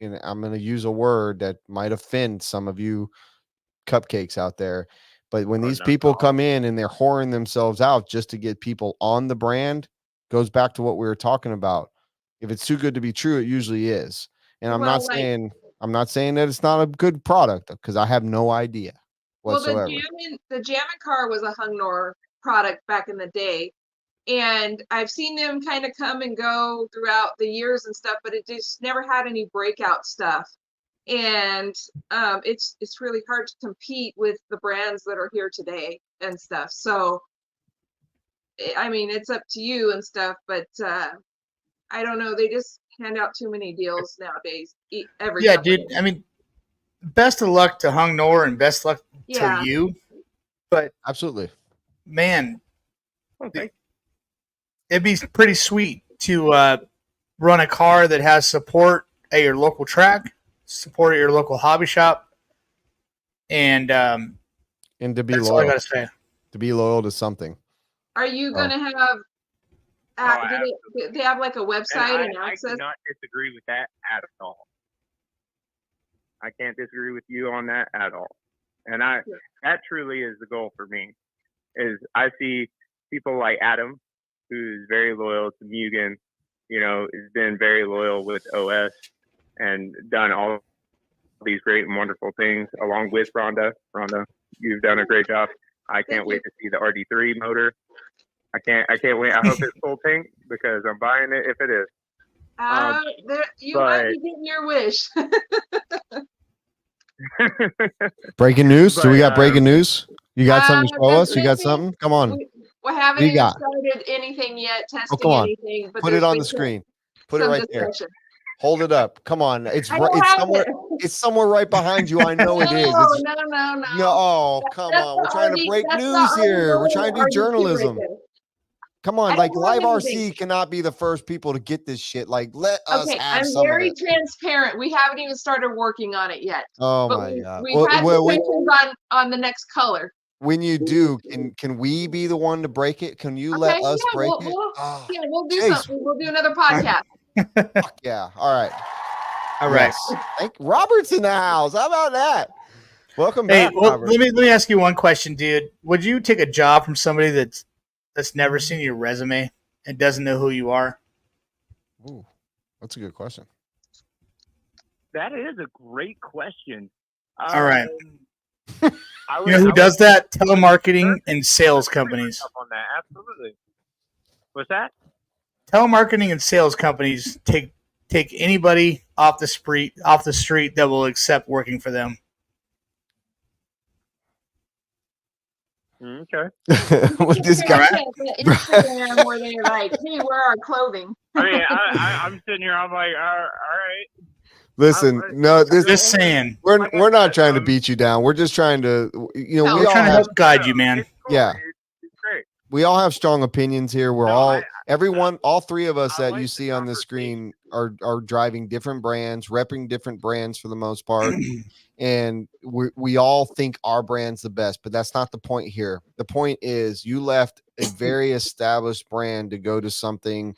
and I'm going to use a word that might offend some of you cupcakes out there, but when these people come in and they're whoring themselves out just to get people on the brand, goes back to what we were talking about. If it's too good to be true, it usually is. And I'm not saying that it's not a good product, because I have no idea whatsoever. Well, the Jammin car was a Hung Nor product back in the day. And I've seen them kind of come and go throughout the years and stuff, but it just never had any breakout stuff. And it's really hard to compete with the brands that are here today and stuff. So, I mean, it's up to you and stuff, but I don't know. They just hand out too many deals nowadays. Yeah, dude. I mean, best of luck to Hung Nor and best luck to you. But absolutely, man. Okay. It'd be pretty sweet to run a car that has support at your local track, support at your local hobby shop, and to be that's loyal. all I gotta say. To be loyal to something. Are you gonna have? Do they have like a website and access? I cannot disagree with that at all. I can't disagree with you on that at all. And that truly is the goal for me. Is I see people like Adam, who's very loyal to Mugen, has been very loyal with OS and done all these great and wonderful things along with Rhonda. Rhonda, you've done a great job. I can't wait to see the RD3 motor. I can't wait. I hope it's full tank because I'm buying it if it is. You might be getting your wish. Breaking news? Do we got breaking news? You got something to show us? You got something? Come on. We haven't even started anything yet, testing anything. But put it on the screen. Put it right there. Hold it up. Come on. It's somewhere. It's somewhere right behind you. I know it is. No. No, come on. We're trying to break news here. We're trying to do journalism. Come on, like Live RC cannot be the first people to get this shit. Like, let us have some. I'm very transparent. We haven't even started working on it yet. Oh my god. We've had discussions on the next color. When you do, can we be the one to break it? Can you let us break it? We'll do something. We'll do another podcast. Yeah. All right. Yes. Robert's in the house. How about that? Welcome back. Robert. let me ask you one question, dude. Would you take a job from somebody that's never seen your resume and doesn't know who you are? Ooh, that's a good question. That is a great question. All right. You know who does that? Telemarketing and sales companies. On that. Absolutely. What's that? Telemarketing and sales companies take anybody off the street that will accept working for them. Okay. What this guy? Instagram where they're like, "Hey, where are our clothing?" I mean, I'm sitting here. I'm like, all right. Listen, just saying. We're not trying to beat you down. We're just trying to, we're trying to help guide you, man. Yeah. It's great. We all have strong opinions here. We're all three of us that you see on the screen are driving different brands, repping different brands for the most part. And we all think our brand's the best, but that's not the point here. The point is you left a very established brand to go to something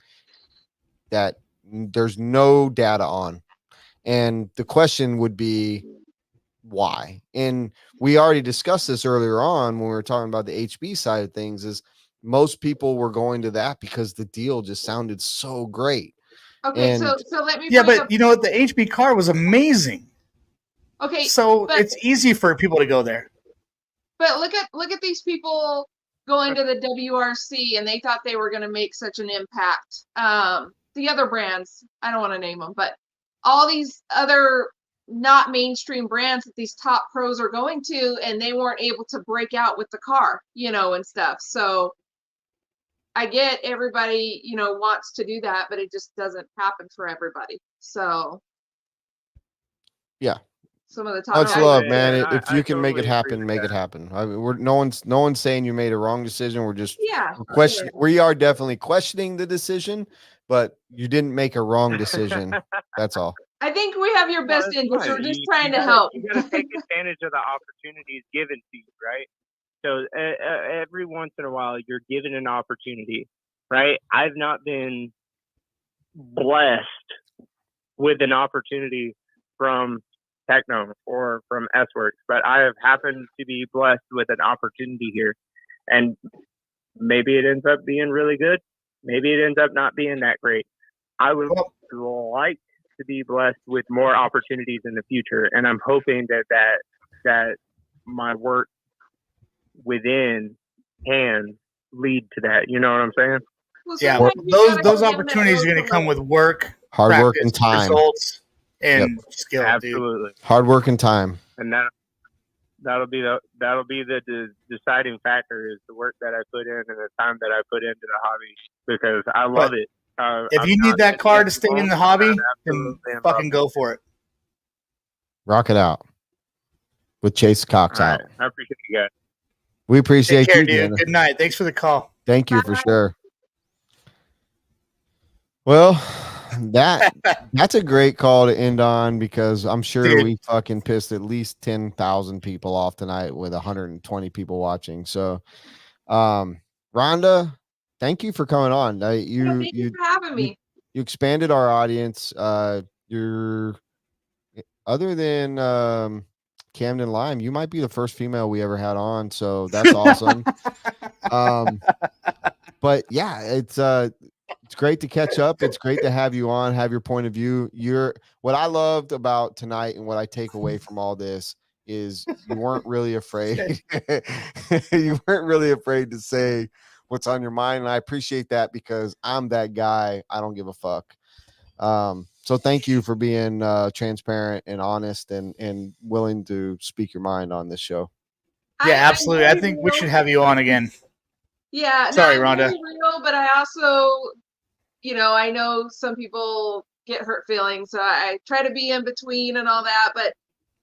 that there's no data on. And the question would be why? And we already discussed this earlier on when we were talking about the HB side of things, is most people were going to that because the deal just sounded so great. Okay, so let me. Yeah, but you know what? The HB car was amazing. Okay, so it's easy for people to go there. But look at these people going to the WRC, and they thought they were going to make such an impact. The other brands, I don't want to name them, but all these other not mainstream brands that these top pros are going to, and they weren't able to break out with the car, and stuff. So I get everybody, wants to do that, but it just doesn't happen for everybody. So yeah, some of the top. much guys- love, yeah, man. and If I you can make it totally agree happen, with make it that. happen. I mean, no one's saying you made a wrong decision. We're just Yeah. question. We are definitely questioning the decision, but you didn't make a wrong decision. That's all. I think we have your No, best that's interest. right. We're just You trying to gotta- help. You got to take advantage of the opportunities given to you, right? So every once in a while, you're given an opportunity, right? I've not been blessed with an opportunity from Techno or from S-Works, but I have happened to be blessed with an opportunity here. And maybe it ends up being really good. Maybe it ends up not being that great. I would like to be blessed with more opportunities in the future, and I'm hoping that my work within can lead to that. You know what I'm saying? Well, Yeah, sometimes you gotta those go down that opportunities are road going to to come learn. with work, Hard work practice, and time. results, and skill, dude. Absolutely. Hard work and time. And that'll be the deciding factor, is the work that I put in and the time that I put into the hobby, because I love it. If I'm you need not that car to against stay in loans, the hobby, I'm then absolutely in fucking love go with for it. Rock it out with Chase Cox All out. right. I appreciate you guys. We appreciate Take care, you, dude. Deanna. Good night. Thanks for the call. Thank you for sure. Well, that's a great call to end on, because I'm sure Dude. we fucking pissed at least 10,000 people off tonight with 120 people watching. So, Rhonda, thank you for coming on. Thank you for having me. You expanded our audience. You're, other than Camden Lime, you might be the first female we ever had on, so that's awesome. But yeah, it's great to catch up. It's great to have you on, have your point of view. What I loved about tonight and what I take away from all this is you weren't really afraid. You weren't really afraid to say what's on your mind. And I appreciate that, because I'm that guy. I don't give a fuck. So thank you for being transparent and honest and willing to speak your mind on this show. Yeah, absolutely. I think we should have you on again. Yeah. Sorry, I'm Rhonda. very real, but I also, I know some people get hurt feelings, so I try to be in between and all that. But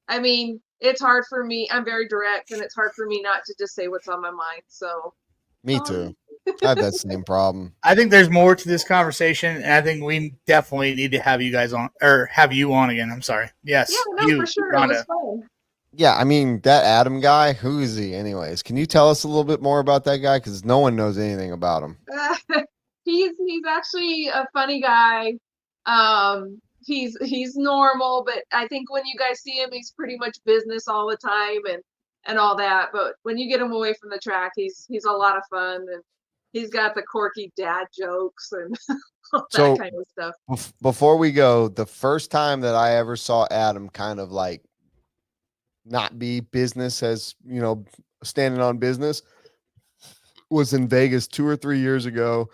I mean, it's hard for me. I'm very direct, and it's hard for me not to just say what's on my mind. So. Me too. I had that same problem. I think there's more to this conversation, and I think we definitely need to have you guys on, or have you on again. I'm sorry. Yes. Yeah, no, for sure. Rhonda. It was fun. Yeah, I mean, that Adam guy, who is he anyways? Can you tell us a little bit more about that guy? Because no one knows anything about him. He's actually a funny guy. He's normal, but I think when you guys see him, he's pretty much business all the time and all that. But when you get him away from the track, he's a lot of fun, and he's got the quirky dad jokes and all that kind of stuff. Before we go, the first time that I ever saw Adam kind of like not be business as, standing on business was in Vegas 2 or 3 years ago.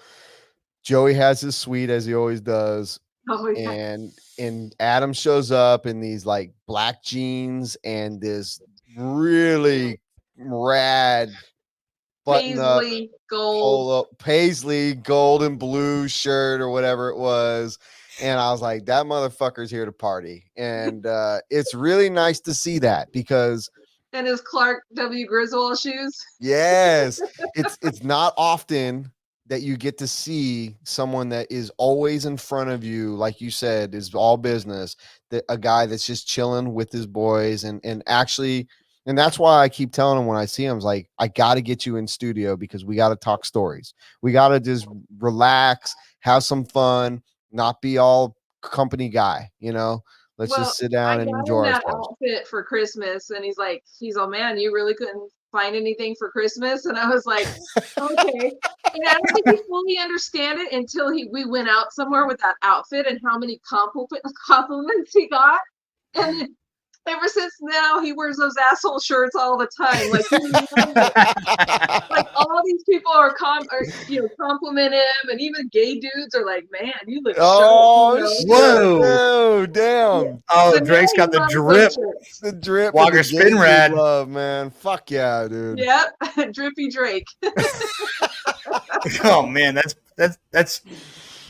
Joey has his suite, as he always does. Oh, yeah. And Adam shows up in these like black jeans and this really rad Paisley gold, Paisley gold and blue shirt or whatever it was. And I was like, that motherfucker's here to party. And it's really nice to see that, because and his Clark W. Griswold shoes. yes, it's not often that you get to see someone that is always in front of you, like you said, is all business, that a guy that's just chilling with his boys and actually, and that's why I keep telling him when I see him, like, I got to get you in studio, because we got to talk stories. We got to just relax, have some fun, not be all company guy, let's just sit down and enjoy that ourselves. outfit for Christmas, and he's all, man, you really couldn't find anything for Christmas? And I was like, okay. And I don't think he fully understand it until we went out somewhere with that outfit and how many compliments he got. And ever since now, he wears those asshole shirts all the time. Like all these people are compliment him, and even gay dudes are like, "Man, you look Oh, so." shit. Whoa. No, damn. Oh, But Drake's now got the he loves drip. those shirts. The drip Walker and the gay dude Spinrad. love, man. Fuck yeah, dude. Yep, Drippy Drake. Oh man, that's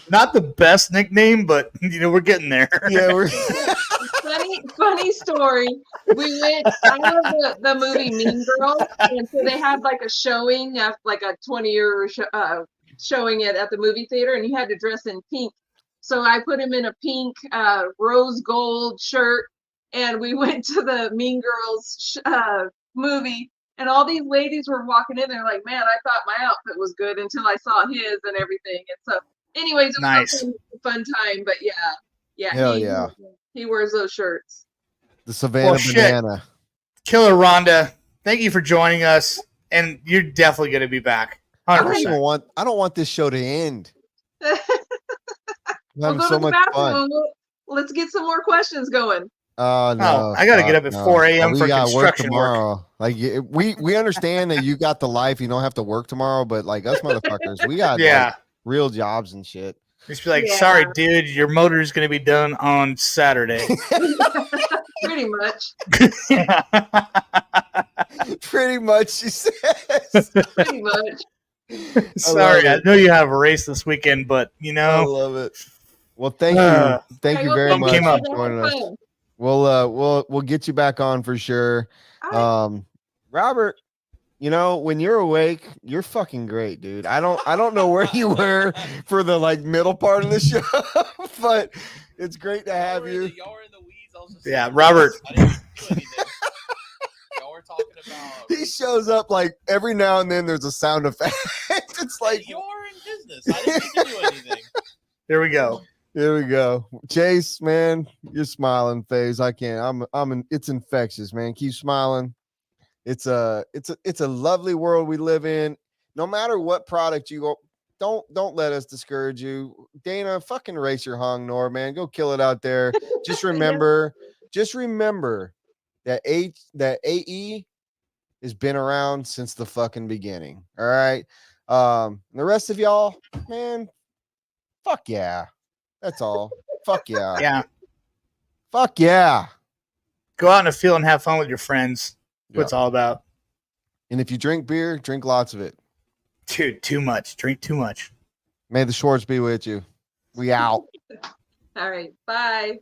not the best nickname, but we're getting there. Yeah, we're Funny story. We went. I love the movie Mean Girls, and so they had like a showing, like a 20-year showing it at the movie theater, and he had to dress in pink. So I put him in a pink rose gold shirt, and we went to the Mean Girls movie. And all these ladies were walking in there like, man, I thought my outfit was good until I saw his and everything. And so, anyways, it was Nice. a fun time. But yeah, Hell yeah. he wears those shirts. the Savannah Well, shit. Banana. Killer Rhonda, thank you for joining us, and you're definitely going to be back. I 100%. don't want this show to end. I'm We'll having go so to the much bathroom. fun. Let's get some more questions going. Oh no! Oh, I gotta get up at 4 a.m. We for gotta construction work. tomorrow. Like we understand that you got the life, you don't have to work tomorrow, but like us motherfuckers, we got like, real jobs and shit. Just be like, sorry, dude, your motor's gonna be done on Saturday. Pretty much. Pretty much, she says. Pretty much. Sorry, I know you have a race this weekend, but I love it. Well, thank you very much came up. for joining us. We'll get you back on for sure. Robert, when you're awake, you're fucking great, dude. I don't know where you were for the middle part of the show, but it's great to have you. Y'all were in the weeds. I was just Yeah, Robert. I didn't do anything. Y'all were talking about. He shows up every now and then. There's a sound effect. It's like you are in business. I didn't do anything. There we go. Here we go. Chase, man, you're smiling face. I can't. It's infectious, man. Keep smiling. It's a lovely world we live in. No matter what product you go, don't let us discourage you. Dana, fucking race your hung Nor, man. Go kill it out there. Just remember that AE has been around since the fucking beginning. All right. The rest of y'all, man, fuck yeah. That's all. Fuck yeah. Yeah. Fuck yeah. Go out in the field and have fun with your friends. What it's all about. And if you drink beer, drink lots of it. Dude, too much. Drink too much. May the Schwartz be with you. We out. All right. Bye.